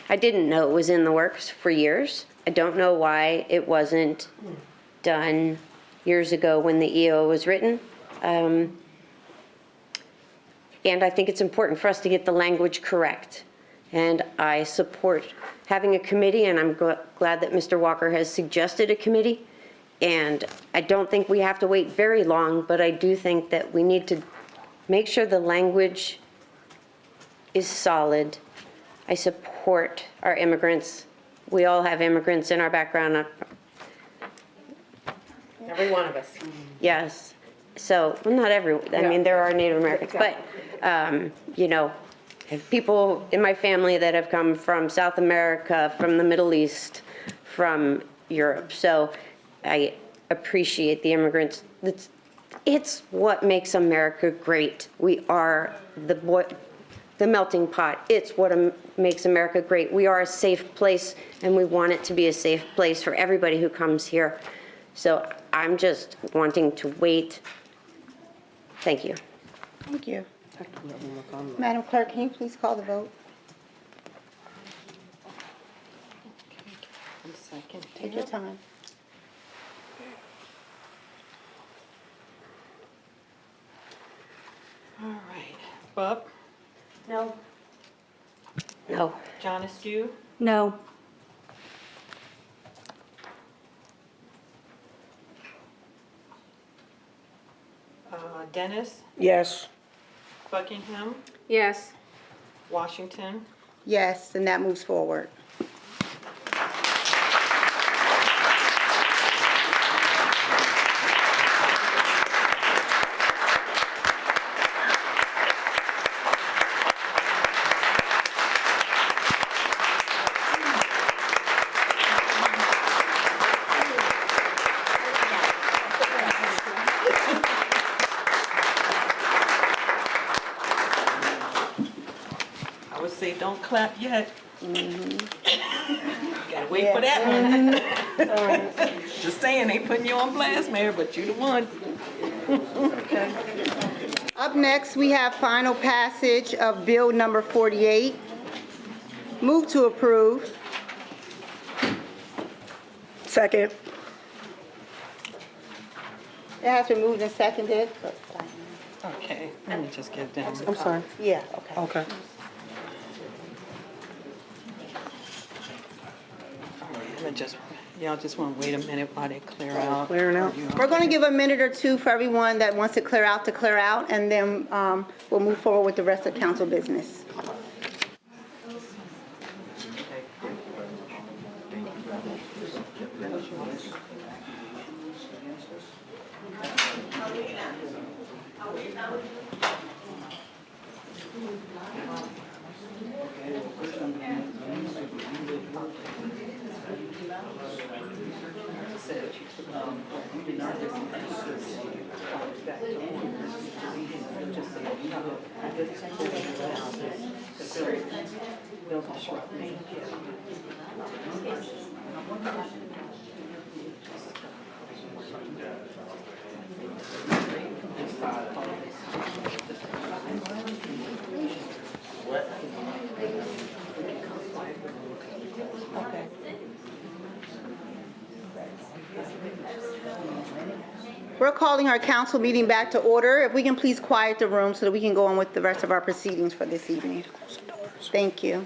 I didn't know it was in the works for years. I don't know why it wasn't done years ago when the EO was written. And I think it's important for us to get the language correct. And I support having a committee, and I'm glad that Mr. Walker has suggested a committee. And I don't think we have to wait very long, but I do think that we need to make sure the language is solid. I support our immigrants. We all have immigrants in our background. Every one of us. Yes. So, well, not everyone. I mean, there are Native Americans, but, you know, I have people in my family that have come from South America, from the Middle East, from Europe. So I appreciate the immigrants. It's what makes America great. We are the melting pot. It's what makes America great. We are a safe place, and we want it to be a safe place for everybody who comes here. So I'm just wanting to wait. Thank you. Thank you. Madam Clerk, can you please call the vote? Take your time. All right. Bub? No. No. John Askew? No. Dennis? Yes. Buckingham? Yes. Washington? Yes, and that moves forward. I would say don't clap yet. Gotta wait for that one. Just saying, they putting you on blast, Mayor, but you the one. Up next, we have final passage of Bill number 48. Move to approve. Second. It has been moved and seconded. Okay, let me just get down. I'm sorry. Yeah, okay. Okay. Y'all just want to wait a minute while they clear out. Clearing out. We're going to give a minute or two for everyone that wants to clear out, and then we'll move forward with the rest of council business. Okay. We're calling our council meeting back to order. If we can please quiet the room so that we can go on with the rest of our proceedings for this evening. Thank you.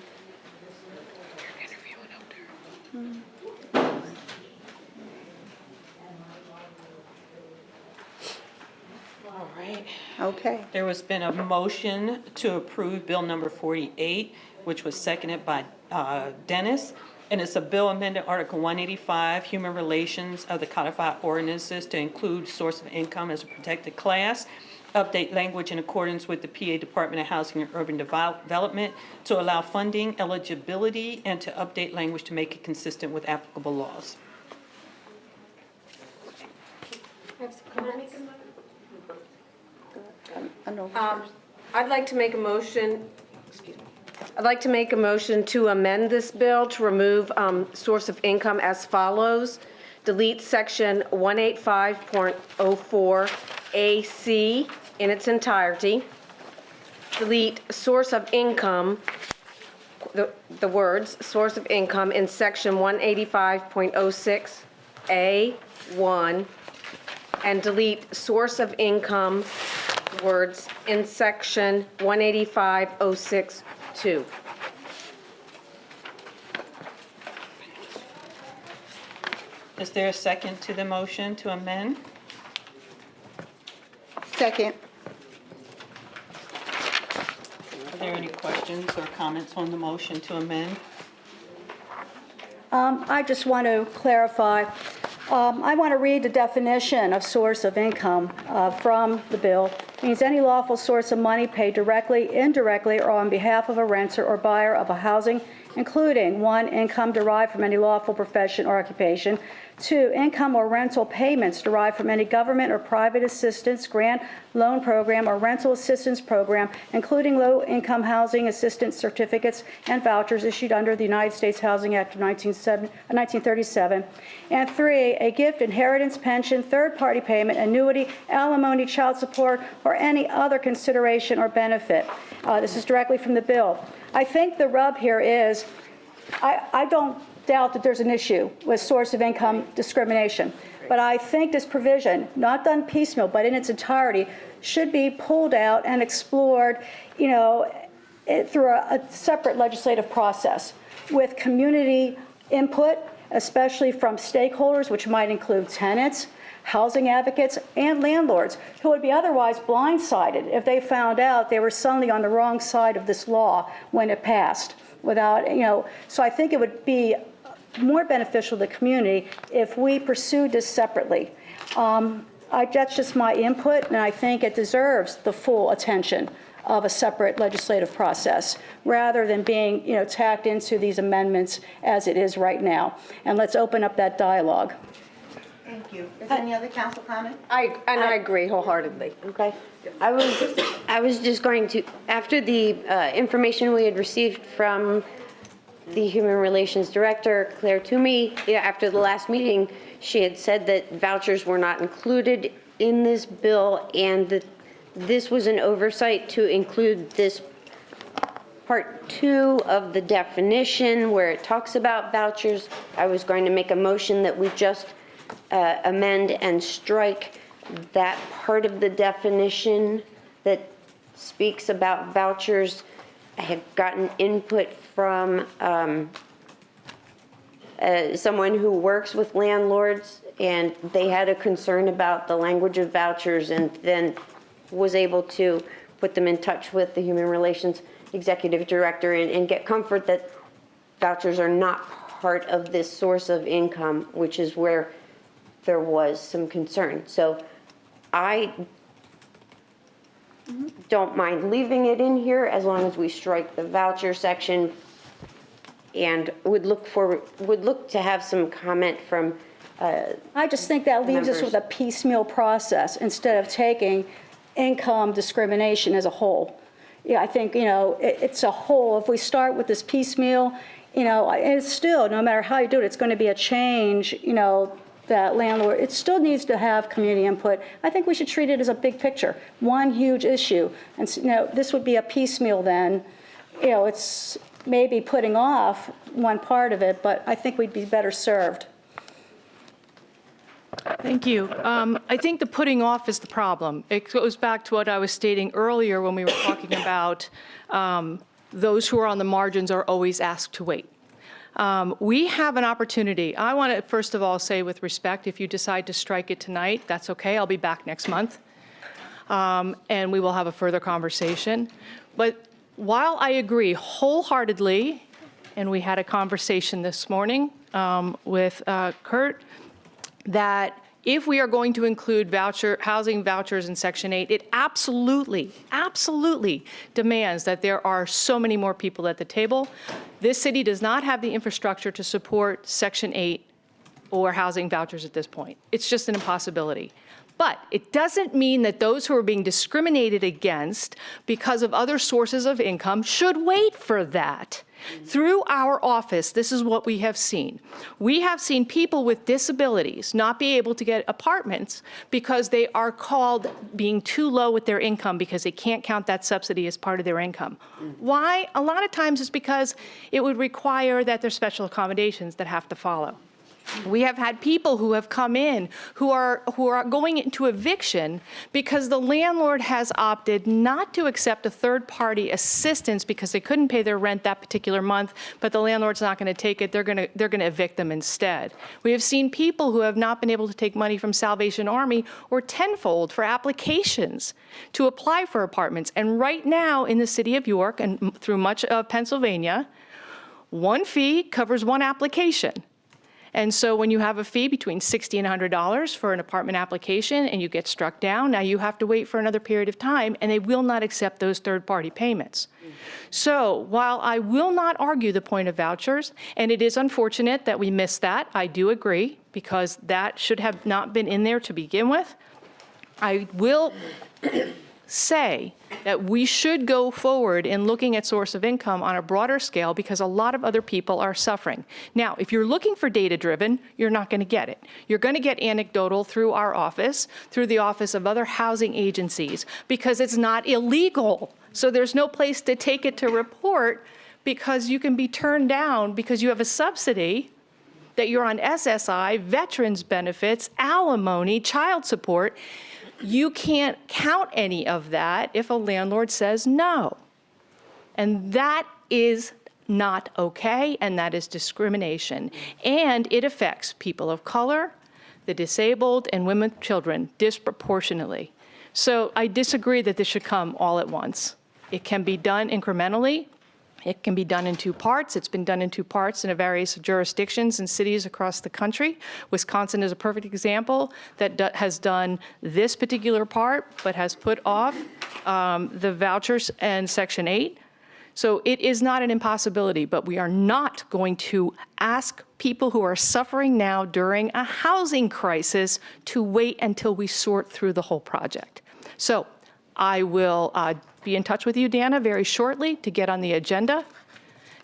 All right. Okay. There has been a motion to approve Bill number 48, which was seconded by Dennis. And it's a bill amending Article 185, Human Relations of the Codified Ordinances to include source of income as a protected class, update language in accordance with the PA Department of Housing and Urban Development to allow funding eligibility and to update language to make it consistent with applicable laws. I'd like to make a motion. I'd like to make a motion to amend this bill to remove source of income as follows. Delete section 185.04 AC in its entirety. Delete source of income, the words source of income in section 185.06 A1, and delete source of income words in section 185.06.2. Is there a second to the motion to amend? Second. Are there any questions or comments on the motion to amend? I just want to clarify, I want to read the definition of source of income from the bill. It means any lawful source of money paid directly, indirectly, or on behalf of a renter or buyer of a housing, including 1, income derived from any lawful profession or occupation, 2, income or rental payments derived from any government or private assistance, grant, loan program, or rental assistance program, including low-income housing assistance certificates and vouchers issued under the United States Housing Act of 1937. And 3, a gift, inheritance, pension, third-party payment, annuity, alimony, child support, or any other consideration or benefit. This is directly from the bill. I think the rub here is, I don't doubt that there's an issue with source of income discrimination, but I think this provision, not done piecemeal, but in its entirety, should be pulled out and explored, through a separate legislative process with community input, especially from stakeholders, which might include tenants, housing advocates, and landlords who would be otherwise blindsided if they found out they were suddenly on the wrong side of this law when it passed. So I think it would be more beneficial to the community if we pursued this separately. That's just my input, and I think it deserves the full attention of a separate legislative process, rather than being, tacked into these amendments as it is right now. And let's open up that dialogue. Thank you. Is there any other council comment? I agree wholeheartedly. Okay. I was just going to, after the information we had received from the Human Relations Director, Claire Toomey, after the last meeting, she had said that vouchers were not included in this bill, and that this was an oversight to include this Part 2 of the definition where it talks about vouchers. I was going to make a motion that we just amend and strike that part of the definition that speaks about vouchers. I have gotten input from someone who works with landlords, and they had a concern about the language of vouchers, and then was able to put them in touch with the Human Relations Executive Director and get comfort that vouchers are not part of this source of income, which is where there was some concern. So I don't mind leaving it in here as long as we strike the voucher section, and would look to have some comment from I just think that leaves us with a piecemeal process instead of taking income discrimination as a whole. Yeah, I think, it's a whole. If we start with this piecemeal, it's still, no matter how you do it, it's going to be a change, that landlord, it still needs to have community input. I think we should treat it as a big picture, one huge issue. And, this would be a piecemeal then. It's maybe putting off one part of it, but I think we'd be better served. Thank you. I think the putting off is the problem. It goes back to what I was stating earlier when we were talking about those who are on the margins are always asked to wait. We have an opportunity. I want to, first of all, say with respect, if you decide to strike it tonight, that's okay. I'll be back next month, and we will have a further conversation. But while I agree wholeheartedly, and we had a conversation this morning with Kurt, that if we are going to include housing vouchers in Section 8, it absolutely demands that there are so many more people at the table. This city does not have the infrastructure to support Section 8 or housing vouchers at this point. It's just an impossibility. But it doesn't mean that those who are being discriminated against because of other sources of income should wait for that. Through our office, this is what we have seen. We have seen people with disabilities not be able to get apartments because they are called being too low with their income because they can't count that subsidy as part of their income. Why? A lot of times it's because it would require that there's special accommodations that have to follow. We have had people who have come in who are going into eviction because the landlord has opted not to accept a third-party assistance because they couldn't pay their rent that particular month, but the landlord's not going to take it. They're going to evict them instead. We have seen people who have not been able to take money from Salvation Army or Tenfold for applications to apply for apartments. And right now in the city of York and through much of Pennsylvania, one fee covers one application. And so when you have a fee between $60 and $100 for an apartment application and you get struck down, now you have to wait for another period of time, and they will not accept those third-party payments. So while I will not argue the point of vouchers, and it is unfortunate that we missed that, I do agree, because that should have not been in there to begin with, I will say that we should go forward in looking at source of income on a broader scale because a lot of other people are suffering. Now, if you're looking for data-driven, you're not going to get it. You're going to get anecdotal through our office, through the office of other housing agencies, because it's not illegal. So there's no place to take it to report because you can be turned down because you have a subsidy, that you're on SSI, veterans benefits, alimony, child support. You can't count any of that if a landlord says no. And that is not okay, and that is discrimination. And it affects people of color, the disabled, and women and children disproportionately. So I disagree that this should come all at once. It can be done incrementally. It can be done in two parts. It's been done in two parts in various jurisdictions and cities across the country. Wisconsin is a perfect example that has done this particular part, but has put off the vouchers and Section 8. So it is not an impossibility, but we are not going to ask people who are suffering now during a housing crisis to wait until we sort through the whole project. So I will be in touch with you, Dana, very shortly to get on the agenda,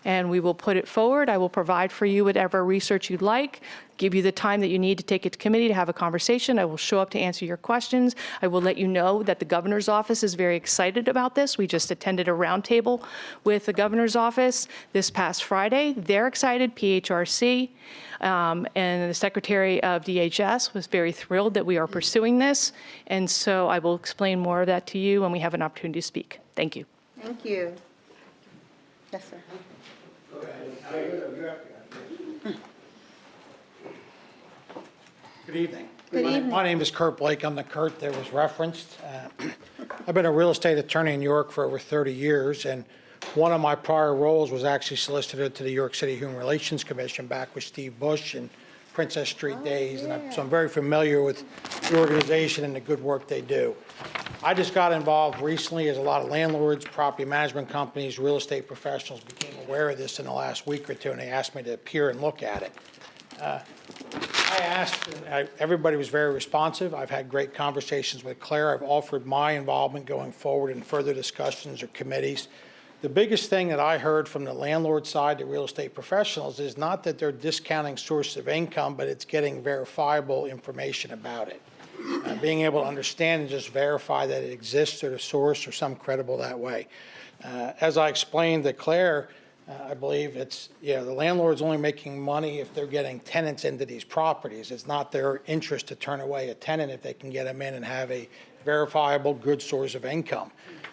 and we will put it forward. I will provide for you whatever research you'd like, give you the time that you need to take it to committee to have a conversation. I will show up to answer your questions. I will let you know that the governor's office is very excited about this. We just attended a roundtable with the governor's office this past Friday. They're excited, PHRC. And the Secretary of DHS was very thrilled that we are pursuing this. And so I will explain more of that to you when we have an opportunity to speak. Thank you. Thank you. Yes, sir. Good evening. Good evening. My name is Kurt Blake. I'm the Kurt that was referenced. I've been a real estate attorney in New York for over 30 years, and one of my prior roles was actually solicitor to the New York City Human Relations Commission back with Steve Bush and Princess Street days, and so I'm very familiar with the organization and the good work they do. I just got involved recently as a lot of landlords, property management companies, real estate professionals became aware of this in the last week or two, and they asked me to appear and look at it. I asked, and everybody was very responsive. I've had great conversations with Claire. I've offered my involvement going forward in further discussions or committees. The biggest thing that I heard from the landlord side, the real estate professionals, is not that they're discounting source of income, but it's getting verifiable information about it. Being able to understand and just verify that it exists or the source or some credible that way. As I explained to Claire, I believe it's, the landlord's only making money if they're getting tenants into these properties. It's not their interest to turn away a tenant if they can get them in and have a verifiable, good source of income.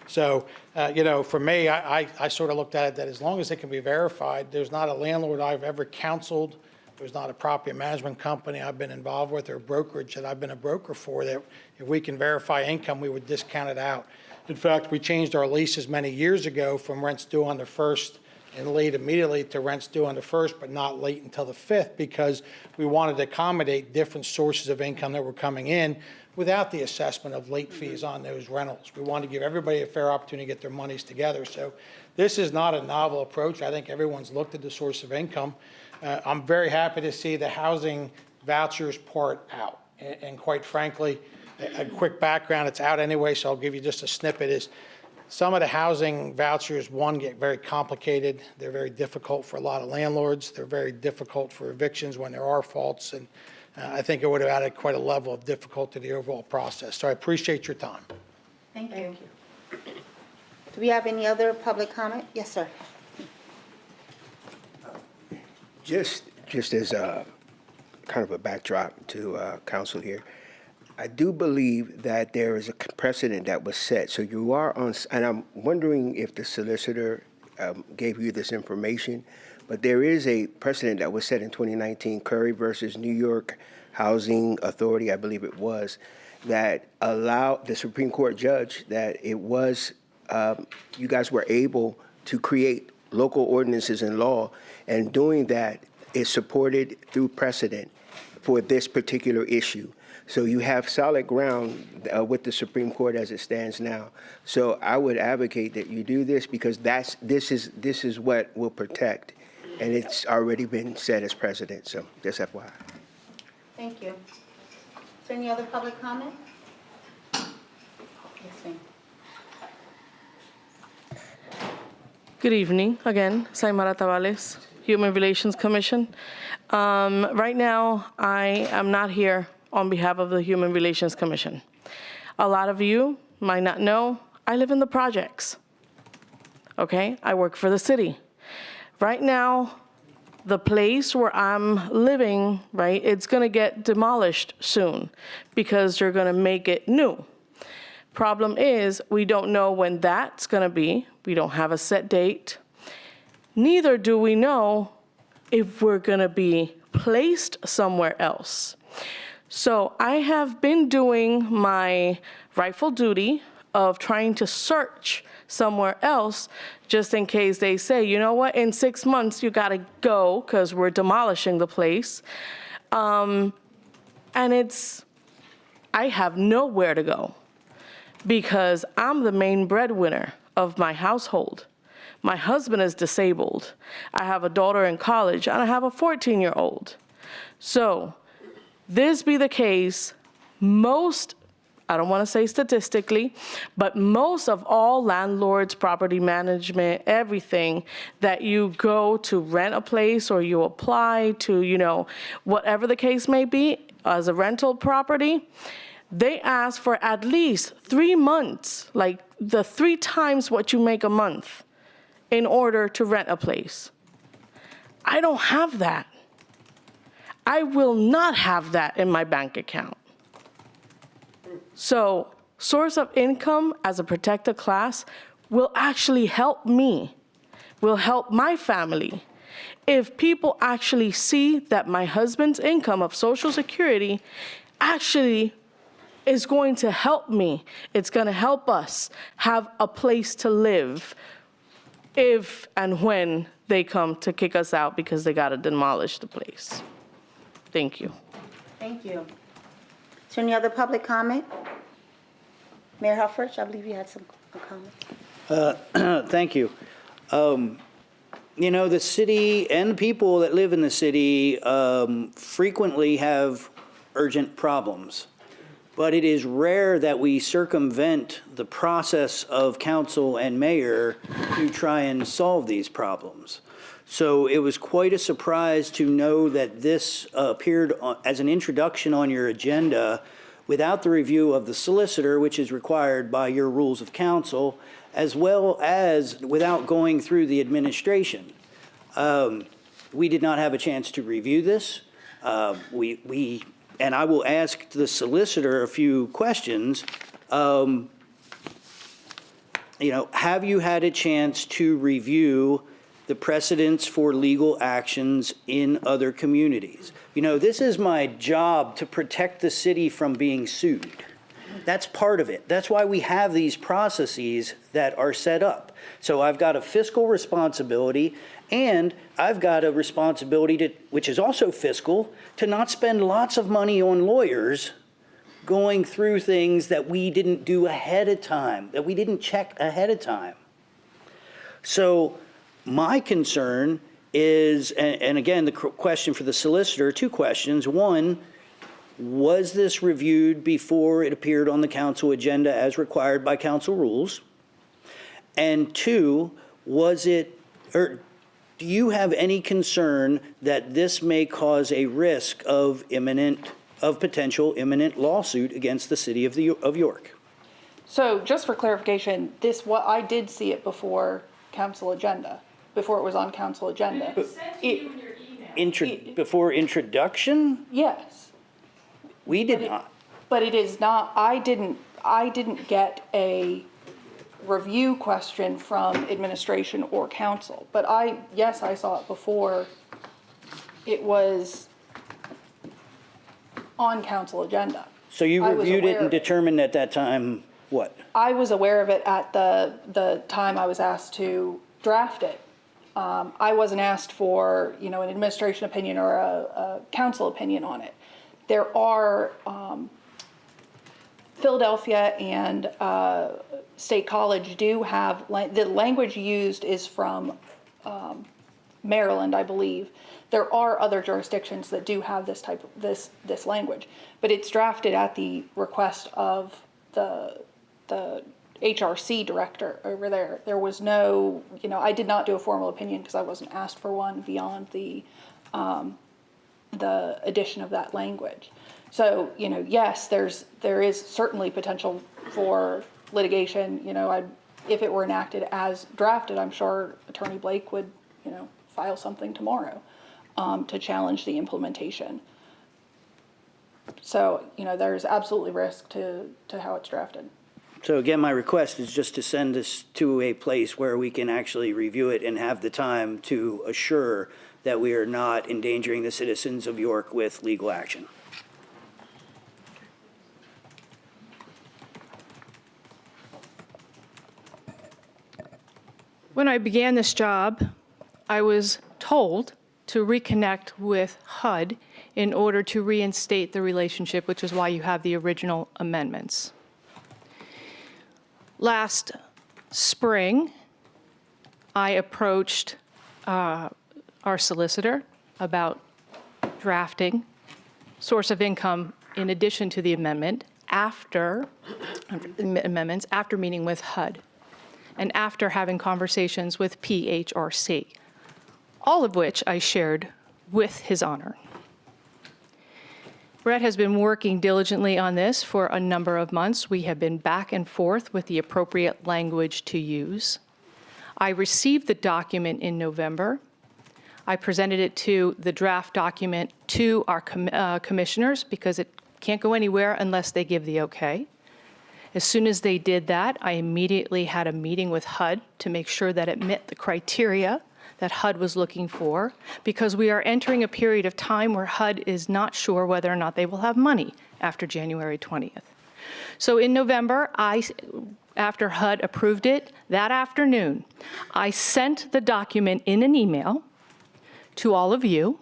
So, for me, I sort of looked at it that as long as it can be verified, there's not a landlord I've ever counseled, there's not a property management company I've been involved with or brokerage that I've been a broker for that if we can verify income, we would discount it out. In fact, we changed our leases many years ago from rents due on the 1st and late immediately to rents due on the 1st, but not late until the 5th, because we wanted to accommodate different sources of income that were coming in without the assessment of late fees on those rentals. We wanted to give everybody a fair opportunity to get their monies together. So this is not a novel approach. I think everyone's looked at the source of income. I'm very happy to see the housing vouchers part out. And quite frankly, a quick background, it's out anyway, so I'll give you just a snippet, is some of the housing vouchers, one, get very complicated. They're very difficult for a lot of landlords. They're very difficult for evictions when there are faults. And I think it would have added quite a level of difficulty to the overall process. So I appreciate your time. Thank you. Do we have any other public comment? Yes, sir. Just as a kind of a backdrop to council here, I do believe that there is a precedent that was set. So you are on, and I'm wondering if the solicitor gave you this information, but there is a precedent that was set in 2019, Curry versus New York Housing Authority, I believe it was, that allowed the Supreme Court judge that it was, you guys were able to create local ordinances and law, and doing that is supported through precedent for this particular issue. So you have solid ground with the Supreme Court as it stands now. So I would advocate that you do this because this is what will protect, and it's already been set as precedent. So just FYI. Thank you. Is there any other public comment? Yes, ma'am. Good evening, again, Saimara Tavales, Human Relations Commission. Right now, I am not here on behalf of the Human Relations Commission. A lot of you might not know, I live in the projects, okay? I work for the city. Right now, the place where I'm living, right, it's gonna get demolished soon because they're gonna make it new. Problem is, we don't know when that's gonna be. We don't have a set date. Neither do we know if we're gonna be placed somewhere else. So I have been doing my rightful duty of trying to search somewhere else just in case they say, you know what, in 6 months you gotta go because we're demolishing the place. And I have nowhere to go because I'm the main breadwinner of my household. My husband is disabled. I have a daughter in college and I have a 14-year-old. So this be the case, most, I don't want to say statistically, but most of all landlords, property management, everything that you go to rent a place or you apply to, you know, whatever the case may be as a rental property, they ask for at least 3 months, like the 3 times what you make a month in order to rent a place. I don't have that. I will not have that in my bank account. So source of income as a protected class will actually help me, will help my family. If people actually see that my husband's income of Social Security actually is going to help me, it's going to help us have a place to live if and when they come to kick us out because they got to demolish the place. Thank you. Thank you. Is there any other public comment? Mayor Hufford, I believe you had some comment. Thank you. You know, the city and the people that live in the city frequently have urgent problems, but it is rare that we circumvent the process of council and mayor to try and solve these problems. So it was quite a surprise to know that this appeared as an introduction on your agenda without the review of the solicitor, which is required by your rules of council, as well as without going through the administration. We did not have a chance to review this. And I will ask the solicitor a few questions. You know, have you had a chance to review the precedents for legal actions in other communities? You know, this is my job to protect the city from being sued. That's part of it. That's why we have these processes that are set up. So I've got a fiscal responsibility, and I've got a responsibility to, which is also fiscal, to not spend lots of money on lawyers going through things that we didn't do ahead of time, that we didn't check ahead of time. So my concern is, and again, the question for the solicitor, 2 questions. One, was this reviewed before it appeared on the council agenda as required by council rules? And 2, was it, or do you have any concern that this may cause a risk of potential imminent lawsuit against the city of York? So just for clarification, I did see it before council agenda, before it was on council agenda. Before introduction? Yes. We did not. But it is not, I didn't get a review question from administration or council. But yes, I saw it before it was on council agenda. So you reviewed it and determined at that time what? I was aware of it at the time I was asked to draft it. I wasn't asked for, an administration opinion or a council opinion on it. There are Philadelphia and State College do have, the language used is from Maryland, I believe. There are other jurisdictions that do have this type of, this language, but it's drafted at the request of the HRC director over there. There was no, I did not do a formal opinion because I wasn't asked for one beyond the addition of that language. So, yes, there is certainly potential for litigation. If it were enacted as drafted, I'm sure Attorney Blake would, file something tomorrow to challenge the implementation. So, there's absolutely risk to how it's drafted. So again, my request is just to send this to a place where we can actually review it and have the time to assure that we are not endangering the citizens of York with legal action. When I began this job, I was told to reconnect with HUD in order to reinstate the relationship, which is why you have the original amendments. Last spring, I approached our solicitor about drafting source of income in addition to the amendments after meeting with HUD and after having conversations with PHRC, all of which I shared with His Honor. Brett has been working diligently on this for a number of months. We have been back and forth with the appropriate language to use. I received the document in November. I presented it to the draft document to our commissioners because it can't go anywhere unless they give the okay. As soon as they did that, I immediately had a meeting with HUD to make sure that it met the criteria that HUD was looking for, because we are entering a period of time where HUD is not sure whether or not they will have money after January 20th. So in November, after HUD approved it, that afternoon, I sent the document in an email to all of you,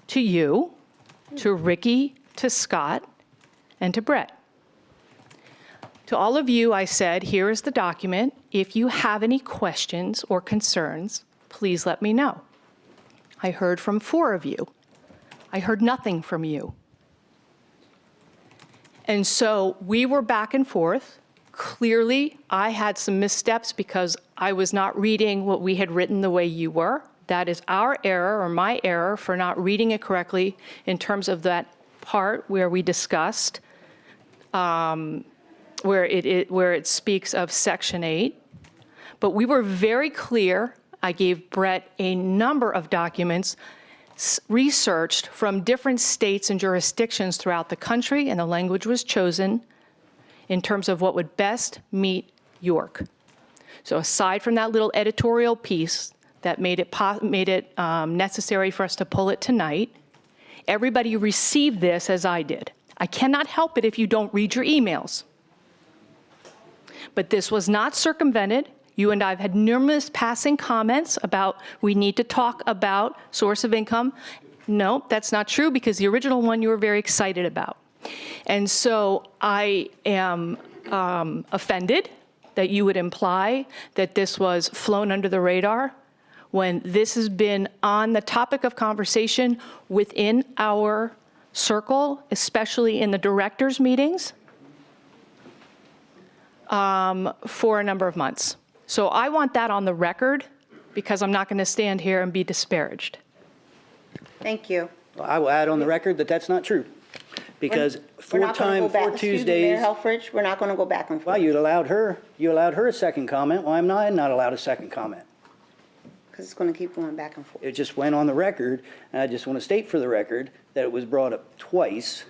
to Ricky, to Scott, and to Brett. To all of you, I said, here is the document. If you have any questions or concerns, please let me know. I heard from 4 of you. I heard nothing from you. And so we were back and forth. Clearly, I had some missteps because I was not reading what we had written the way you were. That is our error, or my error, for not reading it correctly in terms of that part where we discussed where it speaks of Section 8. But we were very clear. I gave Brett a number of documents researched from different states and jurisdictions throughout the country, and the language was chosen in terms of what would best meet York. So aside from that little editorial piece that made it necessary for us to pull it tonight, everybody received this as I did. I cannot help it if you don't read your emails. But this was not circumvented. You and I have had numerous passing comments about we need to talk about source of income. No, that's not true, because the original one you were very excited about. And so I am offended that you would imply that this was flown under the radar when this has been on the topic of conversation within our circle, especially in the directors' meetings, for a number of months. So I want that on the record, because I'm not going to stand here and be disparaged. Thank you. Well, I will add on the record that that's not true, because We're not going to go back. 4 Excuse me, Mayor Tuesdays. Helfrich, we're not going to go back and forth. Well, you allowed her a second comment. Why am I not allowed a second comment? Because it's going to keep going back and forth. It just went on the record, and I just want to state for the record that it was brought up twice,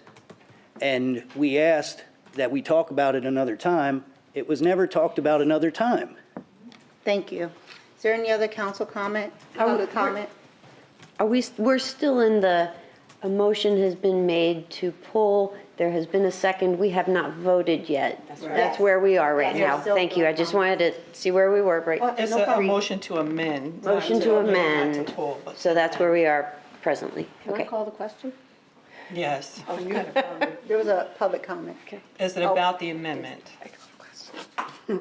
and we asked that we talk about it another time. It was never talked about another time. Thank you. Is there any other council comment, public comment? We're still in a motion has been made to pull There has been a second. We have not voted yet. right. That's where we are right Yes. now. Thank you. I just wanted to see where we were. Right. It's a motion to amend. not Motion to not amend. pull, but- So that's where we are presently. Can I Okay. call the question? Yes. There was a public comment. Is it about the amendment? It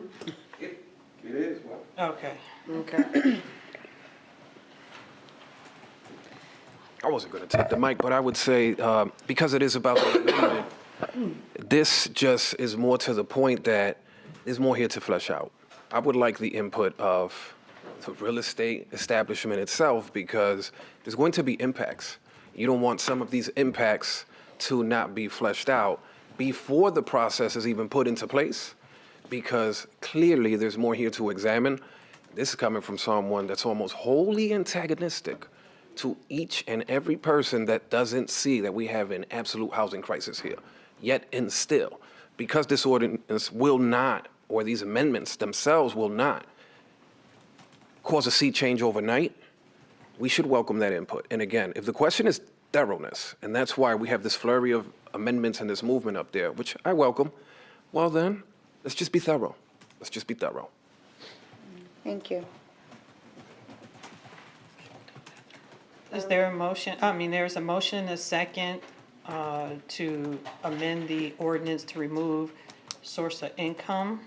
is. Okay. Okay. I wasn't going to take the mic, but I would say, because it is about the amendment, this just is more to the point that there's more here to flesh out. I would like the input of the real estate establishment itself, because there's going to be impacts. You don't want some of these impacts to not be fleshed out before the process is even put into place, because clearly there's more here to examine. This is coming from someone that's almost wholly antagonistic to each and every person that doesn't see that we have an absolute housing crisis here. Yet and still, because this ordinance will not, or these amendments themselves will not, cause a sea change overnight, we should welcome that input. And again, if the question is thoroughness, and that's why we have this flurry of amendments and this movement up there, which I welcome, well then, let's just be thorough. Let's just be thorough. Thank you. Is there a motion, there's a motion, and a second, to amend the ordinance to remove source of income.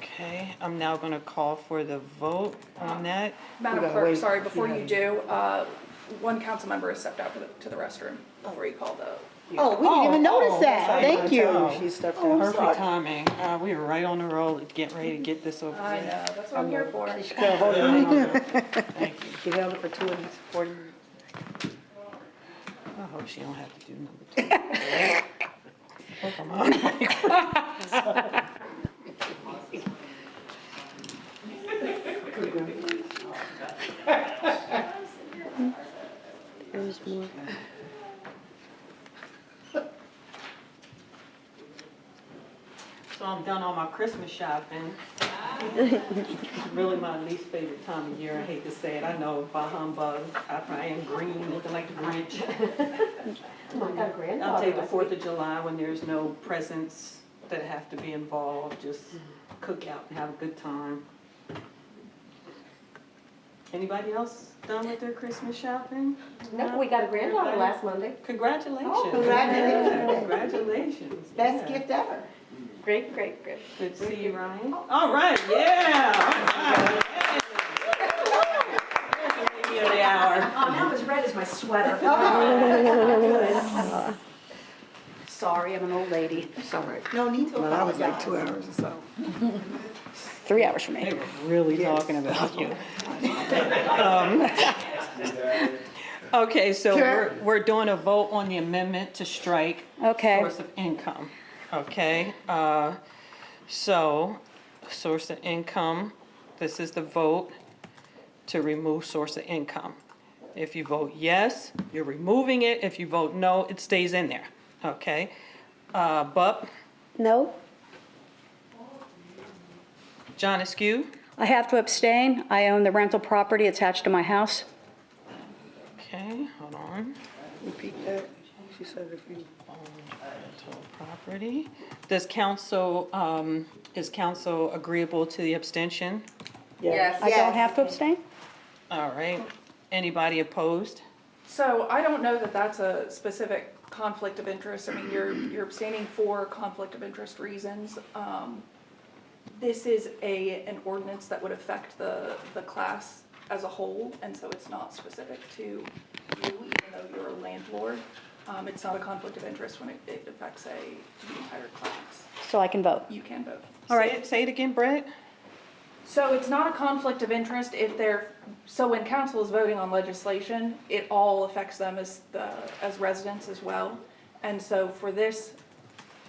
Okay, I'm now going to call for the vote on that. Madam Clerk, sorry, before you do, one council member has stepped out to the restroom before you call the. Oh, we didn't even notice that. Thank you. She stepped out. Perfect timing. We were right on the roll, getting ready to get this over I with. know, that's what I'm here for. She could have hold it. Thank you. She held it for 2 minutes, 40 minutes. I hope she don't have to do number 2. Oh, come on. There's more. So I'm done on my Christmas shopping. Really my least favorite time of year. I hate to say it. I know, bah humbug. I am green, looking like the Grinch. I'll take the 4th of July when there's no presents that have to be involved. Just cook out and have a good time. Anybody else done with their Christmas shopping? No, we got a granddaughter last Monday. Congratulations. Oh, congratulations. Congratulations. Best Yeah. gift ever. Great, great, great. Good to see you, Ryan. All right, yeah. Lady of the hour. Oh, now as red as my sweater. Sorry, I'm an old lady. It's all right. No need to Well, I was like apologize. 2 hours or so. 3 hours for They me. were really talking about you. Okay, so we're doing a vote on the amendment to strike Okay. source of income. Okay, so source of income, this is the vote to remove source of income. If you vote yes, you're removing it. If you vote no, it stays in there. Okay, Bub, No? John Askew, I have to abstain. I own the rental property attached to my house. okay, hold on. Repeat that. She said if you. Rental property. Does council, is council agreeable to the abstention? Yes. I don't have to abstain? All right. Anybody opposed? So I don't know that that's a specific conflict of interest. I mean, you're abstaining for conflict of interest reasons. This is an ordinance that would affect the class as a whole, and so it's not specific to you, even though you're a landlord. It's not a conflict of interest when it affects the entire class. So I can vote. You can vote. All right. Say it again, Brett. So it's not a conflict of interest if so when council is voting on legislation, it all affects them as residents as well. And so for this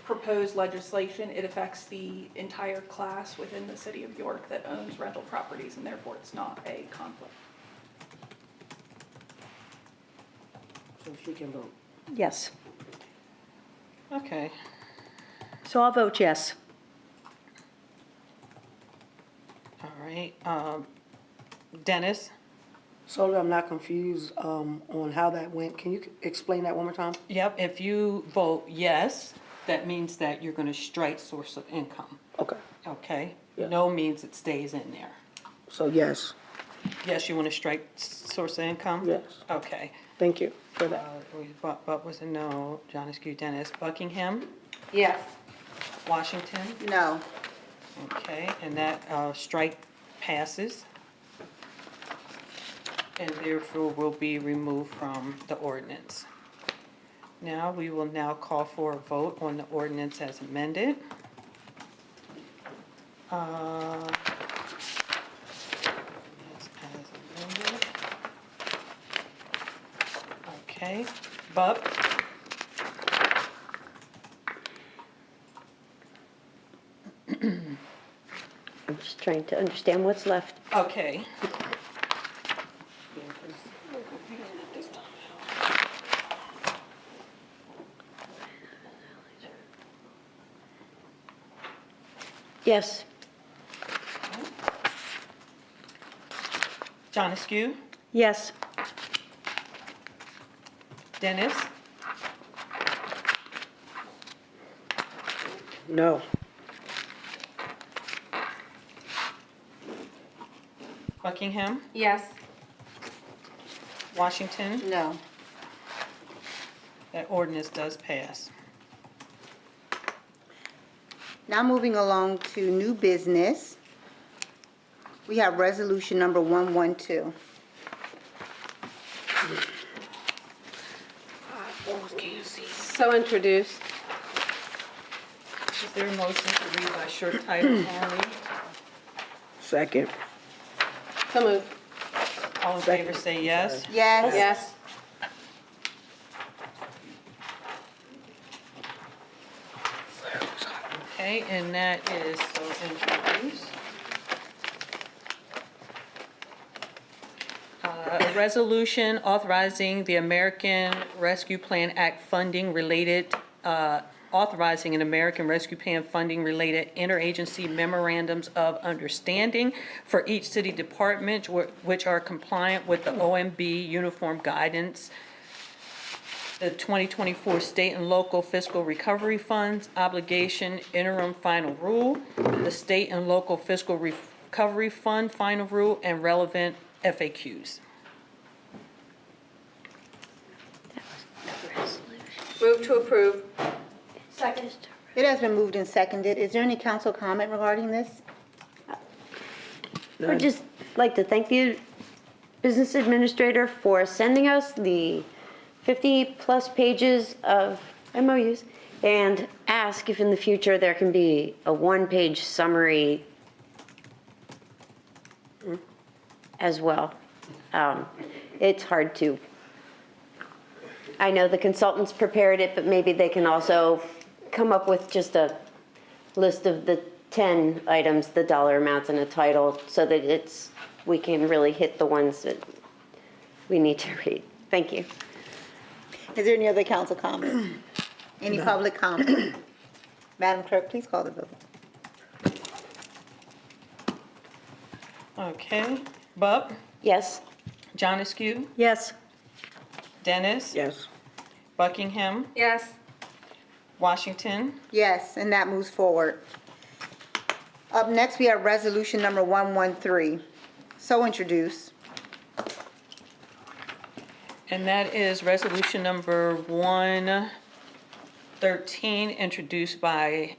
proposed legislation, it affects the entire class within the city of York that owns rental properties, and therefore it's not a conflict. So she can vote. Yes. Okay. So I'll vote yes. All right. Dennis? So that I'm not confused on how that went, can you explain that one more time? Yep, if you vote yes, that means that you're going to strike source of income, Okay, okay? Yeah. No means it stays in there. so yes, Yes, you want to strike source of income? yes, Okay. thank you for that. But was a no. John Askew, Dennis. Buckingham? Yes. Washington? No. Okay, and that strike passes. And therefore will be removed from the ordinance. Now, we will now call for a vote on the ordinance as amended. Okay, Bub? I'm just trying to understand what's left. Okay. Yes. John Askew? Yes. Dennis? No. Buckingham? Yes. Washington? No. That ordinance does pass. Now moving along to new business. We have resolution number 112. So introduced. Is there a motion to read by short title only? Second. So moved. All in favor say yes. Yes. Yes. Okay, and that is so introduced. A resolution authorizing the American Rescue Plan Act funding related, authorizing an American Rescue Plan funding related interagency memorandums of understanding for each city department which are compliant with the OMB uniform guidance, the 2024 state and local fiscal recovery funds obligation interim final rule, the state and local fiscal recovery fund final rule, and relevant FAQs. Move to approve. Second. It has been moved and seconded. Is there any council comment regarding this? I'd just like to thank the business administrator for sending us the 50-plus pages of MOUs and ask if in the future there can be a one-page summary as well. It's hard to, I know the consultants prepared it, but maybe they can also come up with just a list of the 10 items, the dollar amounts and a title, so that we can really hit the ones that we need to read. Thank you. Is there any other council comment? Any public comment? Madam Clerk, please call the vote. Okay, Bub? Yes. John Askew? Yes. Dennis? Yes. Buckingham? Yes. Washington? Yes, and that moves forward. Up next, we have resolution number 113. So introduced. And that is resolution number 113, introduced by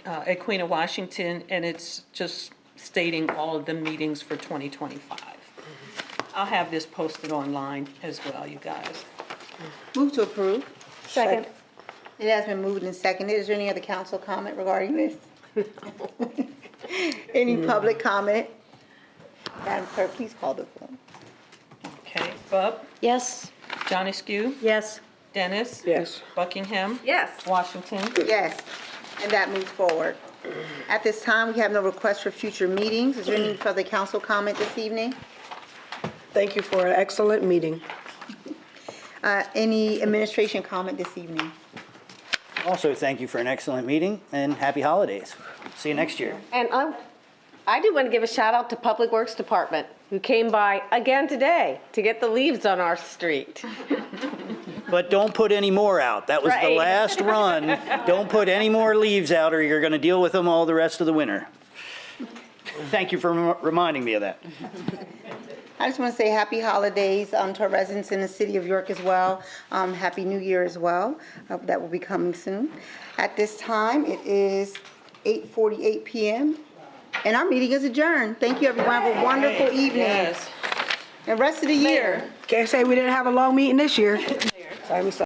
Equina Washington, and it's just stating all of the meetings for 2025. I'll have this posted online as well, you guys. Move to approve. Second. It has been moved and seconded. Is there any other council comment regarding this? Any public comment? Madam Clerk, please call the vote. Okay, Bub? Yes. John Askew? Yes. Dennis? Yes. Buckingham? Yes. Washington? Yes, and that moves forward. At this time, we have no requests for future meetings. Is there any further council comment this evening? Thank you for an excellent meeting. Any administration comment this evening? Also, thank you for an excellent meeting and happy holidays. See you next year. And I do want to give a shout out to Public Works Department. who came by again today to get the leaves on our street. But don't put any more out. That was the Right. last run. Don't put any more leaves out or you're going to deal with them all the rest of the winter. Thank you for reminding me of that. I just want to say happy holidays to our residents in the city of York as well. Happy New Year as well. That will be coming soon. At this time, it is 8:48 p.m. and our meeting is adjourned. Thank you, everyone. Have a wonderful evening. Yes. And rest of the year. Can't say we didn't have a long meeting this year. Sorry, we